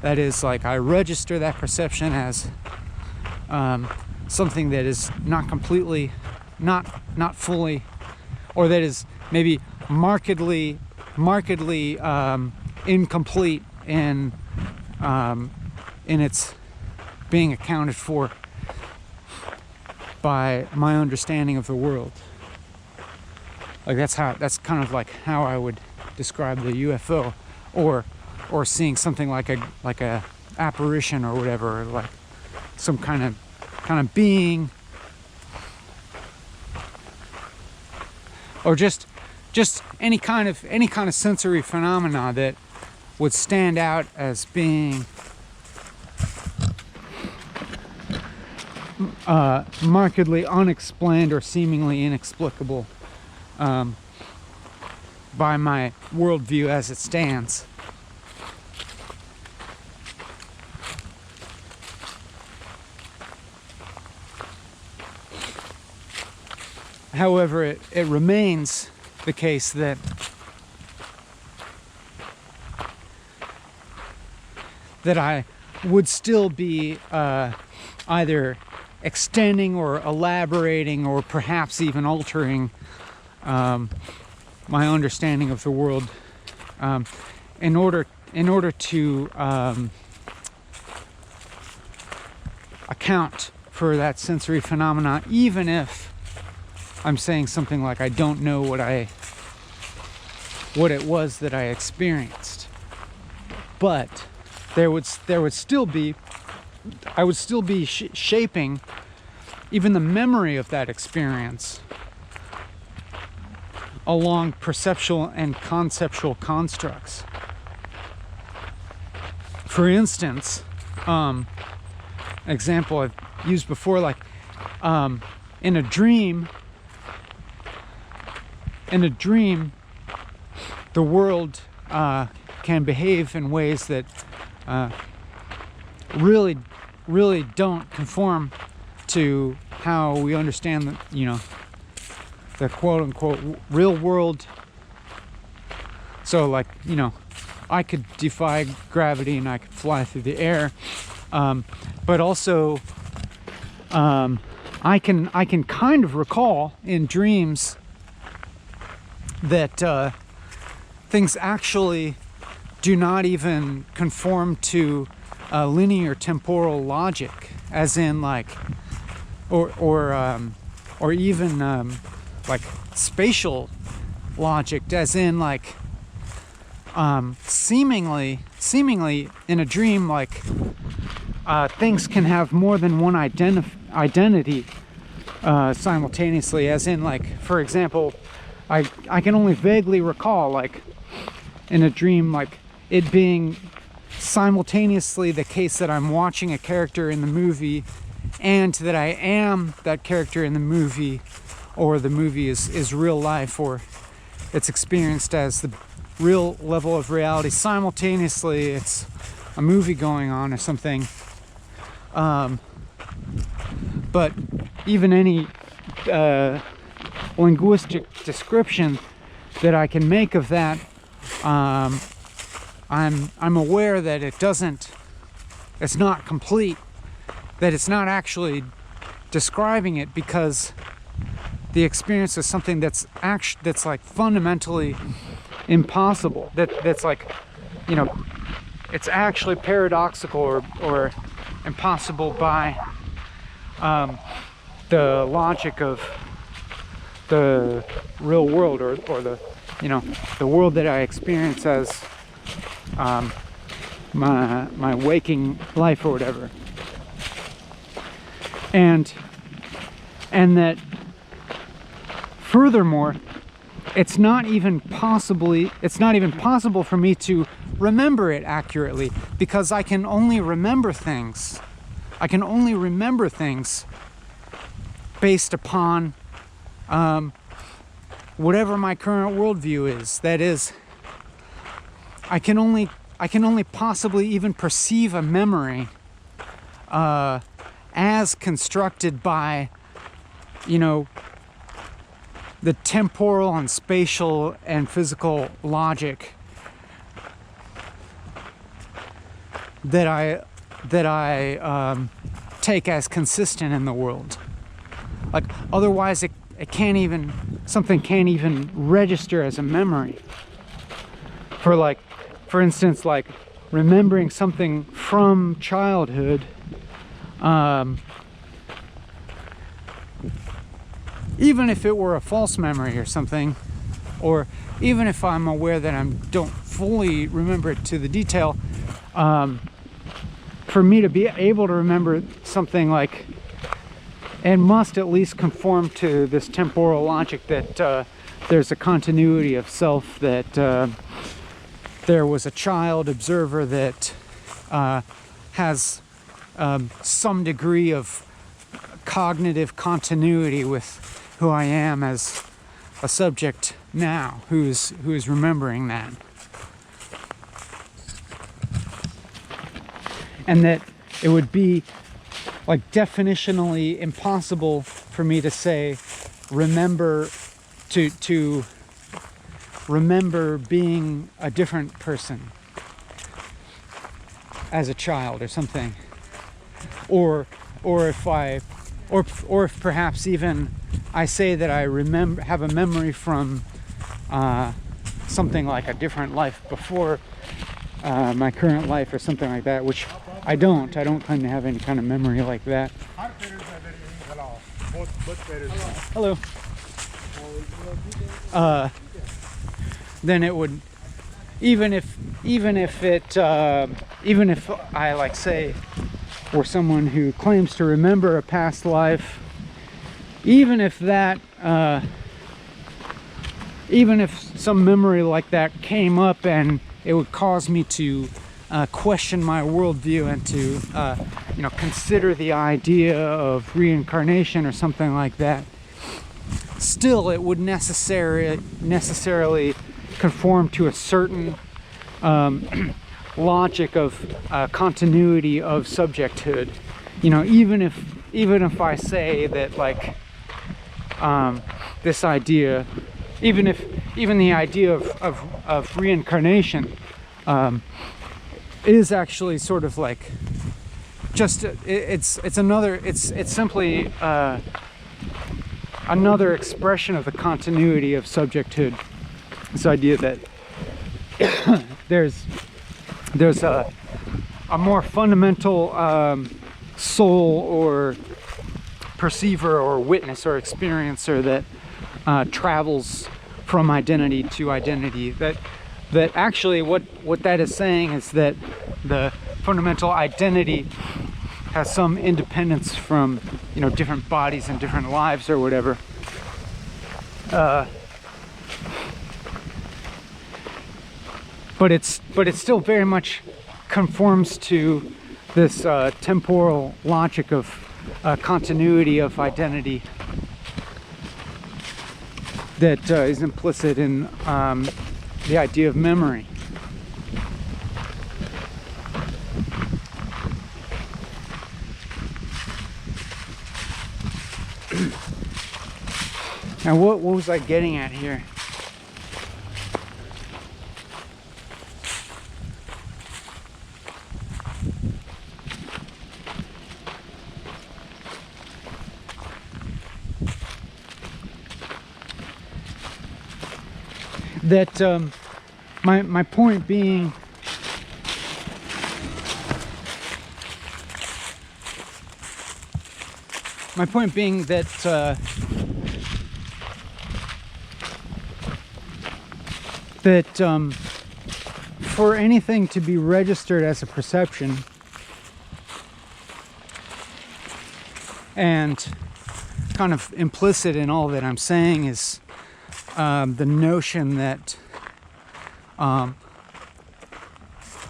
[SPEAKER 1] That is, like, I register that perception as something that is not completely, not fully, or that is maybe markedly incomplete in its being accounted for by my understanding of the world. Like that's kind of like how I would describe the UFO, or seeing something like a apparition or whatever, or like some kind of being, or just any kind of sensory phenomena that would stand out as being markedly unexplained or seemingly inexplicable by my worldview as it stands. However, it remains the case that I would still be either extending or elaborating or perhaps even altering my understanding of the world in order to account for that sensory phenomena, even if I'm saying something like I don't know what it was that I experienced. But there would still be, I would still be shaping even the memory of that experience along perceptual and conceptual constructs. For instance, example I've used before, like in a dream, the world can behave in ways that really don't conform to how we understand the, the quote-unquote real world. So, like, I could defy gravity and I could fly through the air, but also I can kind of recall in dreams that things actually do not even conform to linear temporal logic, as in like, or even like spatial logic, as in like seemingly in a dream, like things can have more than one identity simultaneously, as in, like, for example, I can only vaguely recall, like, in a dream, like, it being simultaneously the case that I'm watching a character in the movie and that I am that character in the movie, or the movie is real life, or it's experienced as the real level of reality. Simultaneously, it's a movie going on or something. But even any linguistic description that I can make of that, I'm aware that it's not complete, that it's not actually describing it, because the experience is something that's like fundamentally impossible, that's like, it's actually paradoxical or impossible by the logic of the real world, or the the world that I experience as my waking life or whatever, and that furthermore, it's not even possible for me to remember it accurately, because I can only remember things based upon whatever my current worldview is. That is, I can only possibly even perceive a memory as constructed by the temporal and spatial and physical logic that I take as consistent in the world. Like, otherwise something can't even register as a memory. For instance, like remembering something from childhood, even if it were a false memory or something, or even if I'm aware that I don't fully remember it to the detail, for me to be able to remember something, like, it must at least conform to this temporal logic that there's a continuity of self, that there was a child observer that has some degree of cognitive continuity with who I am as a subject now, who is remembering that. And that it would be, like, definitionally impossible for me to say remember to remember being a different person, as a child or something, or if if perhaps even I say that I have a memory from something like a different life before my current life or something like that, which I don't claim to have any kind of memory like that. Hello. Then it would, even if I, like, say, were someone who claims to remember a past life, even if some memory like that came up and it would cause me to question my worldview and to consider the idea of reincarnation or something like that, still it would necessarily conform to a certain logic of continuity of subjecthood. Even if I say that, like, this idea, even the idea of reincarnation is actually sort of like just it's simply another expression of the continuity of subjecthood. This idea that there's a more fundamental soul or perceiver or witness or experiencer that travels from identity to identity. That actually what that is saying is that the fundamental identity has some independence from different bodies and different lives or whatever. But it still very much conforms to this temporal logic of continuity of identity that is implicit in the idea of memory. Now, what was I getting at here? That my point being that for anything to be registered as a perception, and kind of implicit in all that I'm saying is the notion that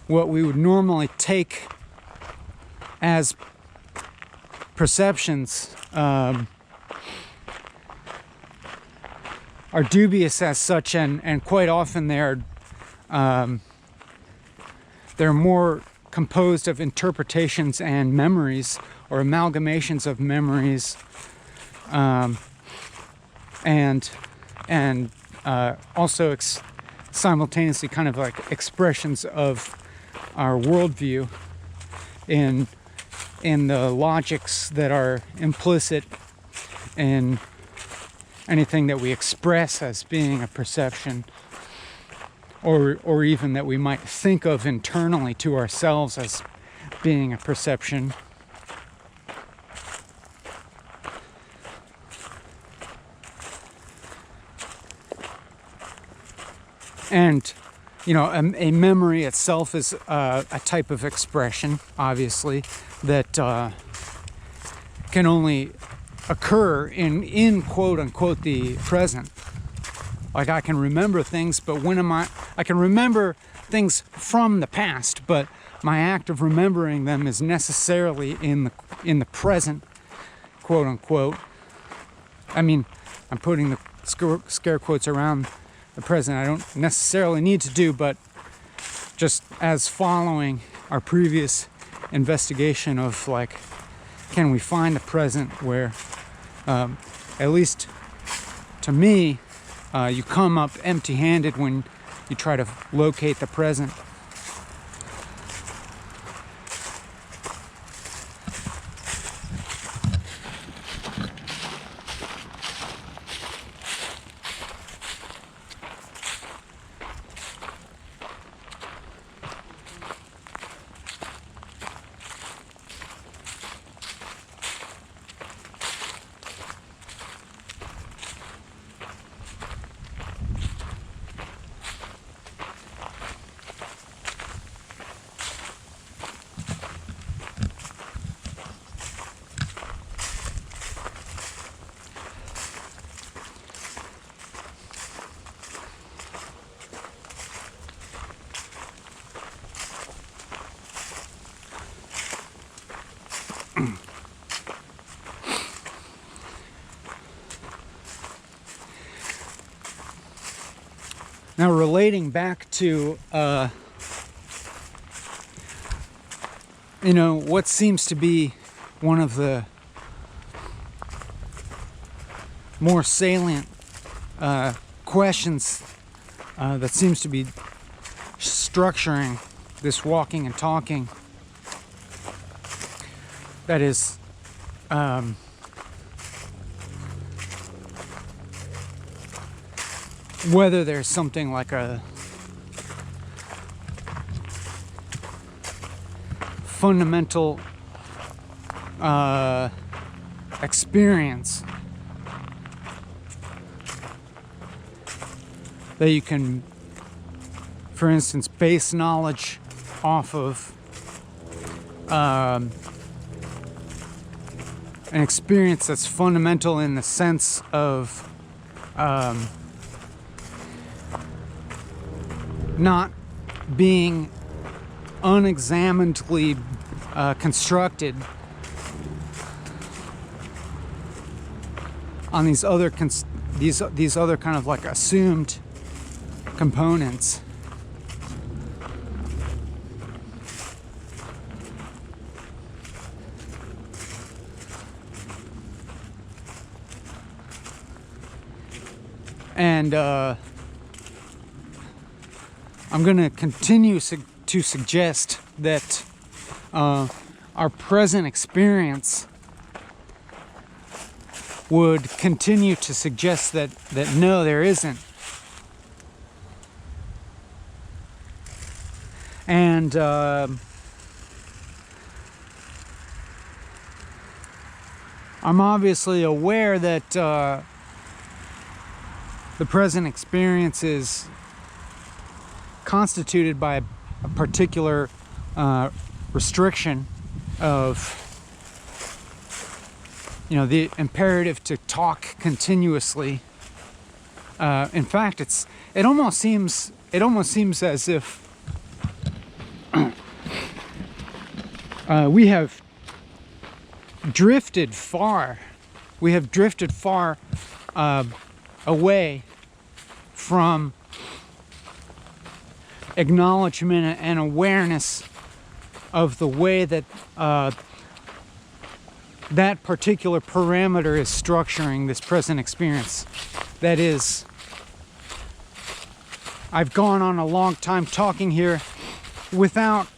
[SPEAKER 1] what we would normally take as perceptions are dubious as such, and quite often they're more composed of interpretations and memories, or amalgamations of memories, and also simultaneously kind of like expressions of our worldview in the logics that are implicit in anything that we express as being a perception, or even that we might think of internally to ourselves as being a perception. And a memory itself is a type of expression, obviously, that can only occur in quote unquote the present. Like, I can remember things, but I can remember things from the past, but my act of remembering them is necessarily in the present, quote unquote. I mean, I'm putting the scare quotes around the present. I don't necessarily need to do, but just as following our previous investigation of, like, can we find the present where, at least to me, you come up empty-handed when you try to locate the present. Now, relating back to, what seems to be one of the more salient questions that seems to be structuring this walking and talking, that is whether there's something like a fundamental experience that you can, for instance, base knowledge off of an experience that's fundamental in the sense of not being unexaminedly constructed on these other these other kind of like assumed components. And I'm going to continue to suggest that our present experience would continue to suggest that no, there isn't. And I'm obviously aware that the present experience is constituted by a particular restriction of, the imperative to talk continuously. In fact, it almost seems as if we have drifted far. We have drifted far away from acknowledgement and awareness of the way that that particular parameter is structuring this present experience. That is, I've gone on a long time talking here without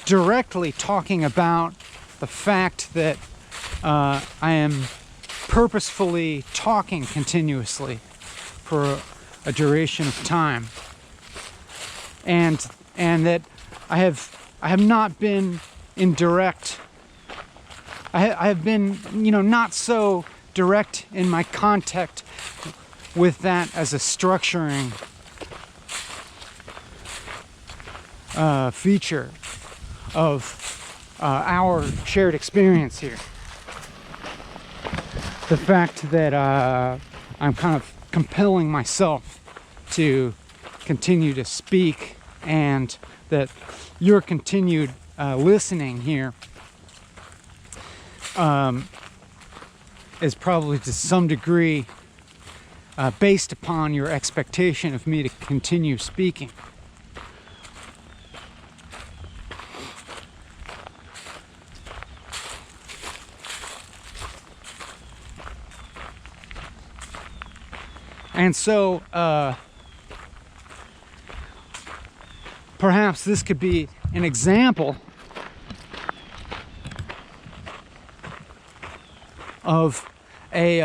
[SPEAKER 1] directly talking about the fact that I am purposefully talking continuously for a duration of time, and that I have not been in direct. I have been, not so direct in my contact with that as a structuring feature of our shared experience here. The fact that I'm kind of compelling myself to continue to speak, and that your continued listening here is probably to some degree based upon your expectation of me to continue speaking. And so perhaps this could be an example of a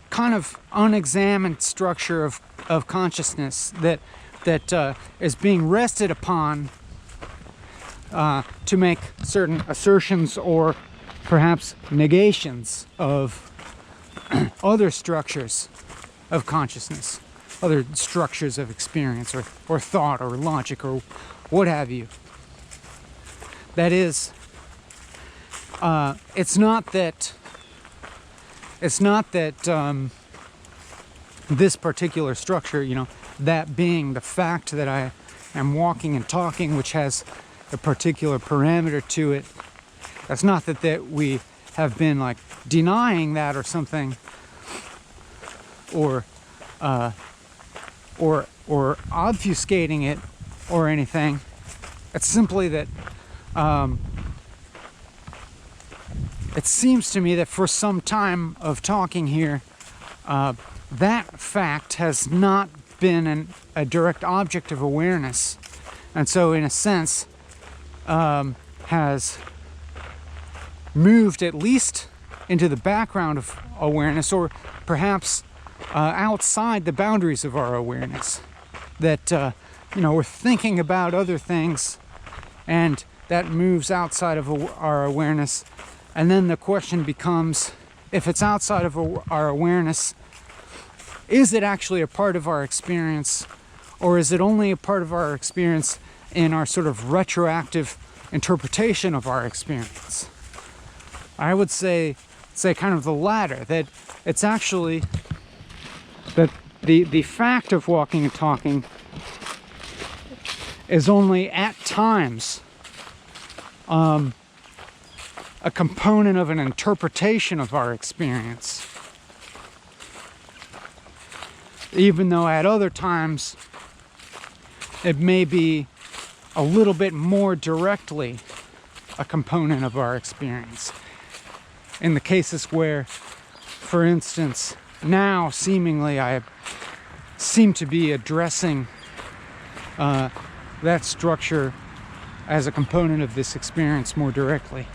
[SPEAKER 1] kind of unexamined structure of consciousness that is being rested upon to make certain assertions or perhaps negations of other structures of consciousness, other structures of experience or thought or logic or what have you. That is, it's not that this particular structure, that being the fact that I am walking and talking, which has a particular parameter to it. That's not that we have been like denying that or something, or obfuscating it or anything. It's simply that it seems to me that for some time of talking here, that fact has not been a direct object of awareness, and so in a sense has moved at least into the background of awareness, or perhaps outside the boundaries of our awareness. That we're thinking about other things, and that moves outside of our awareness. And then the question becomes, if it's outside of our awareness, is it actually a part of our experience, or is it only a part of our experience in our sort of retroactive interpretation of our experience? I would say kind of the latter, that it's actually that the fact of walking and talking is only at times a component of an interpretation of our experience, even though at other times it may be a little bit more directly a component of our experience. In the cases where, for instance, now seemingly I seem to be addressing that structure as a component of this experience more directly.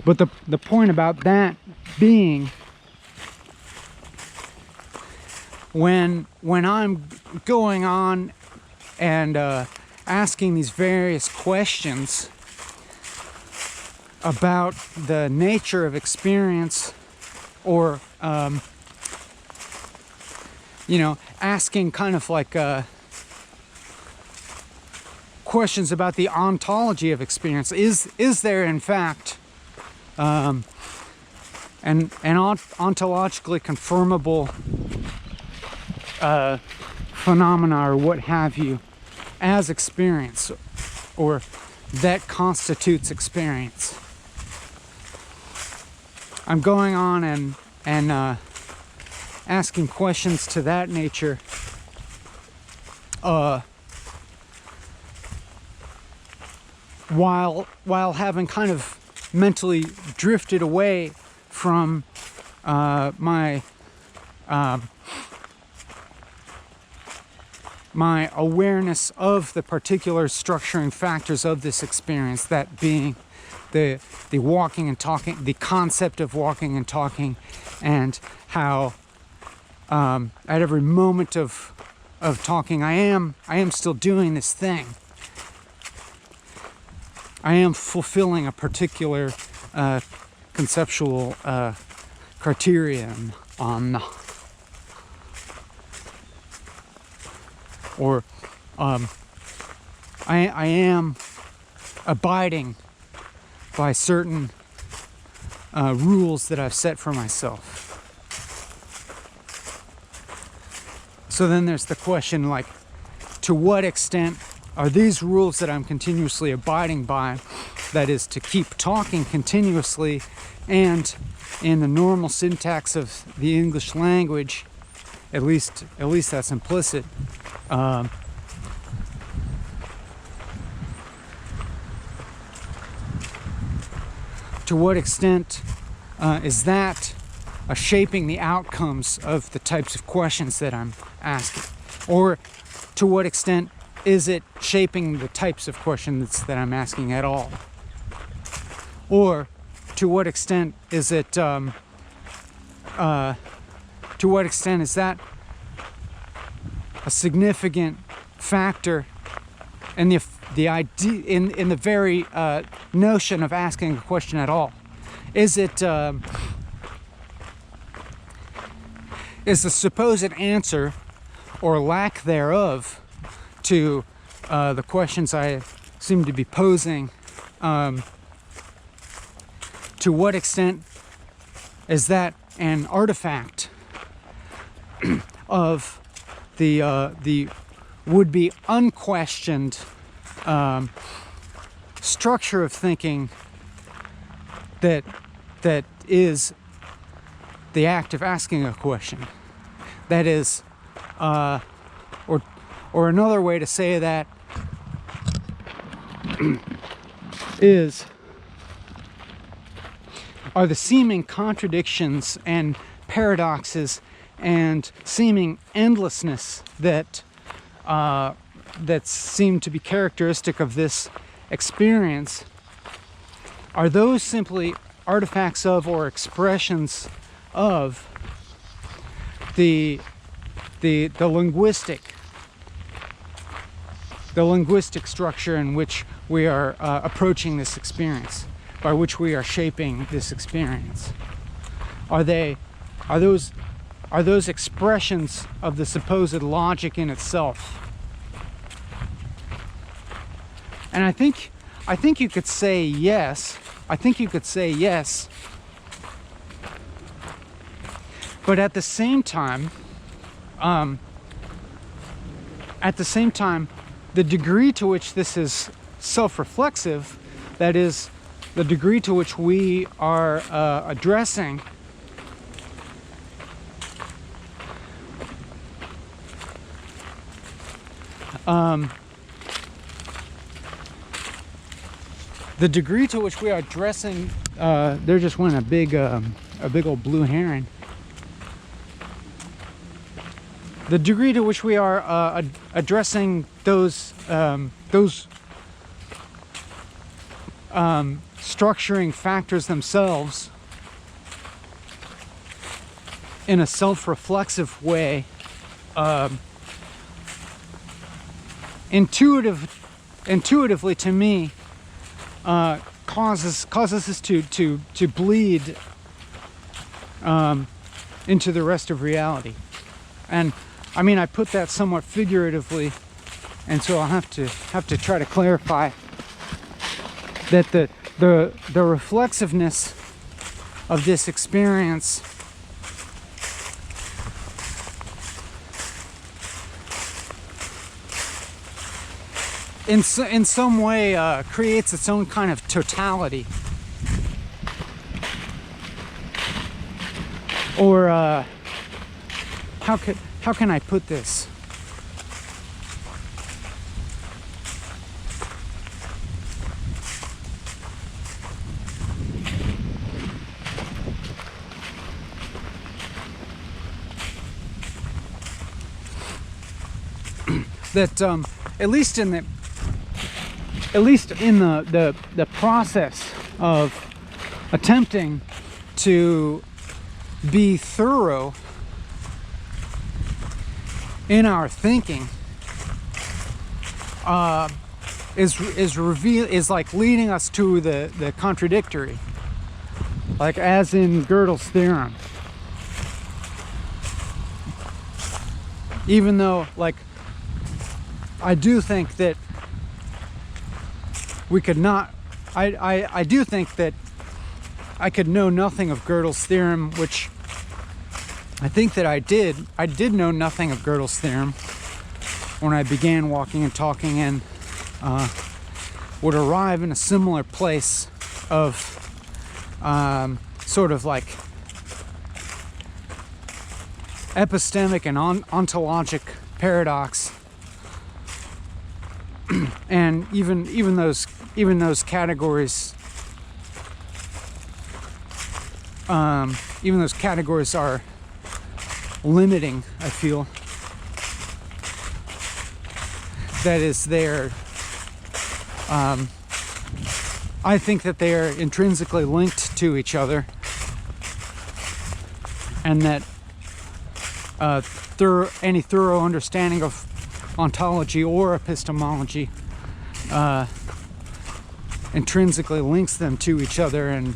[SPEAKER 1] But the point about that being, when I'm going on and asking these various questions about the nature of experience, or asking kind of like questions about the ontology of experience, is there in fact an ontologically confirmable phenomena, or what have you, as experience, or that constitutes experience. I'm going on and asking questions to that nature, while having kind of mentally drifted away from my awareness of the particular structuring factors of this experience, that being the walking and talking, the concept of walking and talking, and how at every moment of talking I am still doing this thing. I am fulfilling a particular conceptual criterion on, or I am abiding by certain rules that I've set for myself. So then there's the question, like, to what extent are these rules that I'm continuously abiding by, that is, to keep talking continuously, and in the normal syntax of the English language, at least that's implicit, to what extent is that shaping the outcomes of the types of questions that I'm asking? Or to what extent is it shaping the types of questions that I'm asking at all? Or to what extent is it, to what extent is that a significant factor in the idea, in the very notion of asking a question at all? Is it is the supposed answer, or lack thereof, to the questions I seem to be posing, to what extent is that an artifact of the would-be unquestioned structure of thinking that is the act of asking a question. That is, or another way to say that are the seeming contradictions and paradoxes and seeming endlessness that seem to be characteristic of this experience. Are those simply artifacts of or expressions of the linguistic structure in which we are approaching this experience, by which we are shaping this experience? Are those expressions of the supposed logic in itself? And I think you could say yes. I think you could say yes. But at the same time, the degree to which this is self-reflexive, that is, the degree to which we are addressing the degree to which we are addressing there just went a big old blue heron. The degree to which we are addressing those structuring factors themselves in a self-reflexive way, intuitively to me, causes us to bleed into the rest of reality. And I mean, I put that somewhat figuratively, and so I'll have to try to clarify that the reflexiveness of this experience in some way creates its own kind of totality, or how can I put this? That at least in the process of attempting to be thorough in our thinking, is like leading us to the contradictory, like as in Gödel's theorem. Even though, like, I do think that we could not, I do think that I could know nothing of Gödel's theorem, which I think that I did know nothing of Gödel's theorem when I began walking and talking, and would arrive in a similar place of sort of like epistemic and ontologic paradox. And even those categories are limiting, I feel. That is, I think that they are intrinsically linked to each other, and that any thorough understanding of ontology or epistemology intrinsically links them to each other. And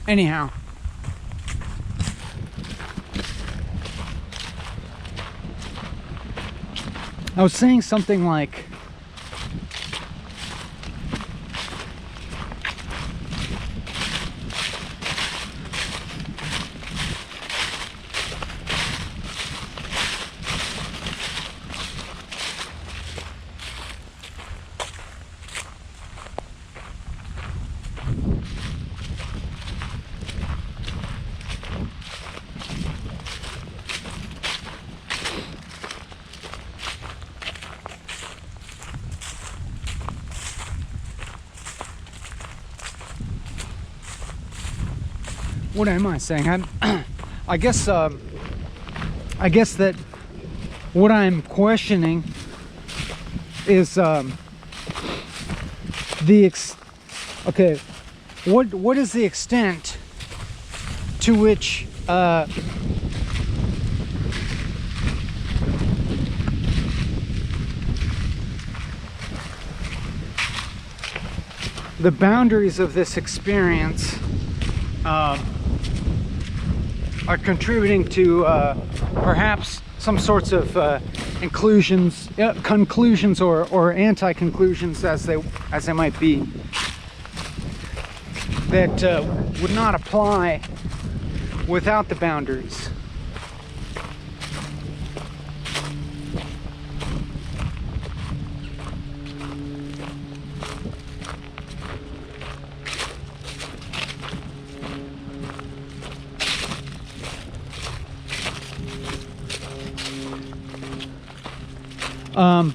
[SPEAKER 1] anyhow, I was saying something like what am I saying? I guess that what I'm questioning is okay, what is the extent to which the boundaries of this experience are contributing to perhaps some sorts of conclusions or anti-conclusions, as they might be, that would not apply without the boundaries.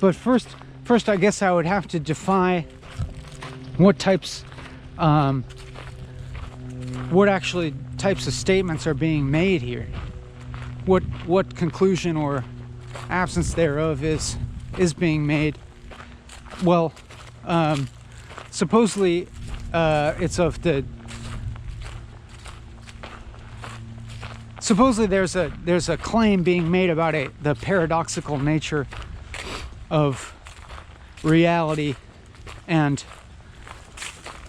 [SPEAKER 1] But first, I guess I would have to define what types, what actually types of statements are being made here. What conclusion or absence thereof is being made. Well, supposedly it's of the. Supposedly there's a claim being made about the paradoxical nature of reality, and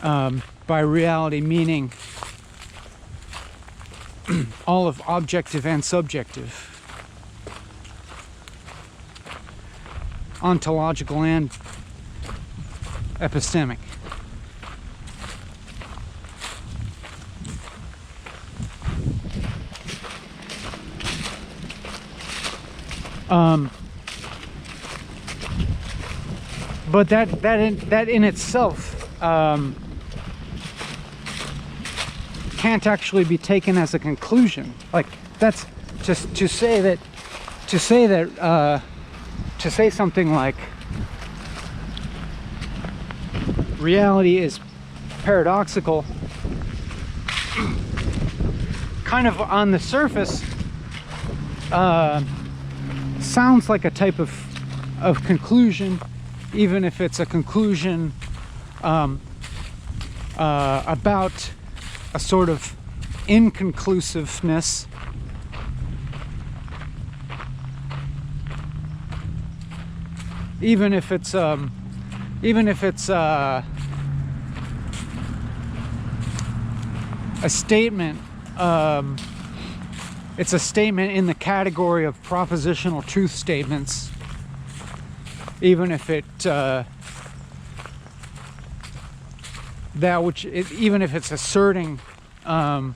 [SPEAKER 1] by reality meaning all of objective and subjective, ontological and epistemic. But that in itself can't actually be taken as a conclusion. Like, that's just to say something like reality is paradoxical, kind of on the surface sounds like a type of conclusion, even if it's a conclusion about a sort of inconclusiveness. Even if it's a statement, it's a statement in the category of propositional truth statements, even if even if it's asserting an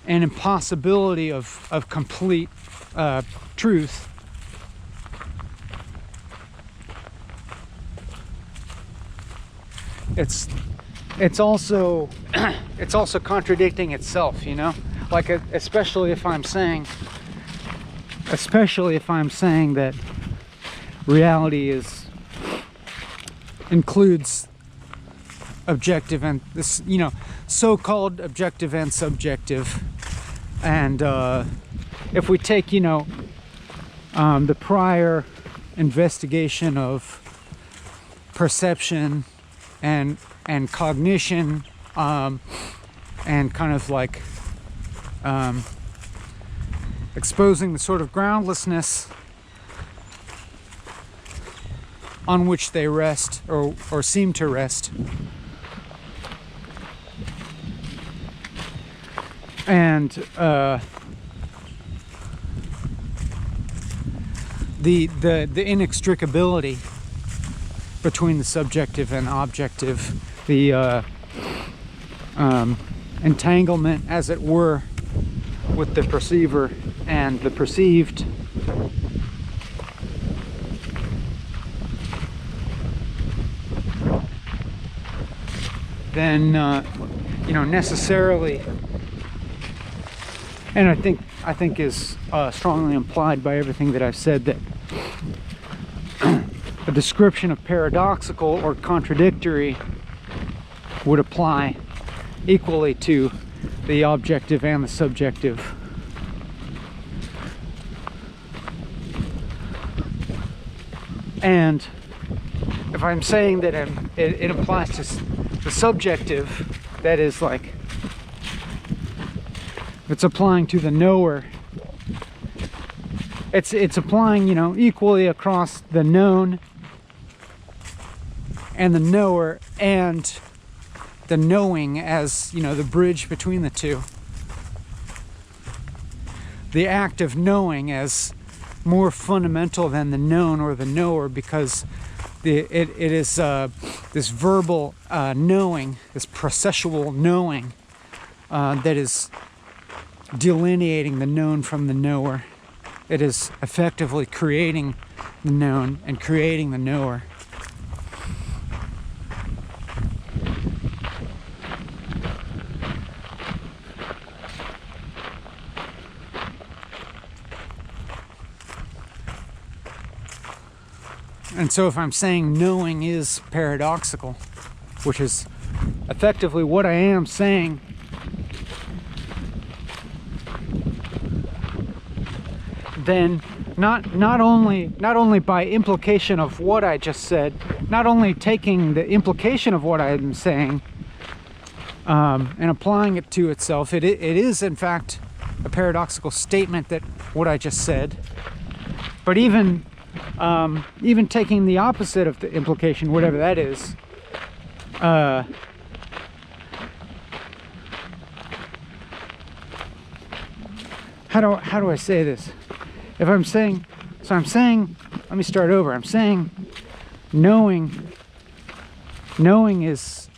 [SPEAKER 1] impossibility of complete truth. It's also contradicting itself, you know, like especially if I'm saying that reality includes objective and this, you know, so-called objective and subjective, and if we take, you know, the prior investigation of perception and cognition, and kind of like exposing the sort of groundlessness on which they rest or seem to rest, and the inextricability between the subjective and objective, the entanglement, as it were, with the perceiver and the perceived. Then you know, necessarily, and I think is strongly implied by everything that I've said, that a description of paradoxical or contradictory would apply equally to the objective and the subjective. And if I'm saying that it applies to the subjective, that is like, if it's applying to the knower, it's applying, you know, equally across the known and the knower and the knowing as, you know, the bridge between the two. The act of knowing as more fundamental than the known or the knower, because it is this verbal knowing, this processual knowing that is delineating the known from the knower. It is effectively creating the known and creating the knower. And so if I'm saying knowing is paradoxical, which is effectively what I am saying, then not only by implication of what I just said, not only taking the implication of what I'm saying and applying it to itself, it is in fact a paradoxical statement that what I just said, but even taking the opposite of the implication, whatever that is, how do I say this? If I'm saying, let me start over. I'm saying knowing is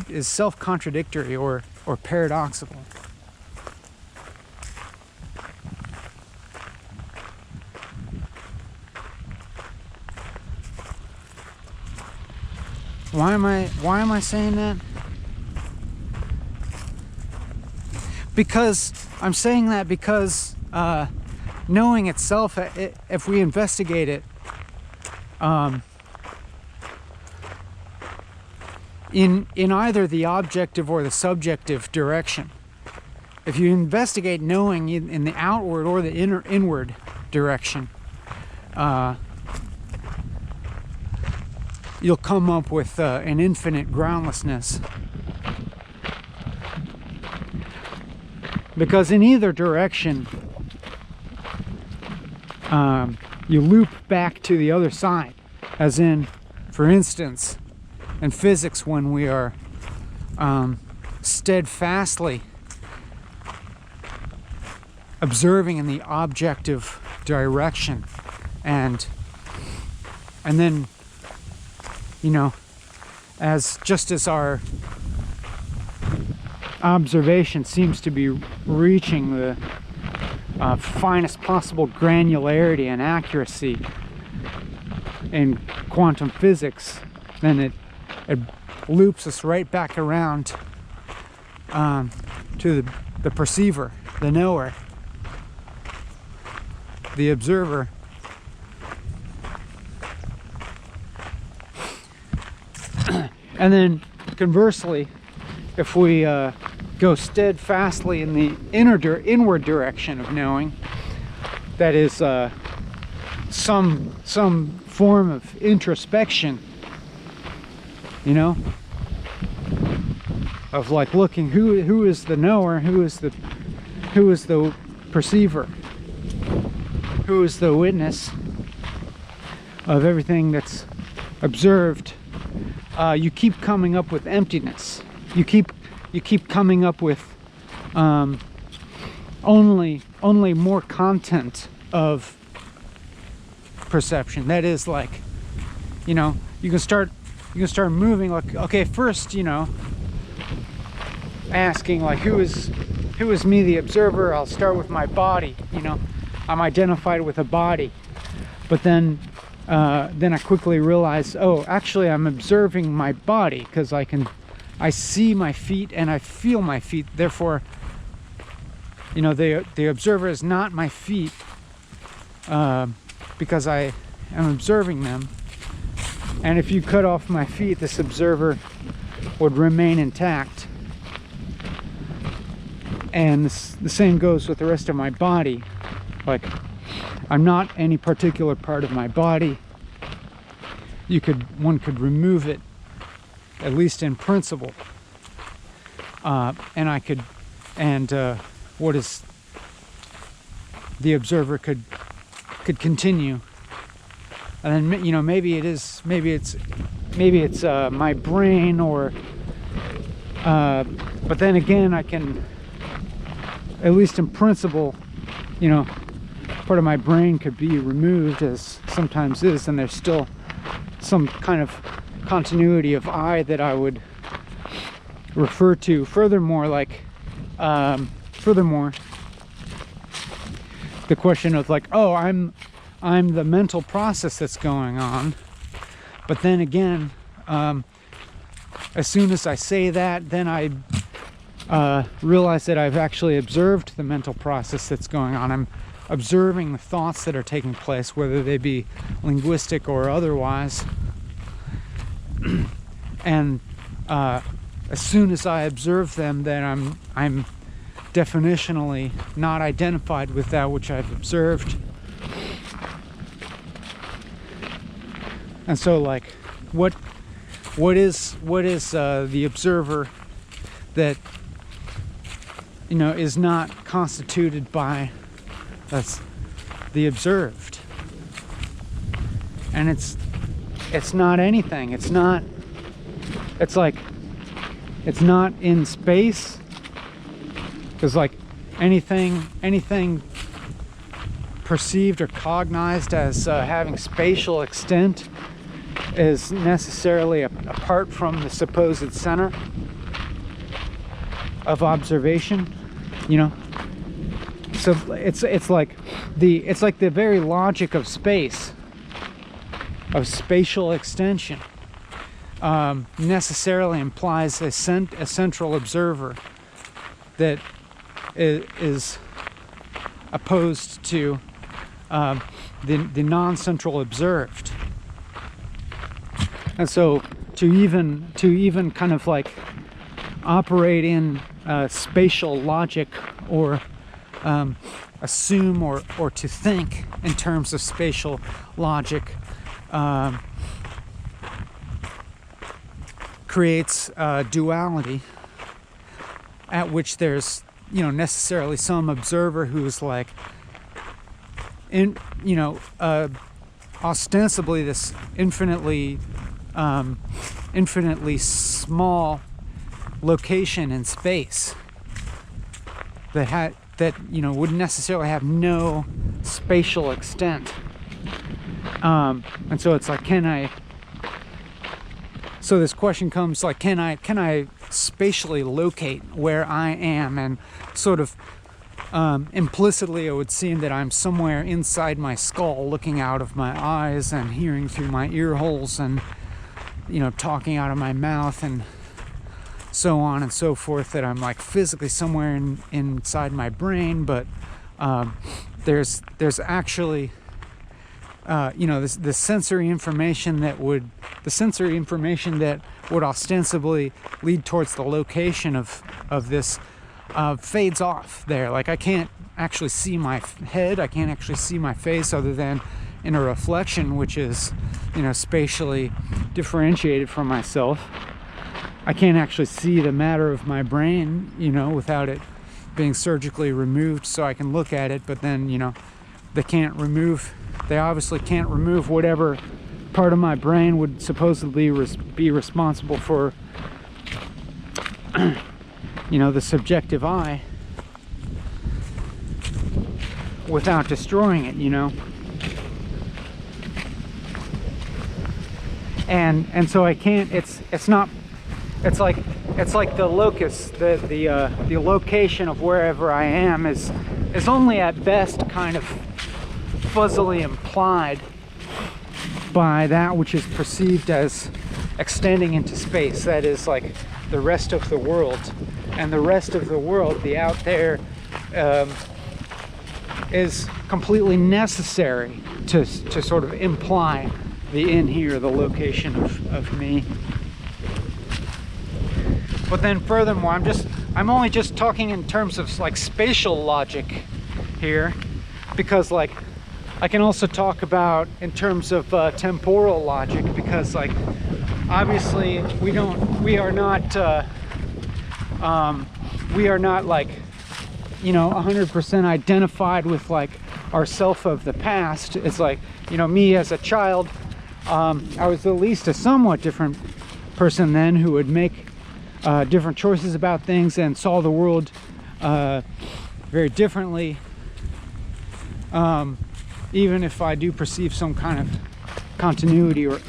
[SPEAKER 1] is self-contradictory or paradoxical. Why am I saying that? Because I'm saying that because knowing itself, if we investigate it in either the objective or the subjective direction, if you investigate knowing in the outward or the inward direction, you'll come up with an infinite groundlessness. Because in either direction, you loop back to the other side. As in, for instance, in physics, when we are steadfastly observing in the objective direction, and then, you know, just as our observation seems to be reaching the finest possible granularity and accuracy in quantum physics, then it loops us right back around to the perceiver, the knower, the observer. And then conversely, if we go steadfastly in the inward direction of knowing, that is some form of introspection, you know, of like looking who is the knower, who is the perceiver, who is the witness of everything that's observed. You keep coming up with emptiness. You keep coming up with only more content of perception. That is, like, you know, you can start moving, like, okay, first, you know, asking like who is me, the observer. I'll start with my body, you know, I'm identified with a body. But then I quickly realize, oh, actually I'm observing my body, because I see my feet and I feel my feet. Therefore, you know, the observer is not my feet, because I am observing them. And if you cut off my feet, this observer would remain intact. And the same goes with the rest of my body. Like, I'm not any particular part of my body. One could remove it, at least in principle. And I could, what is, the observer could continue. And then, you know, maybe it's my brain, or but then again, I can, at least in principle, you know, part of my brain could be removed, as sometimes is, and there's still some kind of continuity of I that I would refer to. Furthermore, the question of like, oh, I'm the mental process that's going on. But then again, as soon as I say that, then I realize that I've actually observed the mental process that's going on. I'm observing the thoughts that are taking place, whether they be linguistic or otherwise. And as soon as I observe them, then I'm definitionally not identified with that which I've observed. And so, like, what is the observer that, you know, is not constituted by the observed? And it's not anything. It's not in space, because like anything perceived or cognized as having spatial extent is necessarily apart from the supposed center of observation, you know. So it's like the very logic of space, of spatial extension, necessarily implies a central observer that is opposed to the non-central observed. And so to even kind of like operate in spatial logic, or assume or to think in terms of spatial logic, creates duality, at which there's, you know, necessarily some observer who's like, ostensibly this infinitely small location in space that you know, wouldn't necessarily have no spatial extent. And so it's like, so this question comes like, can I spatially locate where I am? And sort of implicitly, it would seem that I'm somewhere inside my skull, looking out of my eyes and hearing through my ear holes, and, you know, talking out of my mouth, and so on and so forth, that I'm like physically somewhere inside my brain. But there's actually you know, the sensory information that would ostensibly lead towards the location of this fades off there. Like, I can't actually see my head, I can't actually see my face, other than in a reflection which is, you know, spatially differentiated from myself. I can't actually see the matter of my brain, you know, without it being surgically removed so I can look at it. But then, you know, they obviously can't remove whatever part of my brain would supposedly be responsible for, you know, the subjective eye, without destroying it, you know. And so I can't, it's like the locus, the location of wherever I am is only at best kind of fuzzily implied by that which is perceived as extending into space. That is, like, the rest of the world. And the rest of the world, the out there, is completely necessary to sort of imply the in here, the location of me. But then furthermore, I'm only just talking in terms of like spatial logic here, because like I can also talk about in terms of temporal logic, because like obviously we are not like, you know, 100% identified with like our self of the past. It's like, you know, me as a child, I was at least a somewhat different person then, who would make different choices about things and saw the world very differently, even if I do perceive some kind of continuity or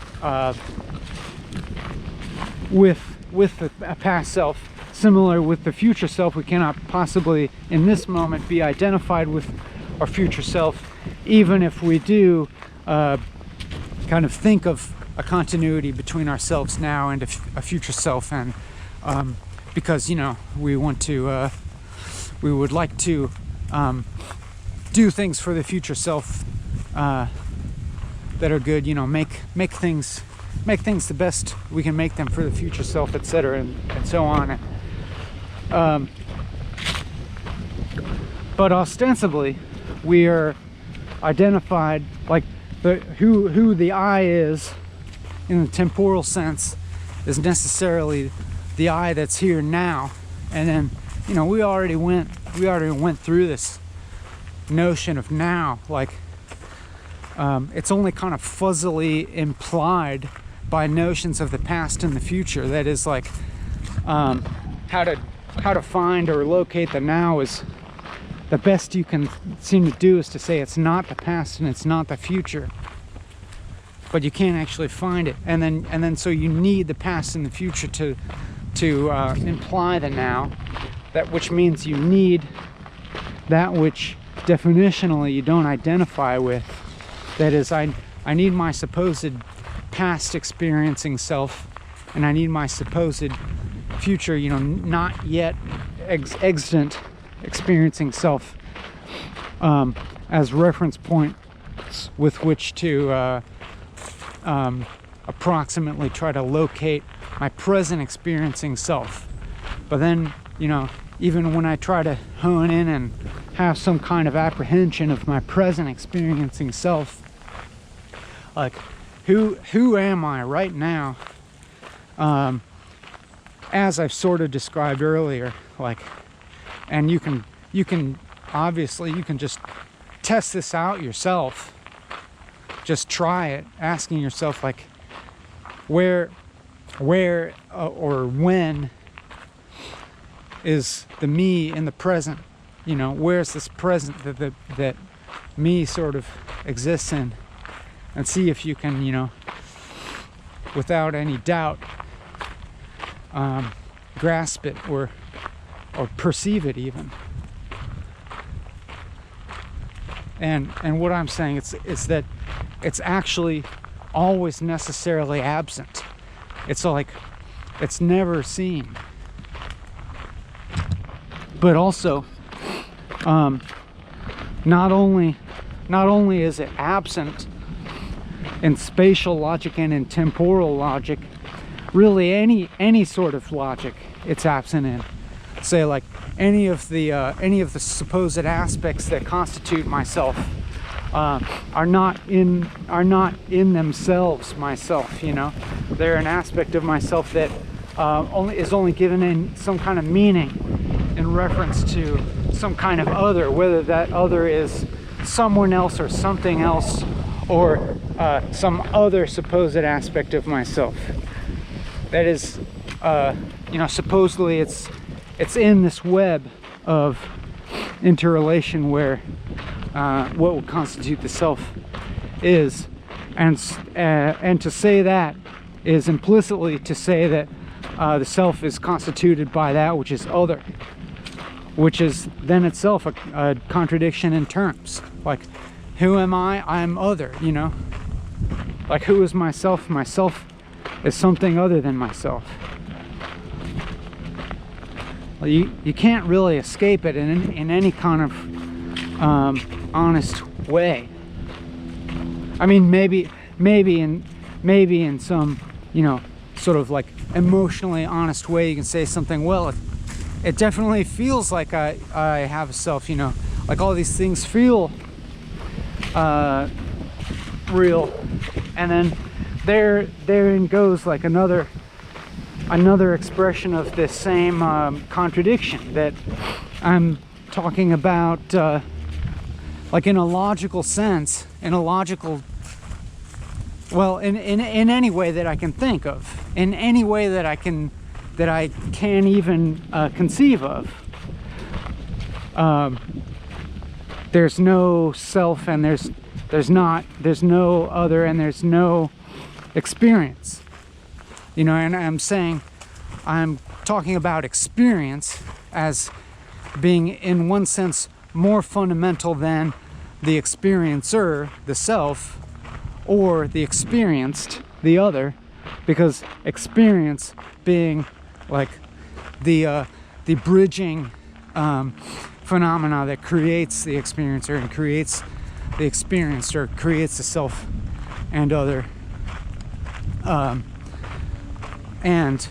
[SPEAKER 1] with a past self. Similar with the future self, we cannot possibly in this moment be identified with our future self, even if we do kind of think of a continuity between ourselves now and a future self. And because, you know, we want to we would like to do things for the future self that are good, you know, make things the best we can make them for the future self, etc., and so on. But ostensibly we are identified, like who the I is in the temporal sense is necessarily the I that's here now. And then, you know, we already went through this notion of now, like it's only kind of fuzzily implied by notions of the past and the future. That is like how to find or locate the now is the best you can seem to do is to say it's not the past and it's not the future, but you can't actually find it. And then so you need the past and the future to imply the now, which means you need that which definitionally you don't identify with. That is, I need my supposed past experiencing self, and I need my supposed future, you know, not yet extant experiencing self as reference points with which to approximately try to locate my present experiencing self. But then, you know, even when I try to hone in and have some kind of apprehension of my present experiencing self, like who am I right now, as I've sort of described earlier, like, and you can obviously, you can just test this out yourself. Just try it, asking yourself, like, where or when is the me in the present? You know, where's this present that me sort of exists in? And see if you can, you know, without any doubt, grasp it or perceive it even. And what I'm saying is that it's actually always necessarily absent. It's like it's never seen. But also, not only is it absent in spatial logic and in temporal logic, really any sort of logic it's absent in. Say like any of the supposed aspects that constitute myself are not in themselves myself. You know, they're an aspect of myself that is only given in some kind of meaning in reference to some kind of other, whether that other is someone else or something else, or some other supposed aspect of myself. That is, you know, supposedly it's in this web of interrelation where what would constitute the self is, and to say that is implicitly to say that the self is constituted by that which is other, which is then itself a contradiction in terms. Like, who am I? I'm other, you know? Like, who is myself? Myself is something other than myself. Well, you can't really escape it in any kind of honest way. I mean, maybe in some, you know, sort of like emotionally honest way, you can say something, well, it definitely feels like I have a self, you know, like all these things feel real. And then therein goes like another expression of this same contradiction that I'm talking about, like in a logical sense, in any way that I can think of, in any way that I can even conceive of. There's no self, and there's no other, and there's no experience. You know, and I'm talking about experience as being, in one sense, more fundamental than the experiencer, the self, or the experienced, the other, because experience being like the bridging phenomena that creates the experiencer and creates the experienced, creates the self and other. And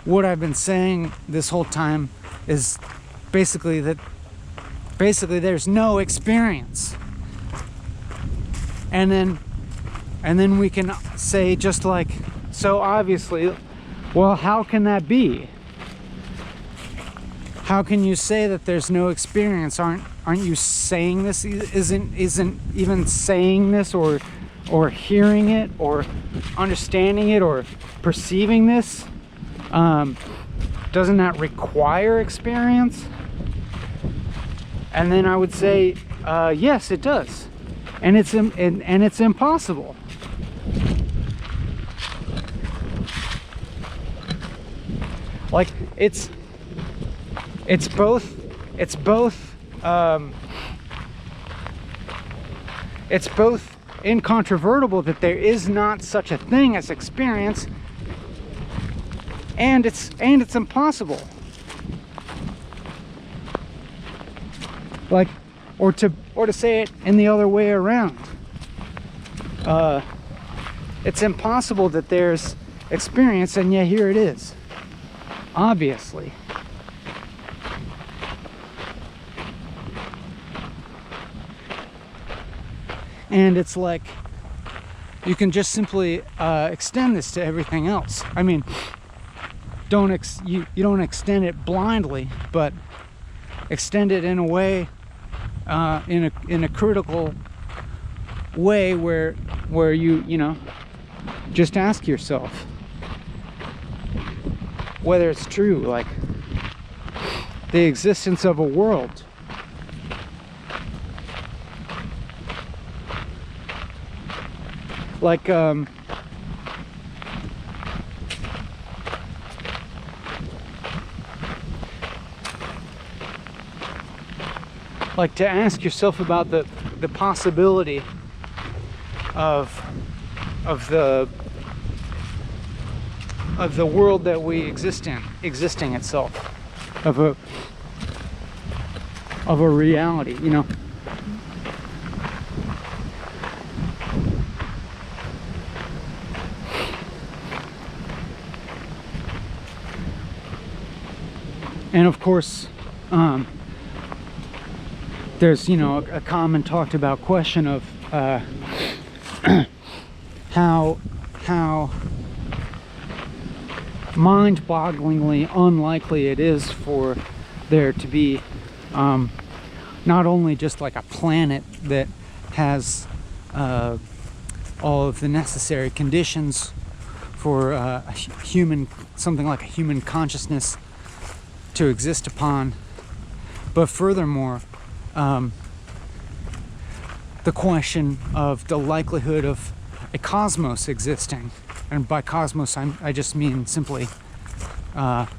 [SPEAKER 1] what I've been saying this whole time is basically there's no experience. And then we can say, just like, so obviously, well, how can that be? How can you say that there's no experience? Aren't you saying this? Isn't even saying this, or hearing it, or understanding it, or perceiving this, doesn't that require experience? And then I would say, yes, it does, and it's impossible. Like it's both incontrovertible that there is not such a thing as experience, and it's impossible. Like, or to say it in the other way around. It's impossible that there's experience, and yet here it is. Obviously. And it's like, you can just simply extend this to everything else. I mean, you don't extend it blindly, but extend it in a way, in a critical way where you know, just ask yourself whether it's true, like the existence of a world. Like to ask yourself about the possibility of the world that we exist in existing itself, of a reality, you know. And of course, there's, you know, a common talked about question of how mind-bogglingly unlikely it is for there to be not only just like a planet that has all of the necessary conditions for something like a human consciousness to exist upon, but furthermore, the question of the likelihood of a cosmos existing. And by cosmos, I just mean simply all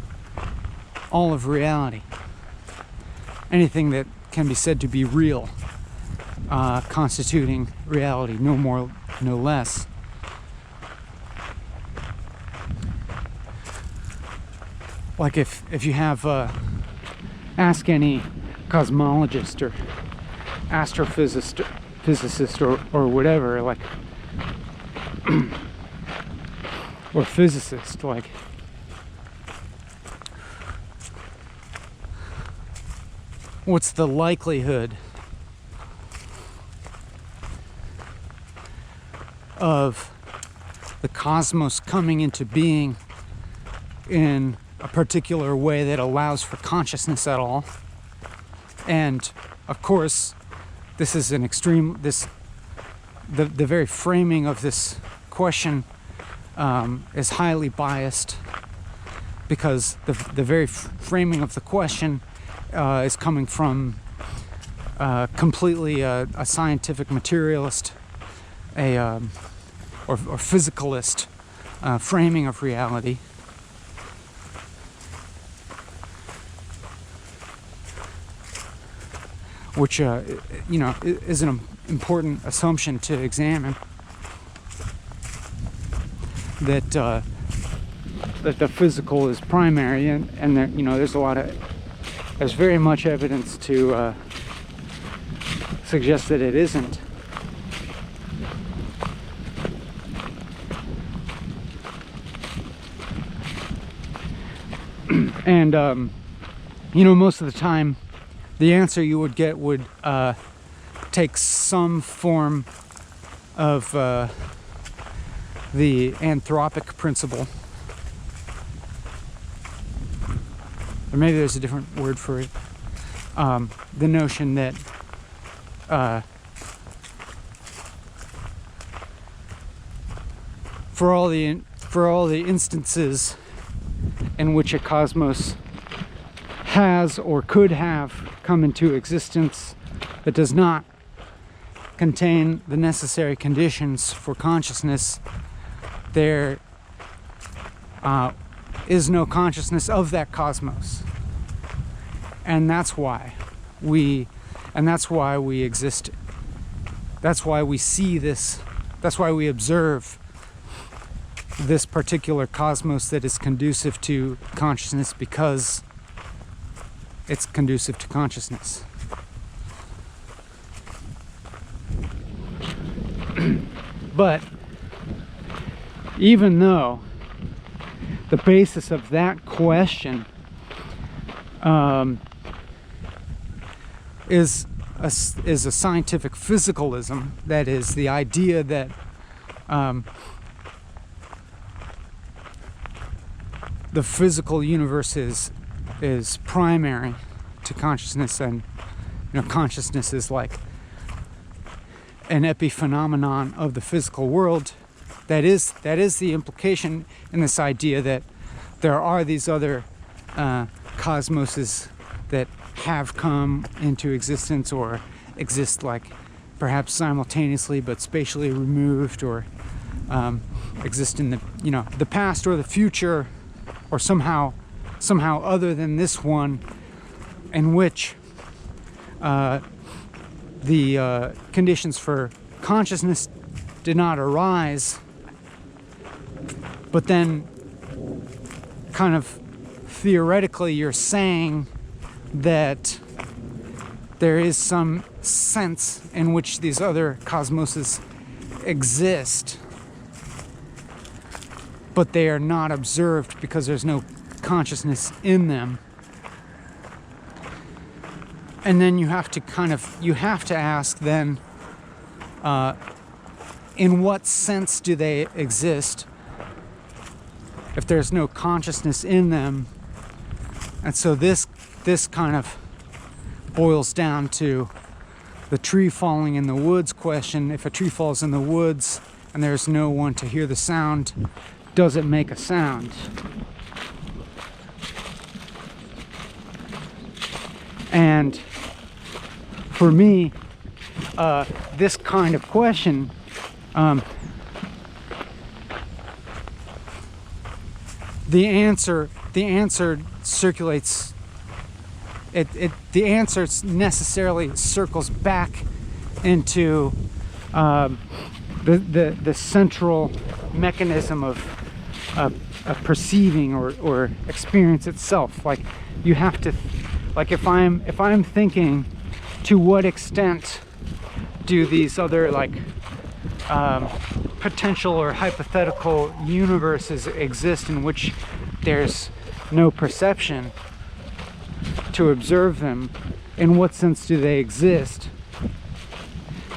[SPEAKER 1] of reality. Anything that can be said to be real, constituting reality, no more, no less. Like if you have, ask any cosmologist or physicist or whatever, like, or physicist, like, what's the likelihood of the cosmos coming into being in a particular way that allows for consciousness at all? And of course, this is an extreme, the very framing of this question is highly biased, because the very framing of the question is coming from completely a scientific materialist, or physicalist framing of reality. Which, is an important assumption to examine. That the physical is primary, and that, there's very much evidence to suggest that it isn't. And most of the time, the answer you would get would take some form of the anthropic principle. Or maybe there's a different word for it. The notion that for all the instances in which a cosmos has or could have come into existence that does not contain the necessary conditions for consciousness, there is no consciousness of that cosmos. And that's why we exist. That's why we see this. That's why we observe this particular cosmos that is conducive to consciousness, because it's conducive to consciousness. But even though the basis of that question is a scientific physicalism, that is, the idea that the physical universe is primary to consciousness, and consciousness is like an epiphenomenon of the physical world. That is the implication in this idea that there are these other cosmoses that have come into existence, or exist, like, perhaps simultaneously but spatially removed, or exist in the past or the future, or somehow other than this one, in which the conditions for consciousness did not arise, but then kind of theoretically you're saying that there is some sense in which these other cosmoses exist, but they are not observed because there's no consciousness in them. And then you have to ask then, in what sense do they exist if there's no consciousness in them? And so this kind of boils down to the tree falling in the woods question. If a tree falls in the woods and there's no one to hear the sound, does it make a sound? And for me, this kind of question the answer circulates. The answer necessarily circles back into the central mechanism of perceiving or experience itself. Like, you have to, like, if I'm thinking to what extent do these other like potential or hypothetical universes exist in which there's no perception to observe them? In what sense do they exist?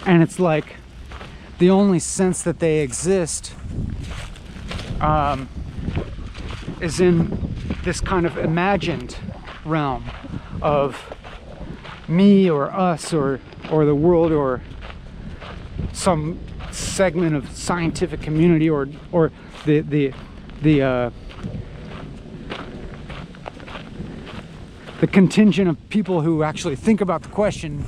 [SPEAKER 1] And it's like the only sense that they exist is in this kind of imagined realm of me or us or the world or some segment of scientific community or the contingent of people who actually think about the question.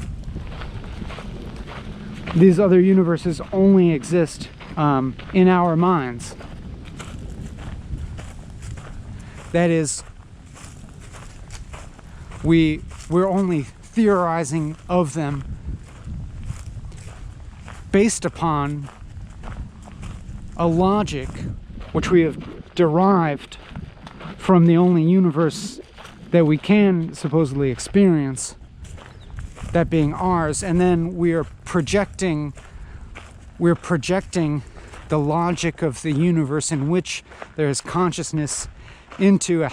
[SPEAKER 1] These other universes only exist in our minds. That is, we're only theorizing of them based upon a logic which we have derived from the only universe that we can supposedly experience, that being ours, and then we're projecting the logic of the universe in which there is consciousness into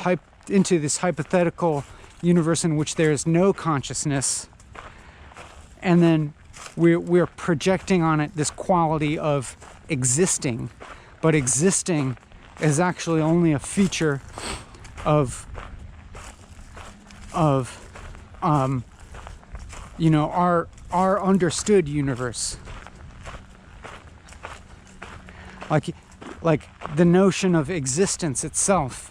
[SPEAKER 1] this hypothetical universe in which there is no consciousness, and then we're projecting on it this quality of existing, but existing is actually only a feature of you know, our understood universe. Like the notion of existence itself.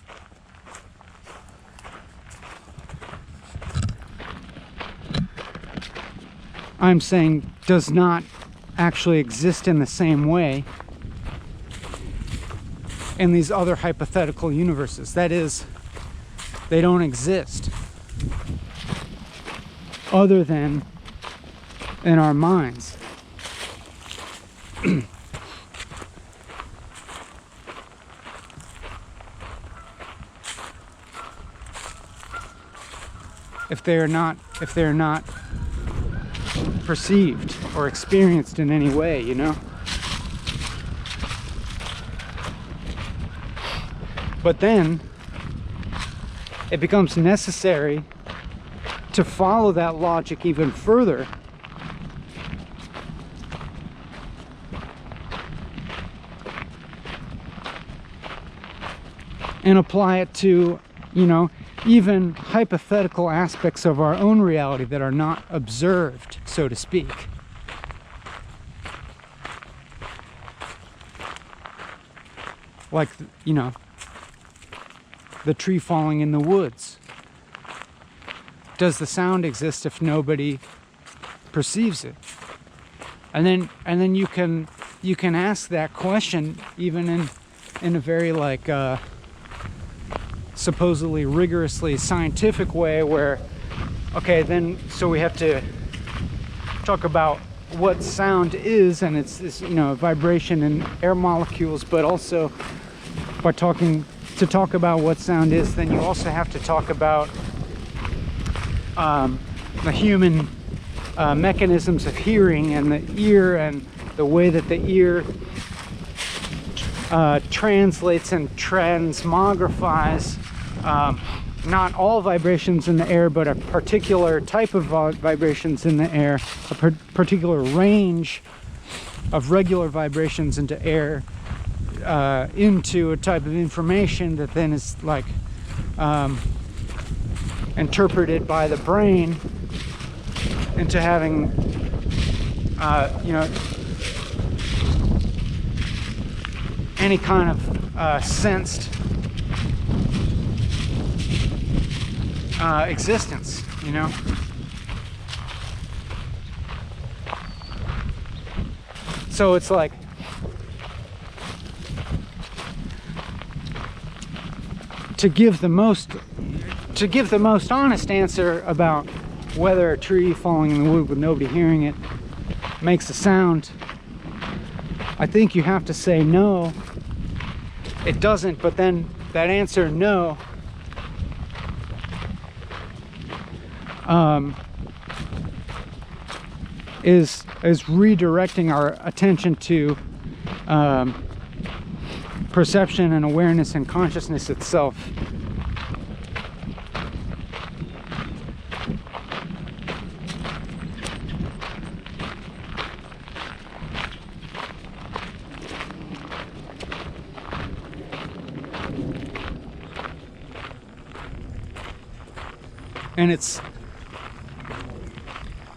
[SPEAKER 1] I'm saying does not actually exist in the same way in these other hypothetical universes. That is, they don't exist other than in our minds. If they're not perceived or experienced in any way, you know. But then it becomes necessary to follow that logic even further and apply it to, you know, even hypothetical aspects of our own reality that are not observed, so to speak. Like, you know, the tree falling in the woods. Does the sound exist if nobody perceives it? And then you can ask that question even in a very like supposedly rigorously scientific way, where okay, then so we have to talk about what sound is, and it's you know, vibration and air molecules, but also to talk about what sound is, then you also have to talk about the human mechanisms of hearing and the ear and the way that the ear translates and transmogrifies not all vibrations in the air, but a particular type of vibrations in the air, a particular range of regular vibrations into air, into a type of information that then is like interpreted by the brain into having you know, any kind of sensed existence, you know. So it's like to give the most honest answer about whether a tree falling in the wood with nobody hearing it makes a sound, I think you have to say no, it doesn't. But then that answer no is redirecting our attention to perception and awareness and consciousness itself. And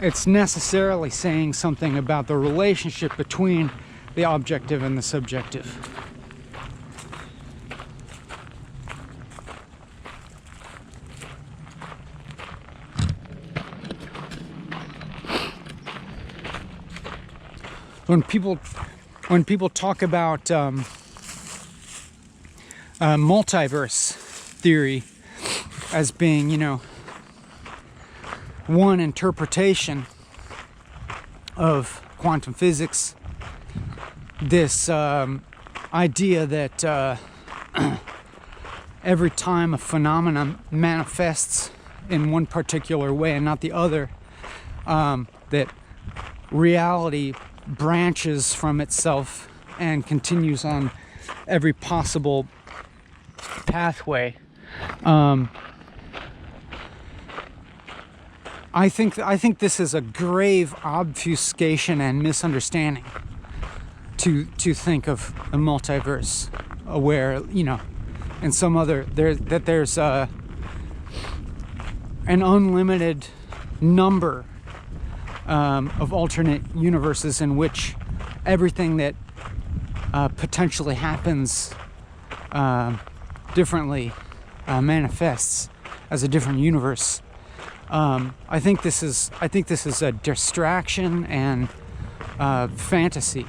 [SPEAKER 1] it's necessarily saying something about the relationship between the objective and the subjective. When people talk about multiverse theory as being, you know, one interpretation of quantum physics, this idea that every time a phenomenon manifests in one particular way and not the other, that reality branches from itself and continues on every possible pathway. I think this is a grave obfuscation and misunderstanding to think of a multiverse, where, you know, in some other there's an unlimited number of alternate universes in which everything that potentially happens differently manifests as a different universe. I think this is a distraction and fantasy,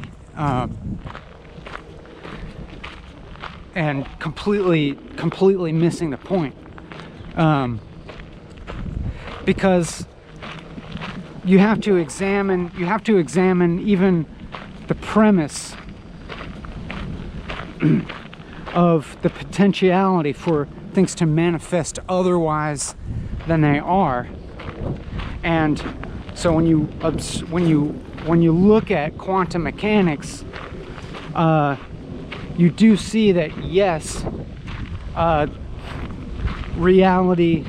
[SPEAKER 1] and completely missing the point, because you have to examine even the premise of the potentiality for things to manifest otherwise than they are. And so when you look at quantum mechanics, you do see that, yes, reality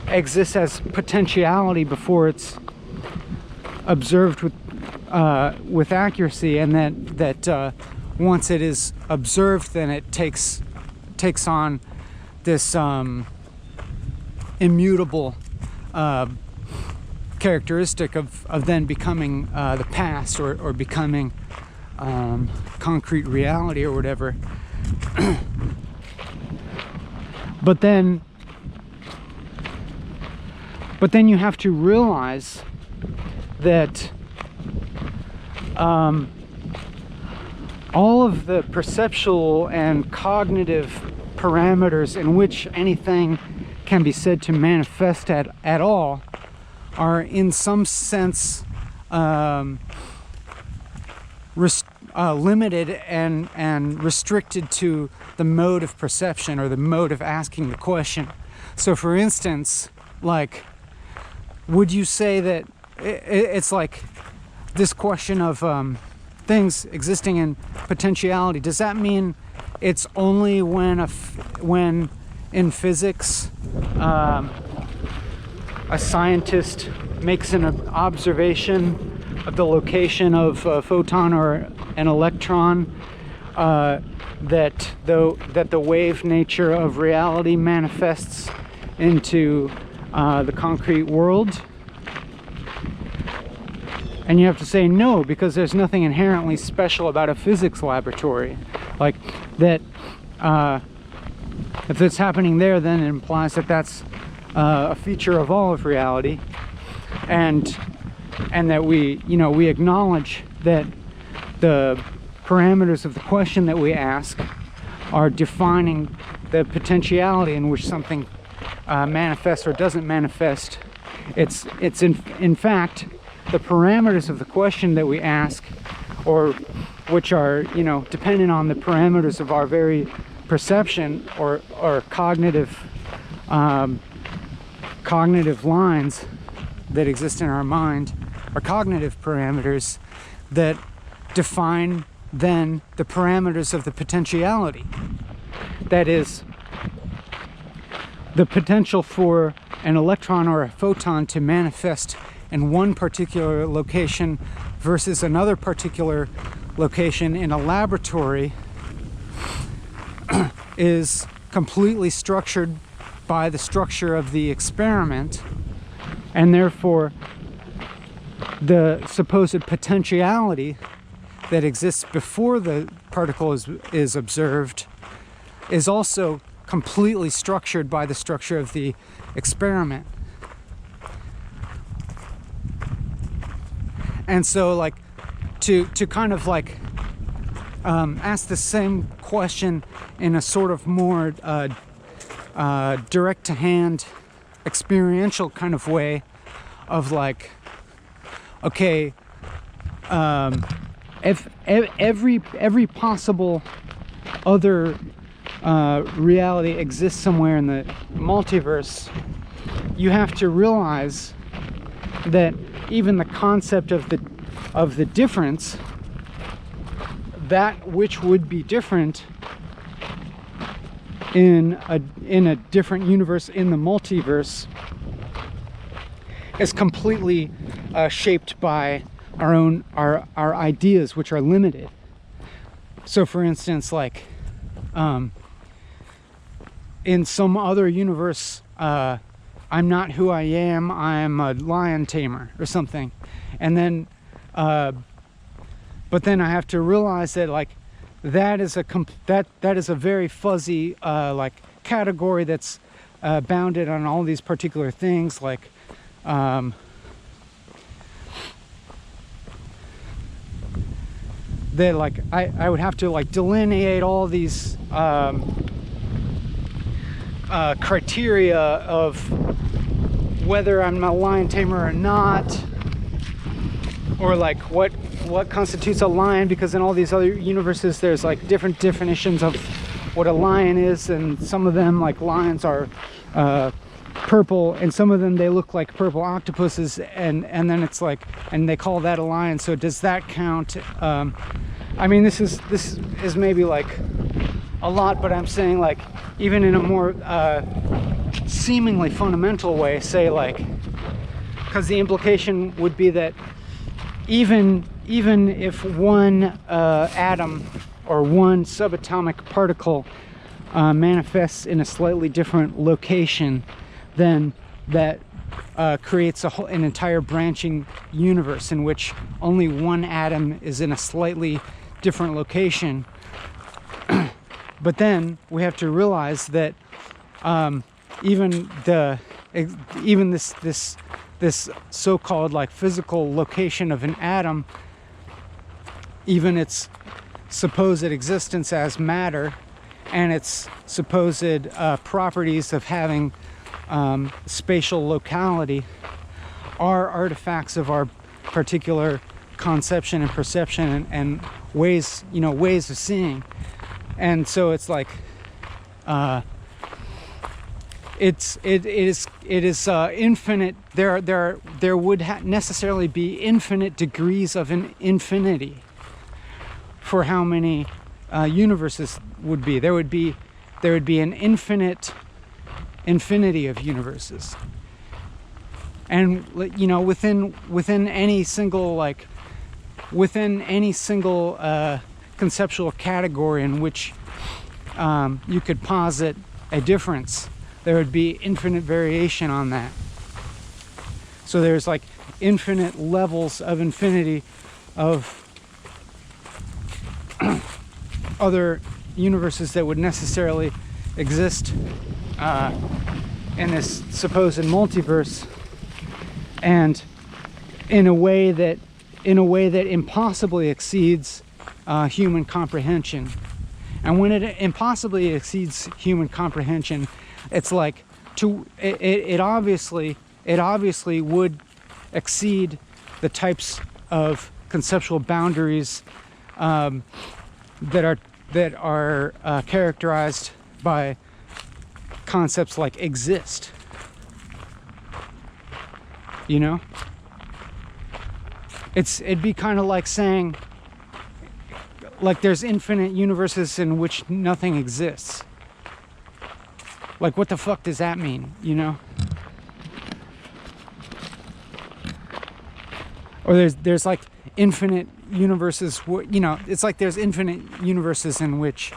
[SPEAKER 1] exists as potentiality before it's observed with accuracy, and that once it is observed, then it takes on this immutable characteristic of then becoming the past, or becoming concrete reality or whatever. But then you have to realize that all of the perceptual and cognitive parameters in which anything can be said to manifest at all are in some sense limited and restricted to the mode of perception, or the mode of asking the question. So for instance, like, would you say that it's like this question of things existing in potentiality? Does that mean it's only when in physics a scientist makes an observation of the location of a photon or an electron, that the wave nature of reality manifests into the concrete world? And you have to say no, because there's nothing inherently special about a physics laboratory. Like that, if it's happening there, then it implies that that's a feature of all of reality, and that we acknowledge that the parameters of the question that we ask are defining the potentiality in which something manifests or doesn't manifest. It's in fact the parameters of the question that we ask, or which are, dependent on the parameters of our very perception or cognitive lines that exist in our mind, are cognitive parameters that define then the parameters of the potentiality. That is, the potential for an electron or a photon to manifest in one particular location versus another particular location in a laboratory is completely structured by the structure of the experiment, and therefore the supposed potentiality that exists before the particle is observed is also completely structured by the structure of the experiment. And so, like, to kind of like ask the same question in a sort of more direct to hand experiential kind of way of like, okay, if every possible other reality exists somewhere in the multiverse, you have to realize that even the concept of the difference, that which would be different in a different universe in the multiverse, is completely shaped by our ideas, which are limited. So for instance, like in some other universe, I'm not who I am, I'm a lion tamer or something, and then but then I have to realize that like that is a very fuzzy like category that's bounded on all these particular things, like that like I would have to like delineate all these criteria of whether I'm a lion tamer or not, or like what constitutes a lion, because in all these other universes there's like different definitions of what a lion is, and some of them, like lions, are purple, and some of them they look like purple octopuses, and then it's like, and they call that a lion. So does that count? I mean, this is maybe like a lot, but I'm saying like even in a more seemingly fundamental way, say like, because the implication would be that even if one atom or one subatomic particle manifests in a slightly different location, then that creates an entire branching universe in which only one atom is in a slightly different location. But then we have to realize that even this so-called like physical location of an atom, even its supposed existence as matter and its supposed properties of having spatial locality, are artifacts of our particular conception and perception and ways of seeing. And so it's like it is infinite. There would necessarily be infinite degrees of an infinity for how many universes would be. There would be an infinite infinity of universes, and within any single conceptual category in which you could posit a difference, there would be infinite variation on that. So there's like infinite levels of infinity of other universes that would necessarily exist in this supposed multiverse, and in a way that impossibly exceeds human comprehension. And when it impossibly exceeds human comprehension, it's like it obviously would exceed the types of conceptual boundaries that are characterized by concepts like exist. It'd be kind of like saying, like, there's infinite universes in which nothing exists. Like, what the fuck does that mean, you know? Or there's like infinite universes, you know, it's like there's infinite universes in which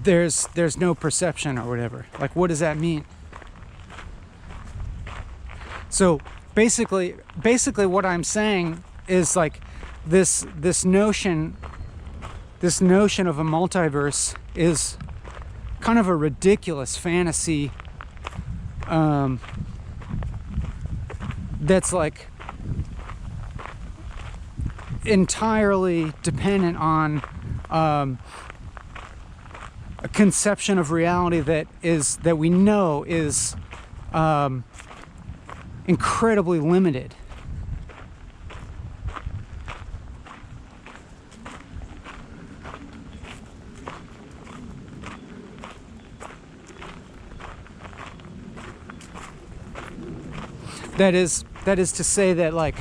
[SPEAKER 1] there's no perception or whatever. Like, what does that mean? So basically what I'm saying is, like, this notion of a multiverse is kind of a ridiculous fantasy that's like entirely dependent on a conception of reality that we know is incredibly limited. That is to say that, like,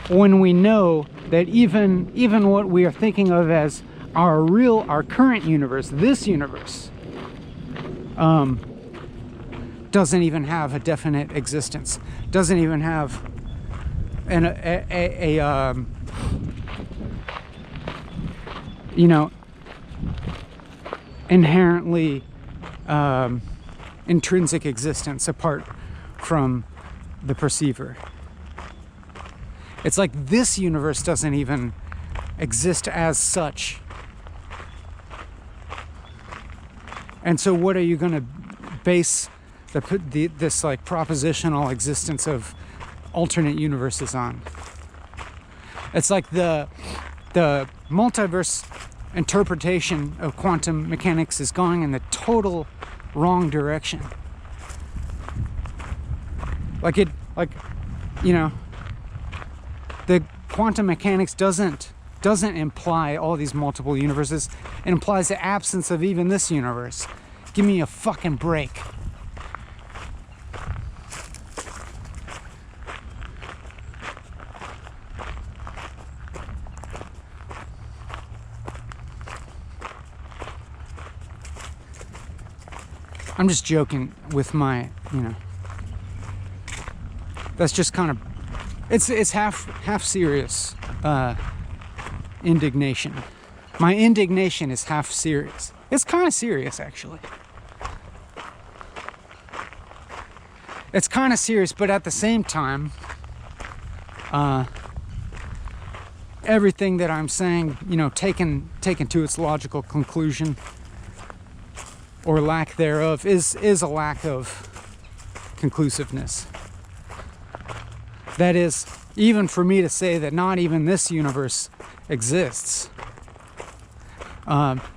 [SPEAKER 1] when we know that even what we are thinking of as our current universe, this universe, doesn't even have a definite existence, doesn't even have you know, inherently intrinsic existence apart from the perceiver. It's like this universe doesn't even exist as such. And so what are you going to base this like propositional existence of alternate universes on? It's like the multiverse interpretation of quantum mechanics is going in the total wrong direction. Like, you know, the quantum mechanics doesn't imply all these multiple universes. It implies the absence of even this universe. Give me a fucking break. I'm just joking with my, you know, that's just kind of, it's half serious indignation. My indignation is half serious. It's kind of serious, actually. It's kind of serious, but at the same time, everything that I'm saying, you know, taken to its logical conclusion, or lack thereof, is a lack of conclusiveness. That is, even for me to say that not even this universe exists,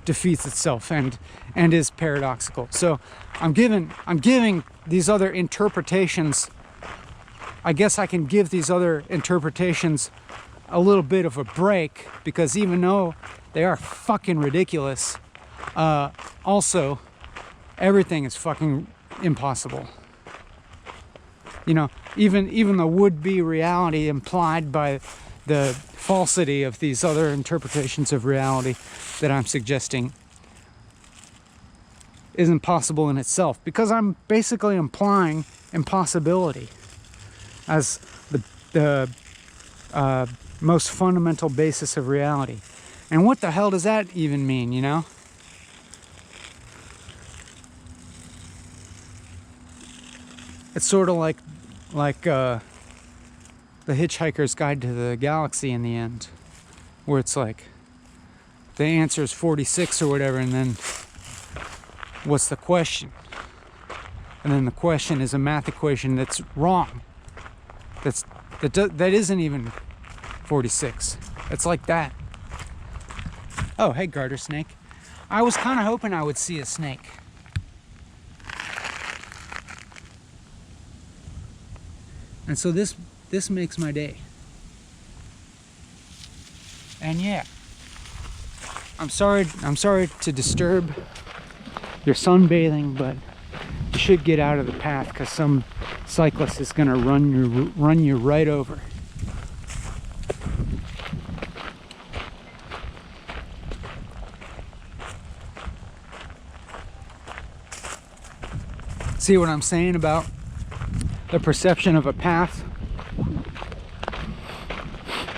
[SPEAKER 1] defeats itself and is paradoxical. So I'm giving these other interpretations. I guess I can give these other interpretations a little bit of a break, because even though they are fucking ridiculous, also everything is fucking impossible. You know, even the would-be reality implied by the falsity of these other interpretations of reality that I'm suggesting isn't possible in itself, because I'm basically implying impossibility as the most fundamental basis of reality. And what the hell does that even mean, you know? It's sort of like the Hitchhiker's Guide to the Galaxy in the end, where it's like the answer is 46 or whatever, and then what's the question? And then the question is a math equation that's wrong. That isn't even 46. It's like that. Oh, hey, garter snake. I was kind of hoping I would see a snake. And so this makes my day. And yeah, I'm sorry to disturb you're sunbathing, but you should get out of the path because some cyclist is going to run you right over. See what I'm saying about the perception of a path?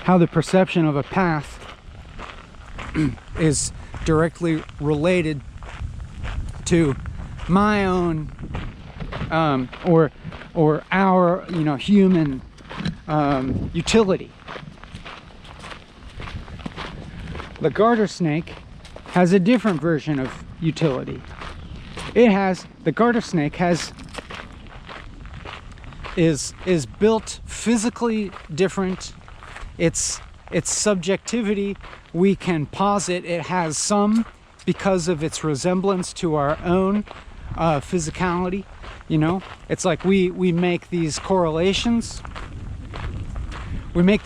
[SPEAKER 1] How the perception of a path is directly related to my own or our, you know, human utility. The garter snake has a different version of utility. The garter snake is built physically different. Its subjectivity, we can posit it has some, because of its resemblance to our own physicality. You know, it's like we make these correlations. We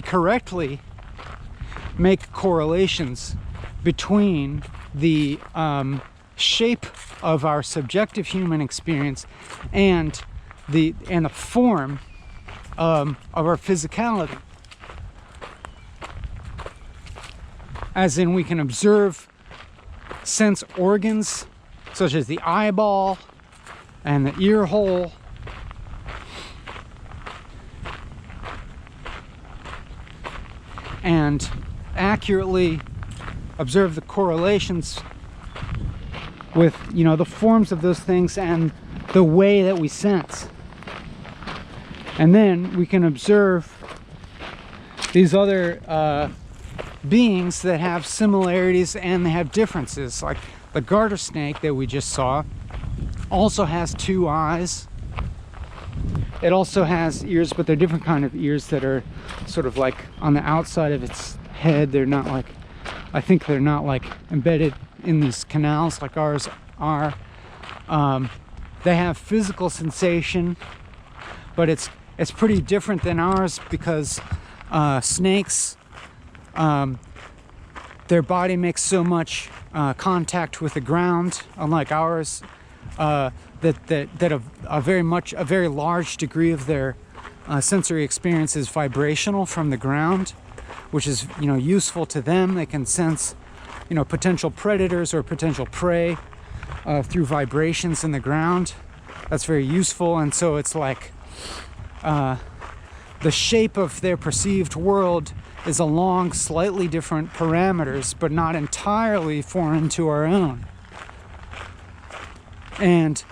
[SPEAKER 1] correctly make correlations between the shape of our subjective human experience and the form of our physicality. As in, we can observe sense organs such as the eyeball and the ear hole, and accurately observe the correlations with, you know, the forms of those things and the way that we sense. And then we can observe these other beings that have similarities and they have differences. Like the garter snake that we just saw also has 2 eyes. It also has ears, but they're different kind of ears that are sort of like on the outside of its head. They're not like, I think they're not like embedded in these canals like ours are. They have physical sensation, but it's pretty different than ours because snakes, their body makes so much contact with the ground, unlike ours, that a very large degree of their sensory experience is vibrational from the ground, which is, you know, useful to them. They can sense, you know, potential predators or potential prey through vibrations in the ground. That's very useful. And so it's like the shape of their perceived world is along slightly different parameters, but not entirely foreign to our own. And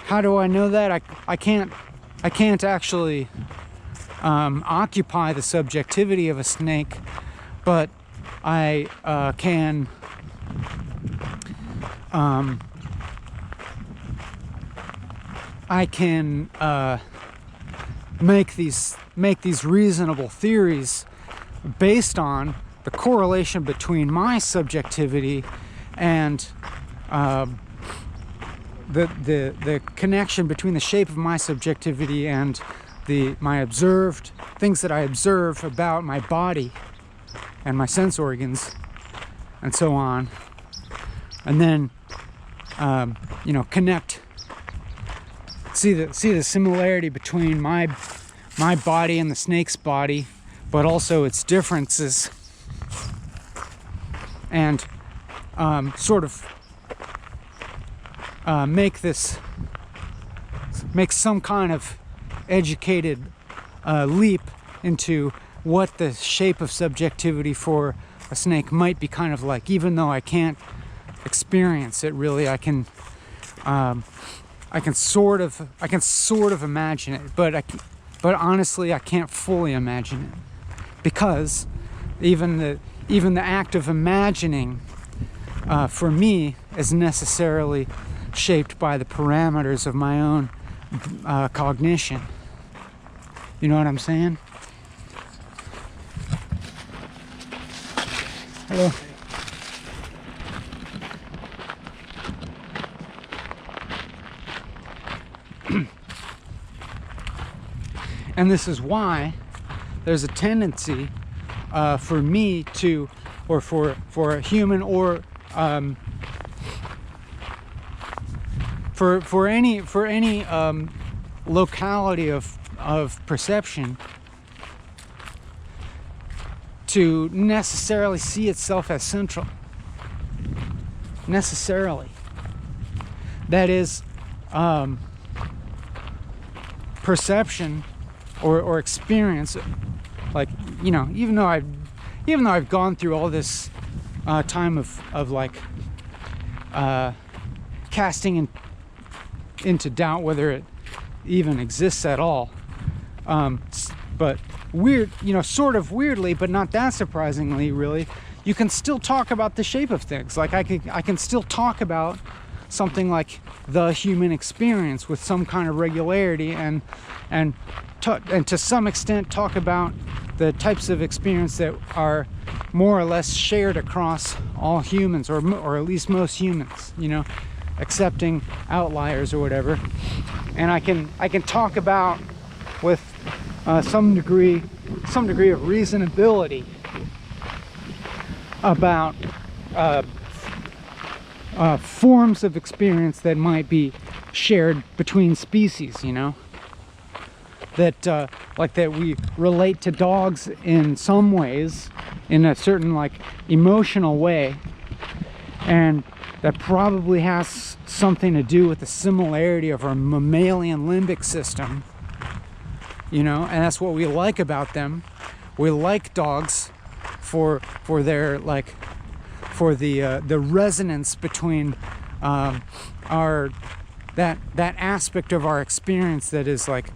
[SPEAKER 1] how do I know that? I can't actually occupy the subjectivity of a snake, but I can make these reasonable theories based on the correlation between my subjectivity and the connection between the shape of my subjectivity and my observed things that I observe about my body and my sense organs and so on, and then you know, see the similarity between my body and the snake's body, but also its differences, and sort of make some kind of educated leap into what the shape of subjectivity for a snake might be kind of like. Even though I can't experience it really, I can sort of imagine it, but honestly I can't fully imagine it, because even the act of imagining for me is necessarily shaped by the parameters of my own cognition. You know what I'm saying? Hello. And this is why there's a tendency for me to, or for a human, or for any locality of perception to necessarily see itself as central. Necessarily. That is, perception or experience, like, you know, even though I've gone through all this time of like casting into doubt whether it even exists at all, but weird, you know, sort of weirdly, but not that surprisingly, really, you can still talk about the shape of things. Like I can still talk about something like the human experience with some kind of regularity, and to some extent talk about the types of experience that are more or less shared across all humans, or at least most humans, you know, accepting outliers or whatever. And I can talk about with some degree of reasonability about forms of experience that might be shared between species, you know, that like that we relate to dogs in some ways, in a certain like emotional way, and that probably has something to do with the similarity of our mammalian limbic system, you know, and that's what we like about them. We like dogs for their like, for the resonance between our that aspect of our experience that is like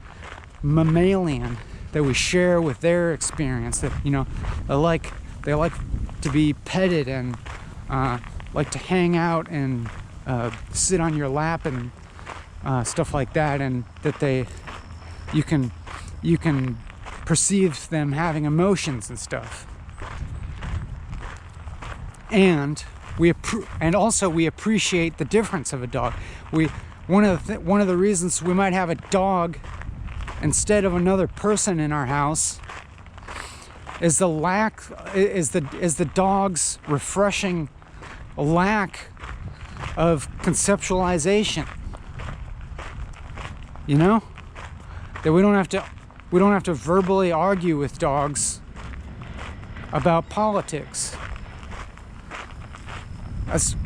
[SPEAKER 1] mammalian, that we share with their experience, that, you know, they like to be petted and like to hang out and sit on your lap and stuff like that, and that you can perceive them having emotions and stuff. And we appreciate the difference of a dog. One of the reasons we might have a dog instead of another person in our house is the dog's refreshing lack of conceptualization. You know, that we don't have to verbally argue with dogs about politics.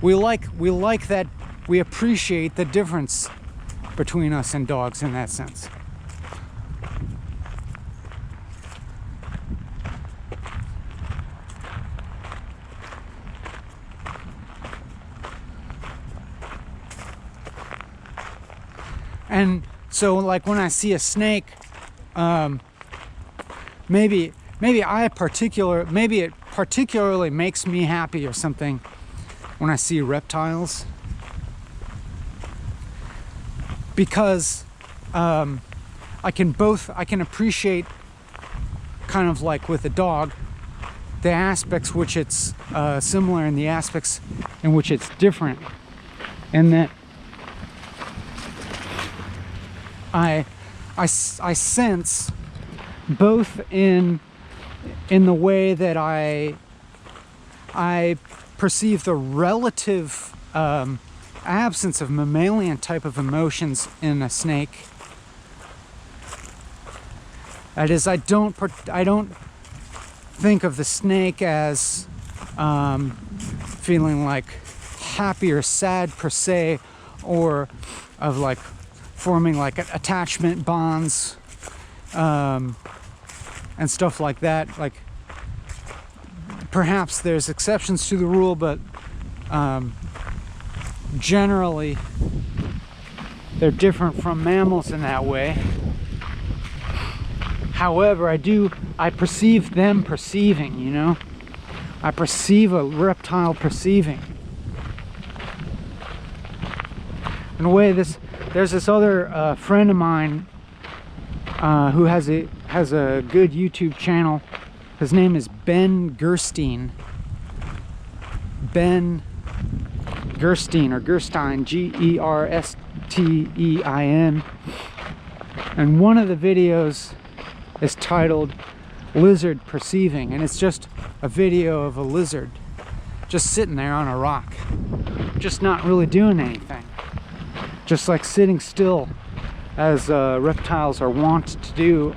[SPEAKER 1] We like that. We appreciate the difference between us and dogs in that sense. And so, like, when I see a snake, maybe it particularly makes me happy or something when I see reptiles, because I can appreciate, kind of like with a dog, the aspects which it's similar and the aspects in which it's different, and that I sense both in the way that I perceive the relative absence of mammalian type of emotions in a snake. That is, I don't think of the snake as feeling like happy or sad per se, or of like forming like attachment bonds and stuff like that. Like, perhaps there's exceptions to the rule, but generally they're different from mammals in that way. However, I perceive them perceiving, you know? I perceive a reptile perceiving. In a way, there's this other friend of mine who has a good YouTube channel. His name is Ben Gerstein. Ben Gerstein, or Gerstein, Gerstein. And one of the videos is titled Lizard Perceiving, and it's just a video of a lizard just sitting there on a rock, just not really doing anything, just like sitting still, as reptiles are wont to do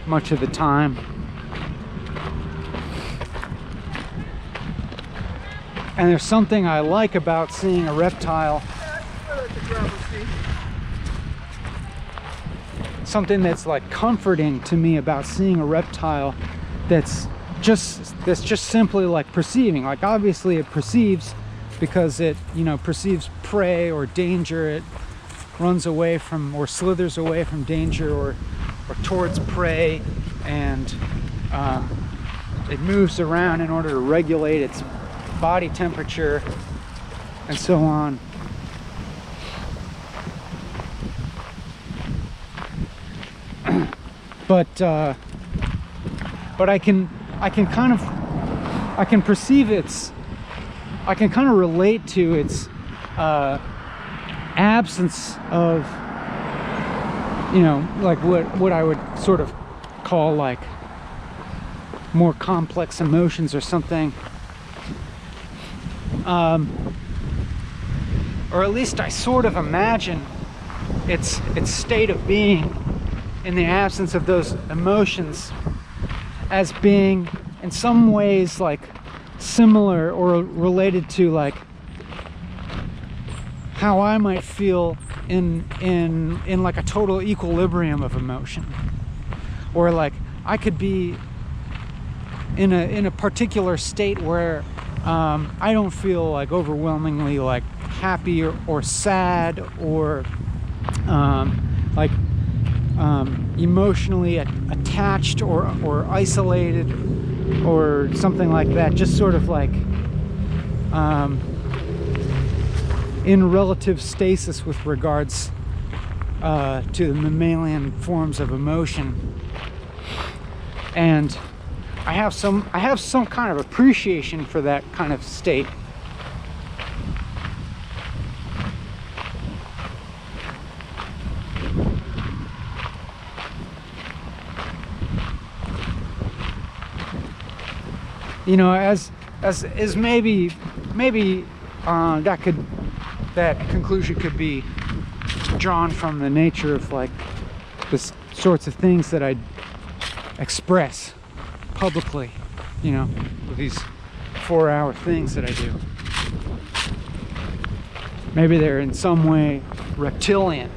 [SPEAKER 1] much of the time. And there's something I like about seeing a reptile, something that's like comforting to me about seeing a reptile that's just simply like perceiving. Like obviously it perceives because it, you know, perceives prey or danger. It runs away from or slithers away from danger or towards prey, and it moves around in order to regulate its body temperature and so on. But I can perceive its, I can kind of relate to its absence of, you know, like what I would sort of call like more complex emotions or something. Or at least I sort of imagine its state of being in the absence of those emotions as being in some ways like similar or related to like how I might feel in like a total equilibrium of emotion, or like I could be in a particular state where I don't feel like overwhelmingly like happy or sad or like emotionally attached or isolated or something like that. Just sort of like in relative stasis with regards to the mammalian forms of emotion. And I have some kind of appreciation for that kind of state. You know, as maybe that conclusion could be drawn from the nature of like the sorts of things that I express publicly, you know, with these 4-hour things that I do. Maybe they're in some way reptilian.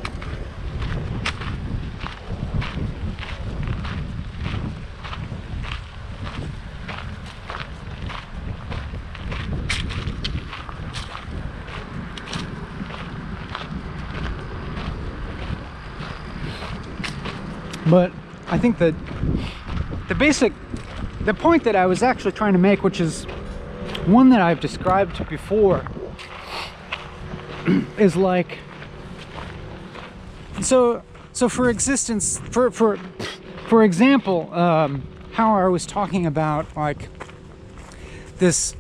[SPEAKER 1] But I think that the point that I was actually trying to make, which is one that I've described before, is like, so for existence, for example, how I was talking about like this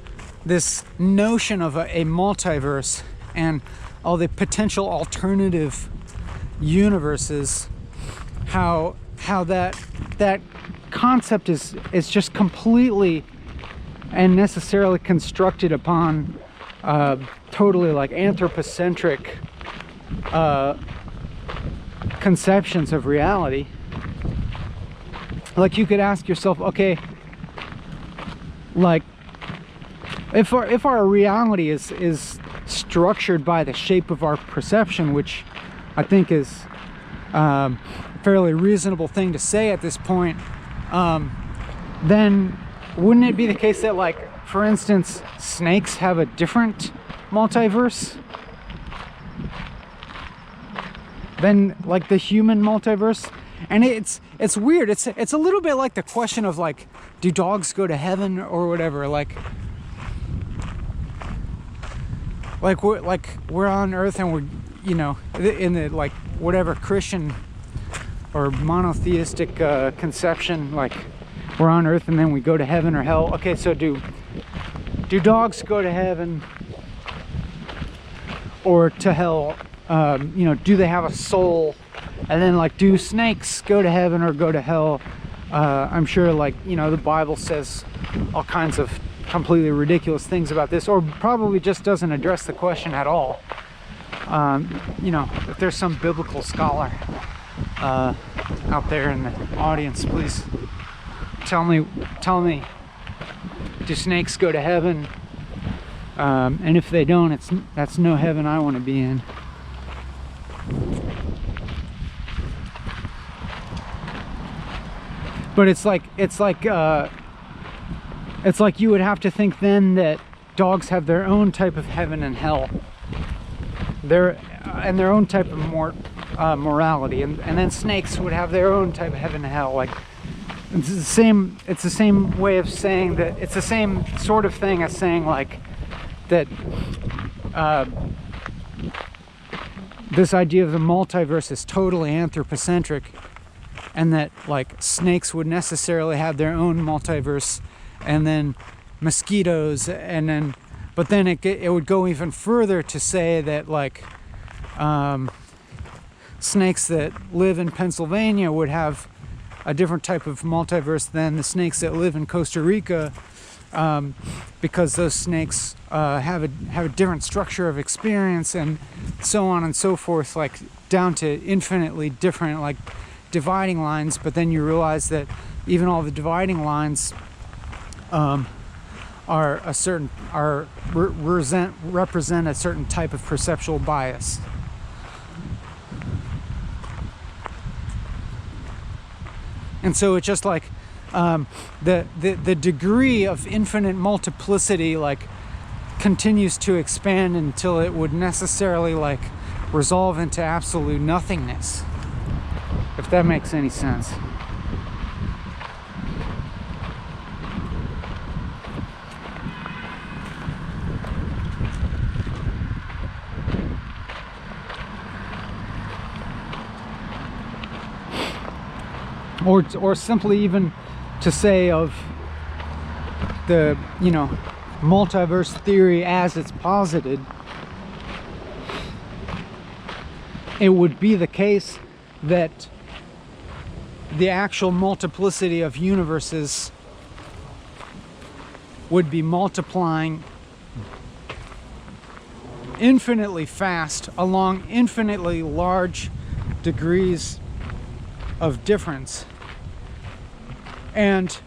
[SPEAKER 1] notion of a multiverse and all the potential alternative universes, how that concept is just completely and necessarily constructed upon totally like anthropocentric conceptions of reality. Like you could ask yourself, okay, like if our reality is structured by the shape of our perception, which I think is fairly reasonable thing to say at this point, then wouldn't it be the case that, like, for instance, snakes have a different multiverse than like the human multiverse? And it's weird. It's a little bit like the question of like, do dogs go to heaven or whatever? Like we're on Earth and we're, you know, in the like whatever Christian or monotheistic conception, like we're on Earth and then we go to heaven or hell. Okay, so do dogs go to heaven or to hell? You know, do they have a soul? And then, like, do snakes go to heaven or go to hell? I'm sure, like, you know, the Bible says all kinds of completely ridiculous things about this, or probably just doesn't address the question at all. you know, if there's some biblical scholar out there in the audience, please tell me, do snakes go to heaven? And if they don't, that's no heaven I want to be in. But it's like you would have to think then that dogs have their own type of heaven and hell, and their own type of morality, and then snakes would have their own type of heaven and hell. Like it's the same way of saying that. It's the same sort of thing as saying like that this idea of the multiverse is totally anthropocentric, and that like snakes would necessarily have their own multiverse, and then mosquitoes, and then but then it would go even further to say that like snakes that live in Pennsylvania would have a different type of multiverse than the snakes that live in Costa Rica, because those snakes have a different structure of experience, and so on and so forth, like down to infinitely different like dividing lines. But then you realize that even all the dividing lines represent a certain type of perceptual bias. And so it's just like the degree of infinite multiplicity like continues to expand until it would necessarily like resolve into absolute nothingness, if that makes any sense. Or simply even to say of the, you know, multiverse theory as it's posited, it would be the case that the actual multiplicity of universes would be multiplying infinitely fast along infinitely large degrees of difference, and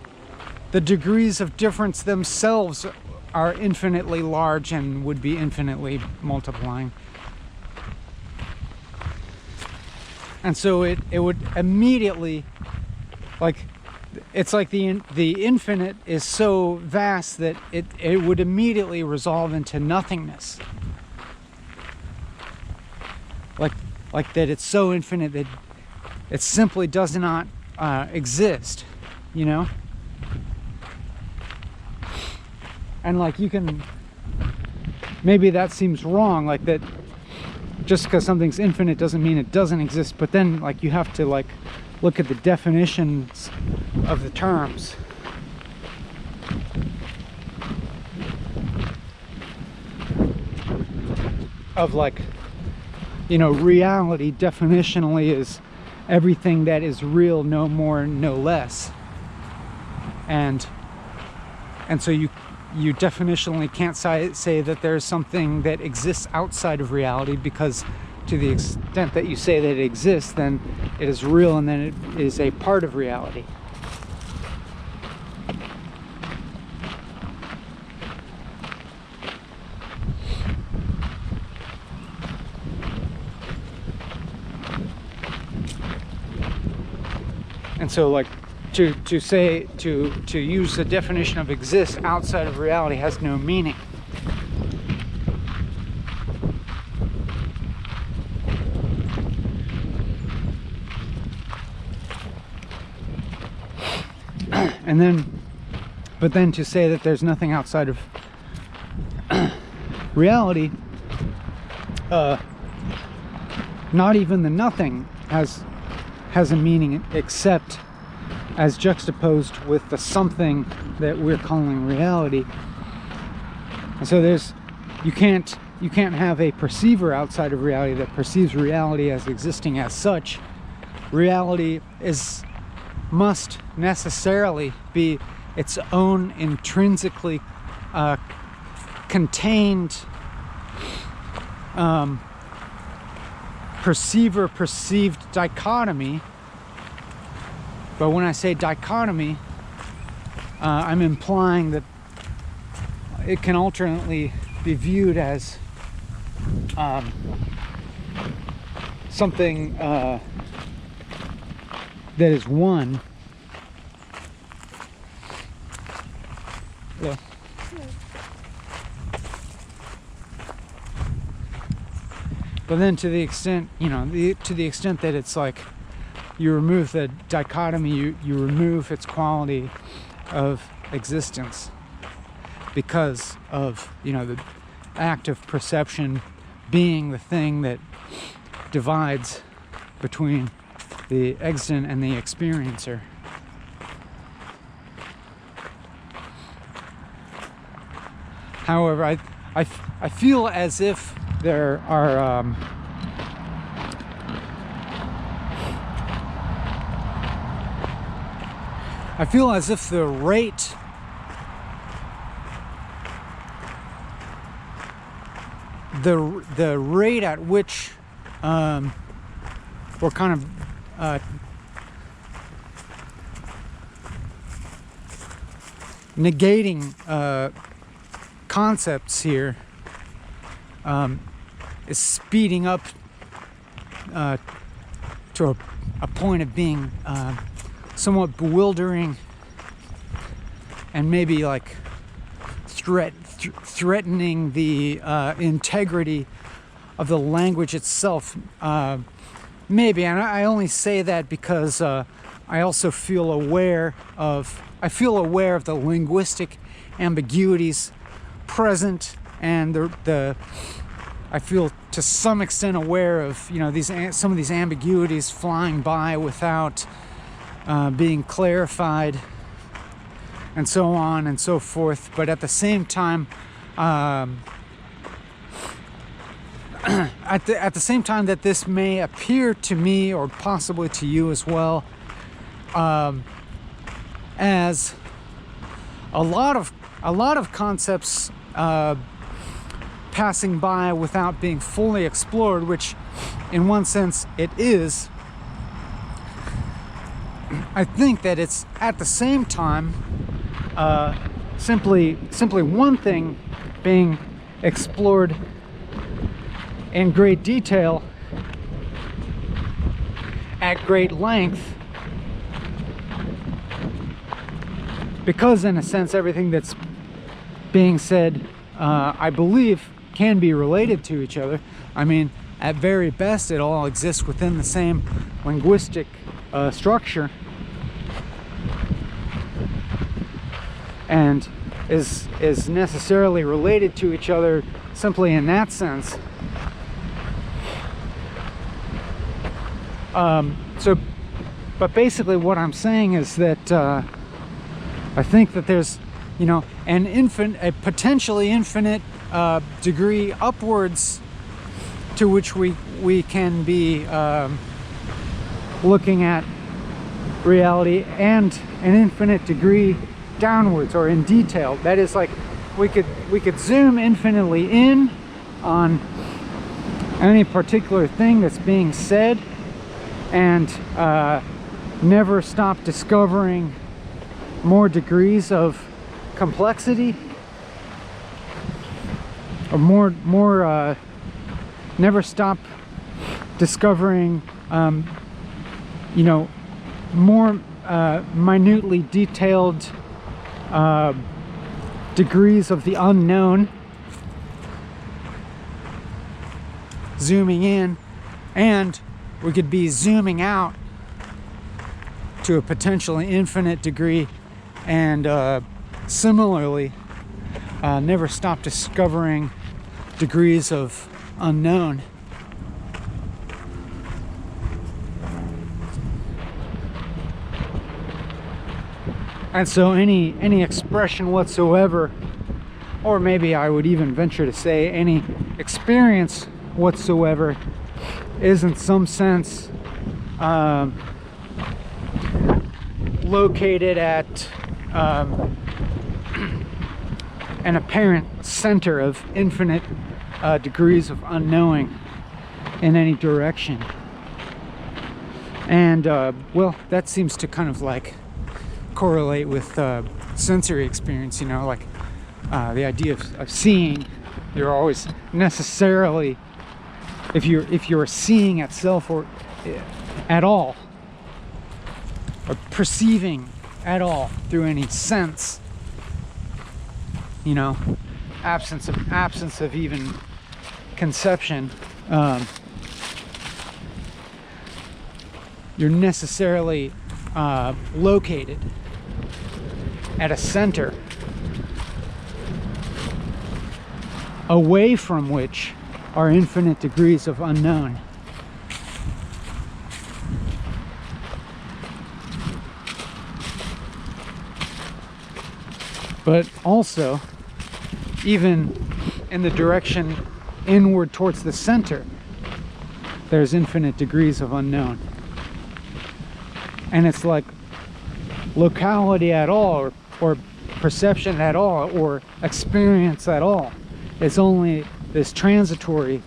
[SPEAKER 1] the degrees of difference themselves are infinitely large and would be infinitely multiplying. And so it would immediately, like, it's like the infinite is so vast that it would immediately resolve into nothingness. Like that it's so infinite that it simply does not exist, you know? And like you can, maybe that seems wrong, like that just because something's infinite doesn't mean it doesn't exist, but then like you have to like look at the definitions of the terms. Of like, you know, reality definitionally is everything that is real, no more, no less. And so you definitionally can't say that there's something that exists outside of reality, because to the extent that you say that it exists, then it is real, and then it is a part of reality. And so like to use the definition of exist outside of reality has no meaning. But then to say that there's nothing outside of reality, not even the nothing has a meaning, except as juxtaposed with the something that we're calling reality. And so you can't have a perceiver outside of reality that perceives reality as existing as such. Reality must necessarily be its own intrinsically contained perceiver perceived dichotomy. But when I say dichotomy, I'm implying that it can alternately be viewed as something that is one. Yeah. But then to the extent, you know, to the extent that it's like you remove the dichotomy, you remove its quality of existence because of, you know, the act of perception being the thing that divides between the existent and the experiencer. However, I feel as if there are I feel as if the rate at which we're kind of negating concepts here is speeding up to a point of being somewhat bewildering and maybe like threatening the integrity of the language itself. Maybe, and I only say that because I also feel aware of the linguistic ambiguities present, and I feel to some extent aware of, you know, some of these ambiguities flying by without being clarified, and so on and so forth. But at the same time, at the same time that this may appear to me, or possibly to you as well, as a lot of concepts passing by without being fully explored, which in one sense it is, I think that it's at the same time simply one thing being explored in great detail at great length, because in a sense everything that's being said, I believe, can be related to each other. I mean, at very best it all exists within the same linguistic structure, and is necessarily related to each other simply in that sense. But basically what I'm saying is that I think that there's, you know, a potentially infinite degree upwards to which we can be looking at reality, and an infinite degree downwards or in detail. That is, like, we could zoom infinitely in on any particular thing that's being said and never stop discovering more degrees of complexity, or never stop discovering you know, more minutely detailed degrees of the unknown, zooming in, and we could be zooming out to a potentially infinite degree, and similarly never stop discovering degrees of unknown. And so any expression whatsoever, or maybe I would even venture to say any experience whatsoever, is in some sense located at an apparent center of infinite degrees of unknowing in any direction. And well, that seems to kind of like correlate with sensory experience, you know, like the idea of seeing. You're always necessarily, if you're seeing itself or at all, or perceiving at all through any sense, you know, absence of even conception, you're necessarily located at a center away from which are infinite degrees of unknown. But also, even in the direction inward towards the center, there's infinite degrees of unknown. And it's like locality at all, or perception at all, or experience at all is only this transitory,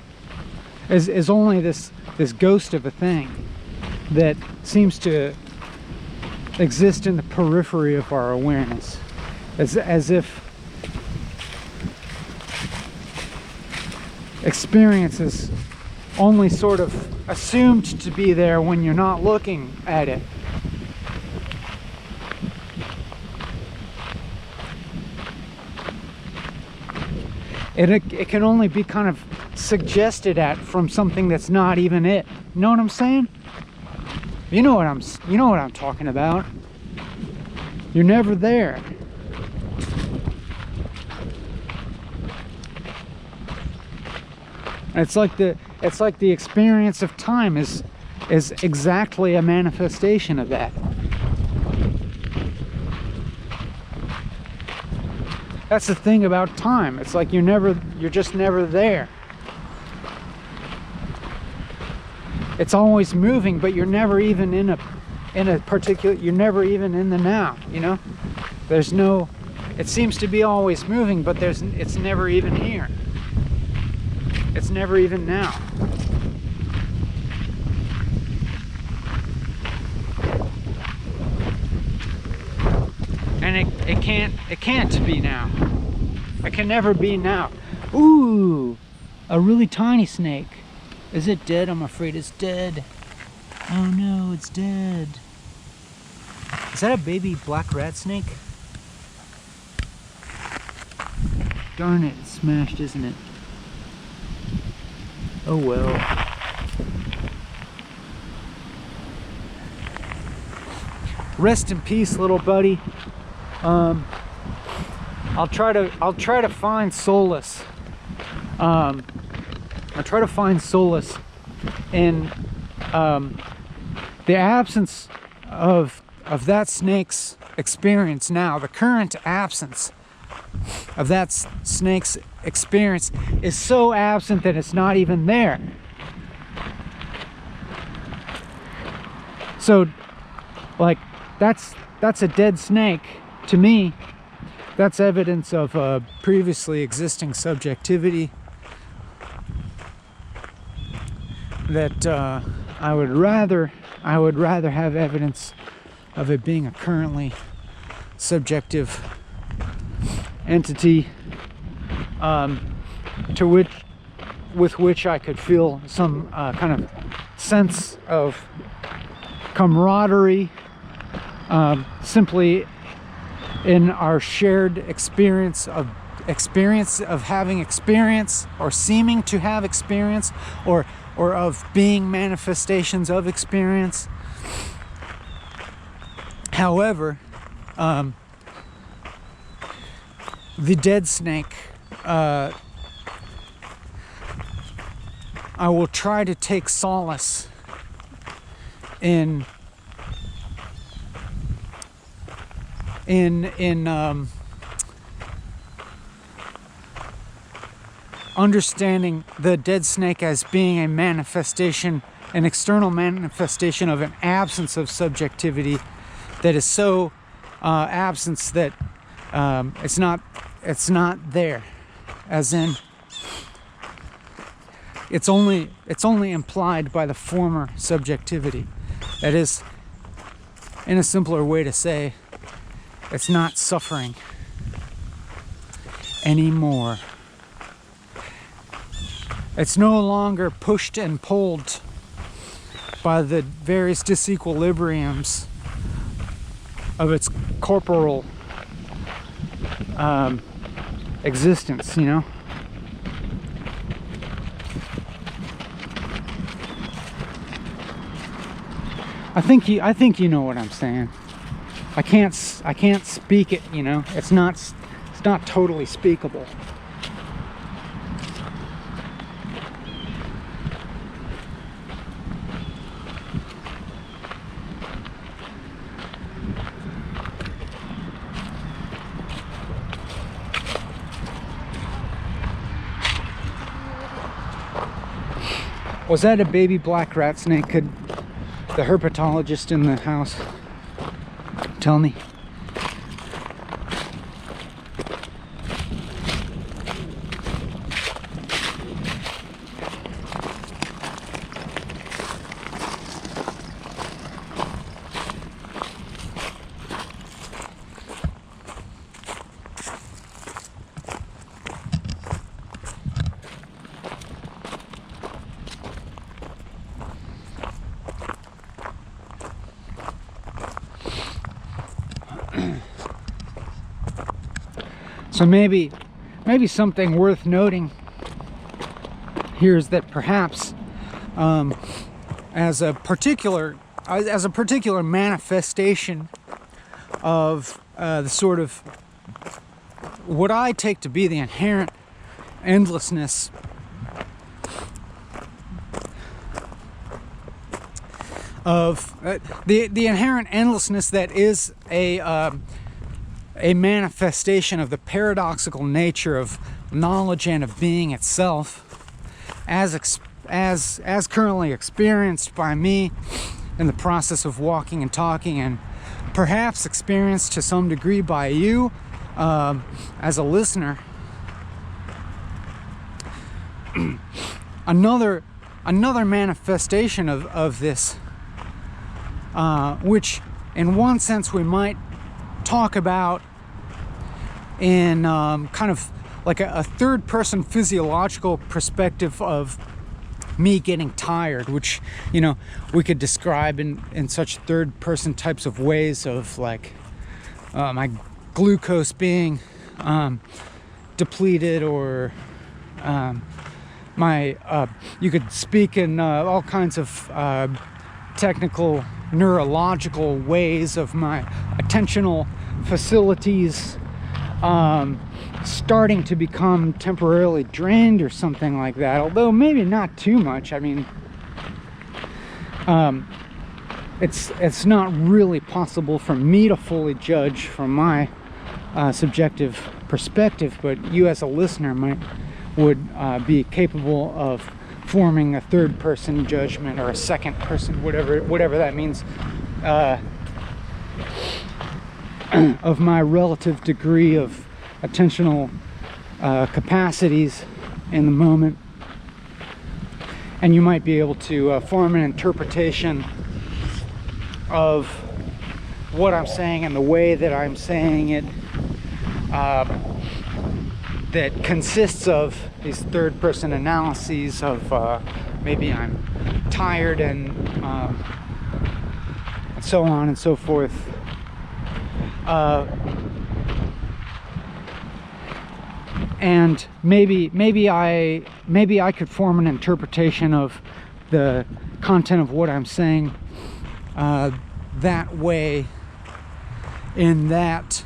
[SPEAKER 1] is only this ghost of a thing that seems to exist in the periphery of our awareness, as if experience is only sort of assumed to be there when you're not looking at it. It can only be kind of suggested at from something that's not even it. You know what I'm saying? You know what I'm talking about. You're never there. It's like the experience of time is exactly a manifestation of that. That's the thing about time. It's like you're just never there. It's always moving, but you're never even in a particular, you're never even in the now, you know? There's no, it seems to be always moving, but it's never even here. It's never even now. And it can't be now. It can never be now. Ooh, a really tiny snake. Is it dead? I'm afraid it's dead. Oh no, it's dead. Is that a baby black rat snake? Darn it, it's smashed, isn't it? Oh well. Rest in peace, little buddy. I'll try to find solace. I'll try to find solace in the absence of that snake's experience now. The current absence of that snake's experience is so absent that it's not even there. So, like, that's a dead snake to me. That's evidence of previously existing subjectivity that I would rather have evidence of it being a currently subjective entity, with which I could feel some kind of sense of camaraderie, simply in our shared experience of having experience, or seeming to have experience, or of being manifestations of experience. However, the dead snake, I will try to take solace in understanding the dead snake as being a manifestation, an external manifestation of an absence of subjectivity that is so absence that it's not there, as in it's only implied by the former subjectivity. That is, in a simpler way to say, it's not suffering anymore. It's no longer pushed and pulled by the various disequilibriums of its corporal existence, you know? I think you know what I'm saying. I can't speak it, you know? It's not totally speakable. Was that a baby black rat snake? Could the herpetologist in the house tell me? So maybe something worth noting here is that perhaps as a particular manifestation of the sort of what I take to be the inherent endlessness of the inherent endlessness that is a manifestation of the paradoxical nature of knowledge and of being itself, as currently experienced by me in the process of walking and talking, and perhaps experienced to some degree by you as a listener. Another manifestation of this, which in one sense we might talk about in kind of like a third-person physiological perspective of me getting tired, which, you know, we could describe in such third-person types of ways of like my glucose being depleted, or you could speak in all kinds of technical neurological ways of my attentional facilities starting to become temporarily drained or something like that, although maybe not too much. I mean, it's not really possible for me to fully judge from my subjective perspective, but you as a listener would be capable of forming a third-person judgment, or a second-person, whatever that means, of my relative degree of attentional capacities in the moment, and you might be able to form an interpretation of what I'm saying and the way that I'm saying it, that consists of these third-person analyses of maybe I'm tired and so on and so forth. And maybe I could form an interpretation of the content of what I'm saying that way, in that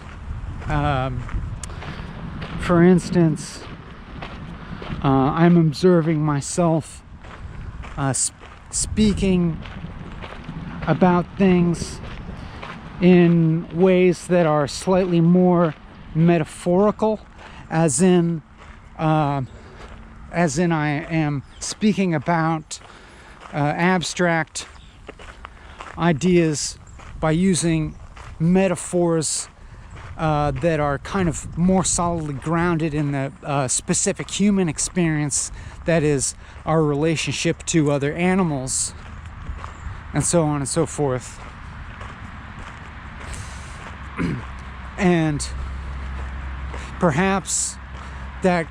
[SPEAKER 1] for instance, I'm observing myself speaking about things in ways that are slightly more metaphorical, as in I am speaking about abstract ideas by using metaphors that are kind of more solidly grounded in the specific human experience, that is our relationship to other animals, and so on and so forth. And perhaps that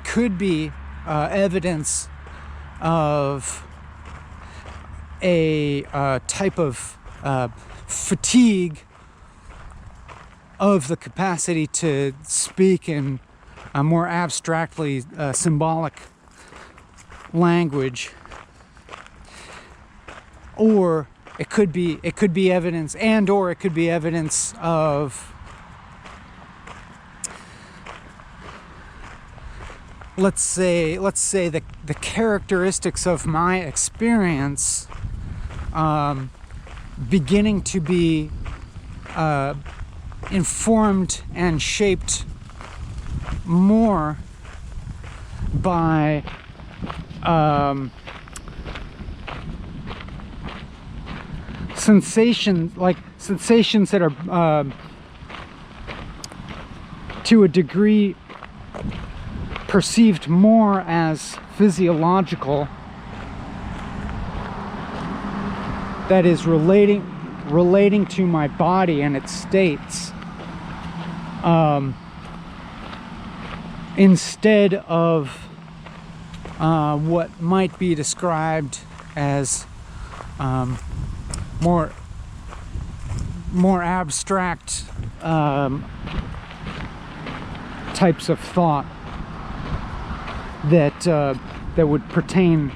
[SPEAKER 1] could be evidence of a type of fatigue of the capacity to speak in a more abstractly symbolic language, or it could be evidence, or it could be evidence of, let's say the characteristics of my experience beginning to be informed and shaped more by sensations that are to a degree perceived more as physiological, that is relating to my body and its states, instead of what might be described as more abstract types of thought that would pertain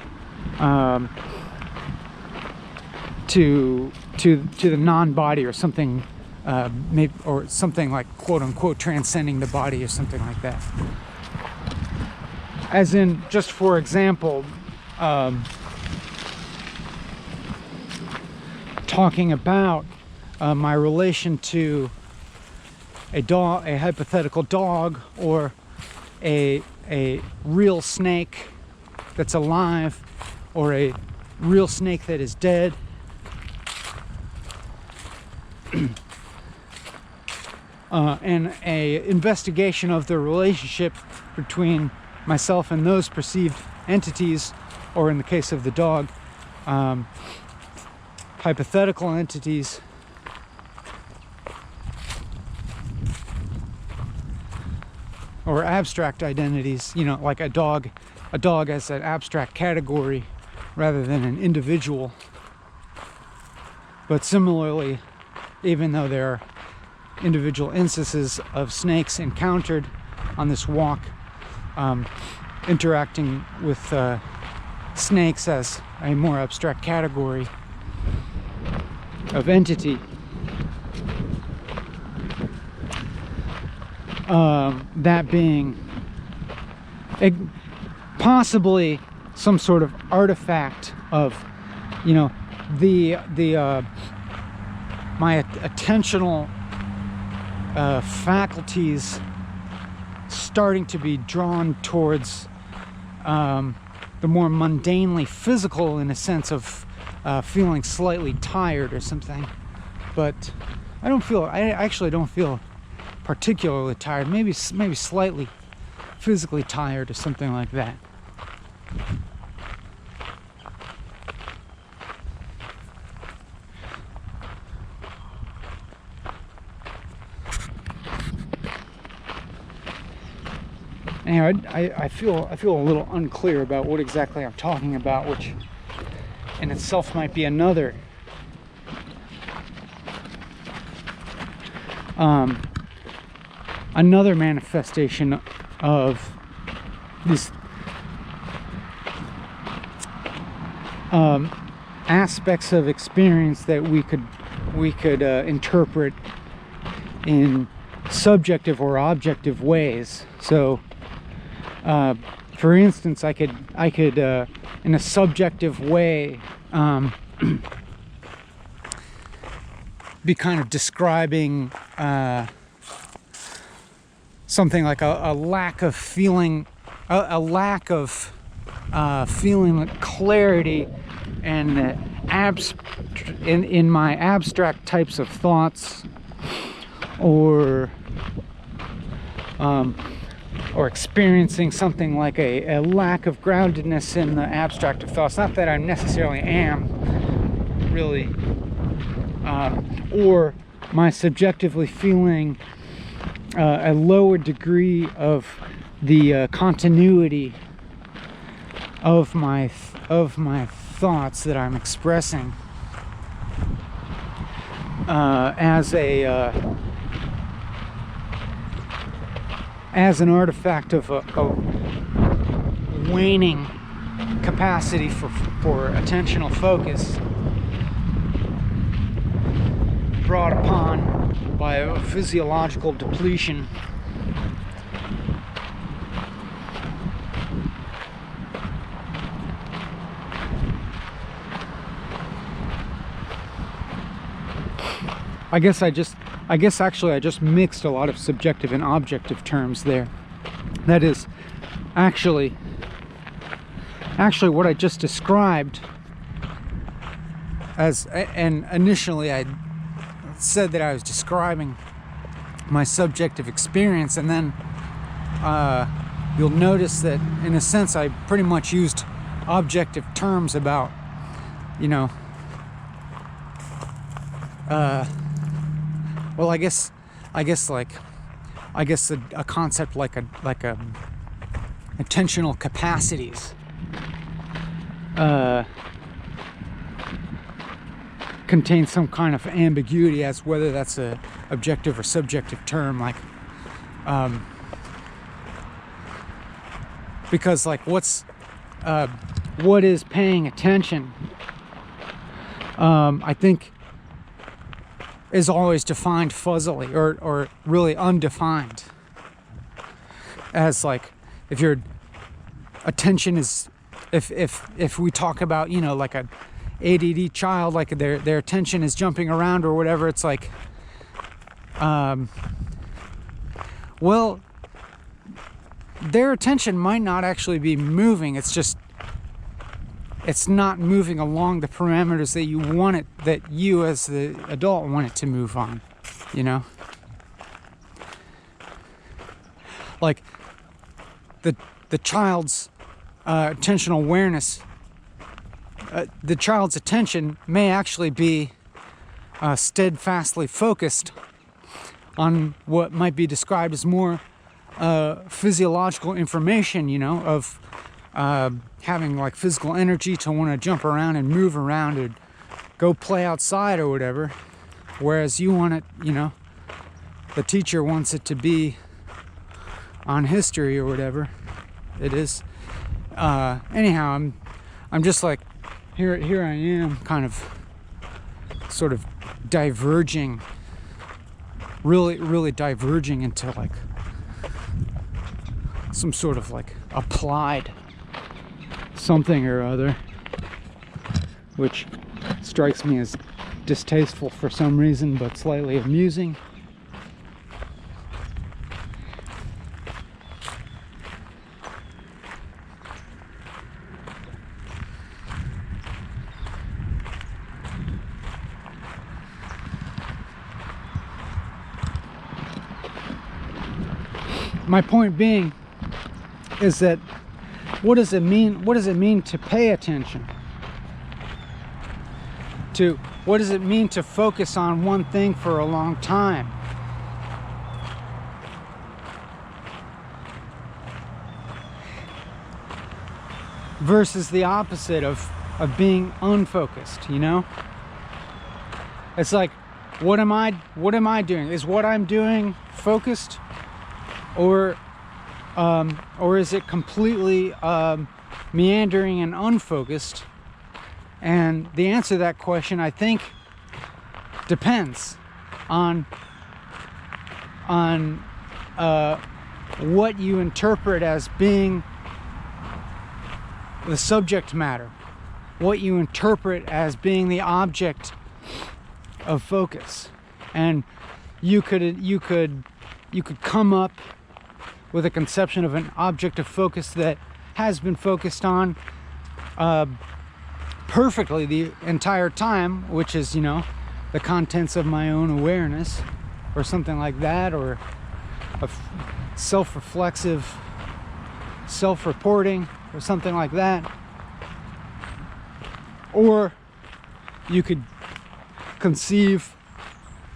[SPEAKER 1] to the non-body, or something, maybe, or something like quote unquote transcending the body, or something like that. As in, just for example, talking about my relation to a dog, a hypothetical dog, or a real snake that's alive, or a real snake that is dead. And a investigation of the relationship between myself and those perceived entities, or in the case of the dog, hypothetical entities, or abstract identities, like a dog as an abstract category rather than an individual. But similarly, even though there are individual instances of snakes encountered on this walk, interacting with snakes as a more abstract category of entity, that being possibly some sort of artifact of, my attentional faculties starting to be drawn towards the more mundanely physical, in a sense of feeling slightly tired or something. But I actually don't feel particularly tired, maybe slightly physically tired or something like that. Anyway, I feel a little unclear about what exactly I'm talking about, which in itself might be another manifestation of these aspects of experience that we could interpret in subjective or objective ways. So for instance, I could in a subjective way be kind of describing something like a lack of feeling, feeling clarity and in my abstract types of thoughts, or experiencing something like a lack of groundedness in the abstract of thoughts. Not that I necessarily am, really, or my subjectively feeling a lower degree of the continuity of my thoughts that I'm expressing as an artifact of a waning capacity for attentional focus brought upon by a physiological depletion. I guess actually I just mixed a lot of subjective and objective terms there. That is actually what I just described as, and initially I said that I was describing my subjective experience, and then you'll notice that in a sense I pretty much used objective terms about, you know, well, I guess a concept like attentional capacities contains some kind of ambiguity as whether that's a objective or subjective term, like because like what is paying attention, I think is always defined fuzzily or really undefined, as like if your attention is, if we talk about, you know, like a ADD child, like their attention is jumping around or whatever, it's like well, their attention might not actually be moving, it's not moving along the parameters that you want it, that you as the adult want it to move on, you know? Like the child's attentional awareness, the child's attention may actually be steadfastly focused on what might be described as more physiological information, you know, of having like physical energy to want to jump around and move around and go play outside or whatever, whereas you want it, you know, the teacher wants it to be on history or whatever it is. Anyhow, I'm just like here I am, kind of sort of diverging, really diverging into like some sort of like applied something or other, which strikes me as distasteful for some reason, but slightly amusing. My point being is that what does it mean to pay attention? What does it mean to focus on one thing for a long time? Versus the opposite of being unfocused, you know? It's like, what am I doing? Is what I'm doing focused? Or is it completely meandering and unfocused? And the answer to that question, I think, depends on what you interpret as being the subject matter, what you interpret as being the object of focus. And you could come up with a conception of an object of focus that has been focused on perfectly the entire time, which is, you know, the contents of my own awareness, or something like that, or a self-reflexive self-reporting or something like that. Or you could conceive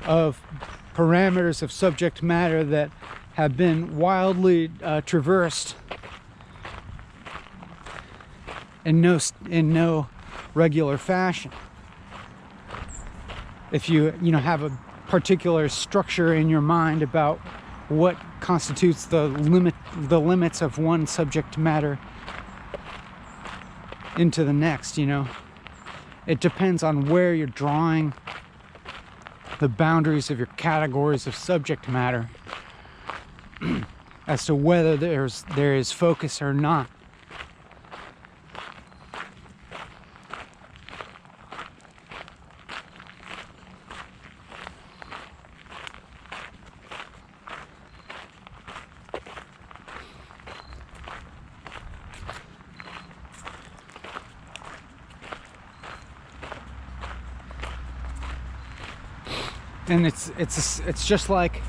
[SPEAKER 1] of parameters of subject matter that have been wildly traversed in no regular fashion. If you have a particular structure in your mind about what constitutes the limits of one subject matter into the next, it depends on where you're drawing the boundaries of your categories of subject matter as to whether there is focus or not. And it's just like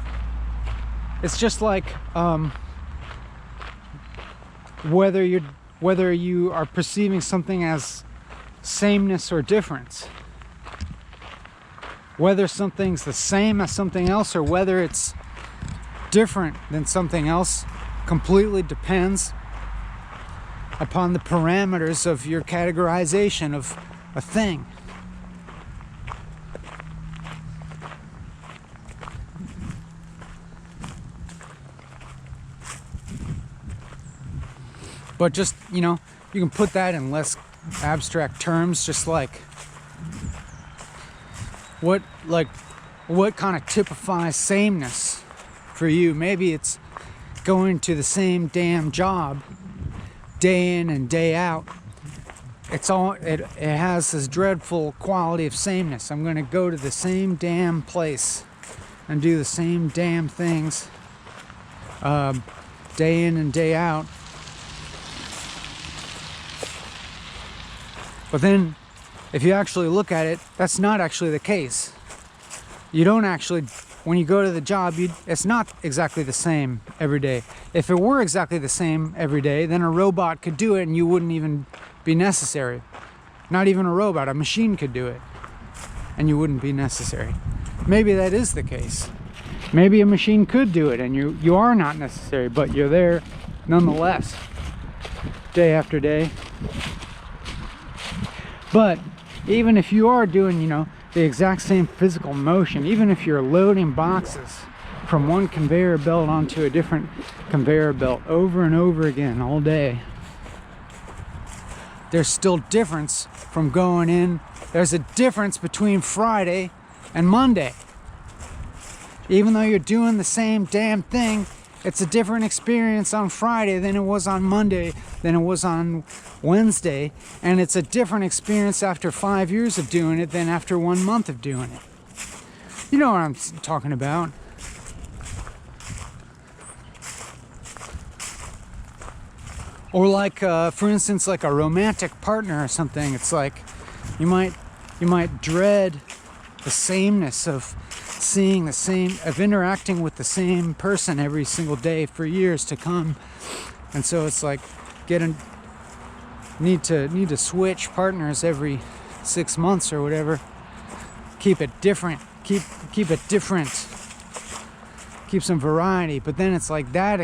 [SPEAKER 1] whether you are perceiving something as sameness or difference, whether something's the same as something else or whether it's different than something else, completely depends upon the parameters of your categorization of a thing. But just, you can put that in less abstract terms, just like what kind of typifies sameness for you. Maybe it's going to the same damn job day in and day out. It has this dreadful quality of sameness. I'm going to go to the same damn place and do the same damn things day in and day out. But then, if you actually look at it, that's not actually the case. You don't actually, when you go to the job, it's not exactly the same every day. If it were exactly the same every day, then a robot could do it and you wouldn't even be necessary. Not even a robot, a machine could do it, and you wouldn't be necessary. Maybe that is the case. Maybe a machine could do it and you are not necessary, but you're there nonetheless, day after day. But even if you are doing, the exact same physical motion, even if you're loading boxes from one conveyor belt onto a different conveyor belt over and over again all day, there's still difference from going in. There's a difference between Friday and Monday. Even though you're doing the same damn thing, it's a different experience on Friday than it was on Monday, than it was on Wednesday, and it's a different experience after 5 years of doing it than after 1 month of doing it. You know what I'm talking about. Or like, for instance, like a romantic partner or something. It's like you might dread the sameness of seeing the same, of interacting with the same person every single day for years to come, and so it's like need to switch partners every 6 months or whatever. Keep it different. Keep it different. Keep some variety. But then it's like that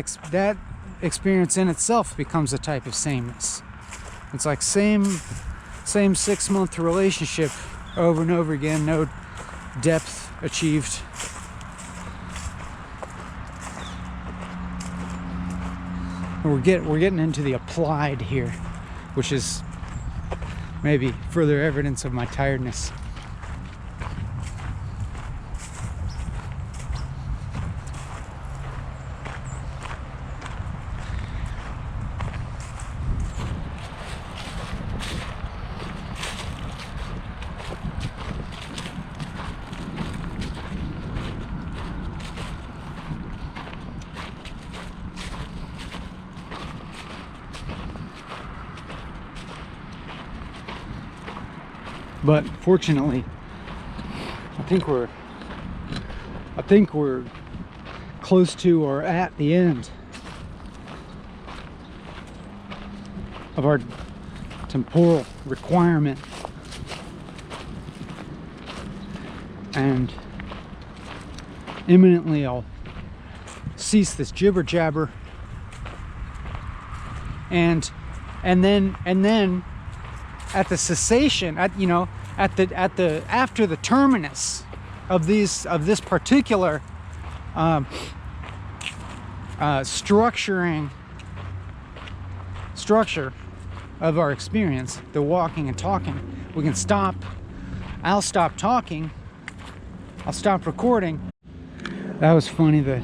[SPEAKER 1] experience in itself becomes a type of sameness. It's like same 6 month relationship over and over again. No depth achieved. We're getting into the applied here, which is maybe further evidence of my tiredness. But fortunately, I think we're I think we're close to or at the end of our temporal requirement, and imminently I'll cease this jibber jabber, and then at the cessation, after the terminus of this particular structure of our experience, the walking and talking, we can stop. I'll stop talking, I'll stop recording. That was funny that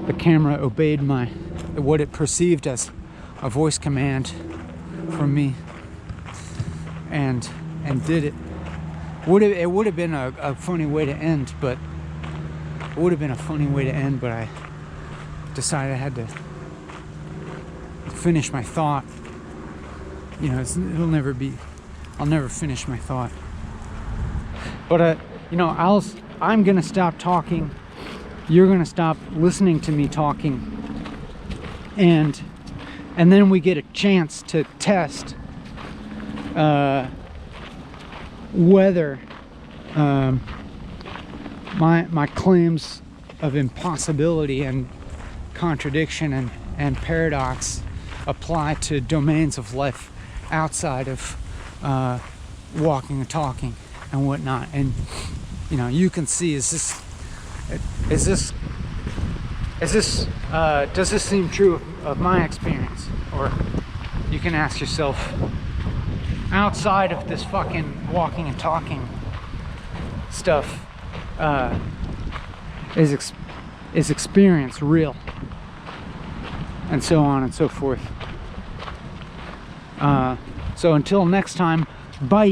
[SPEAKER 1] the camera obeyed what it perceived as a voice command from me, and did it. It would have been a funny way to end, but I decided I had to finish my thought. You know, I'll never finish my thought. But I'm gonna stop talking. You're gonna stop listening to me talking, and then we get a chance to test whether my claims of impossibility and contradiction and paradox apply to domains of life outside of walking and talking and whatnot. And you can see, does this seem true of my experience? Or you can ask yourself, outside of this fucking walking and talking stuff, is experience real? And so on and so forth. So until next time, bye.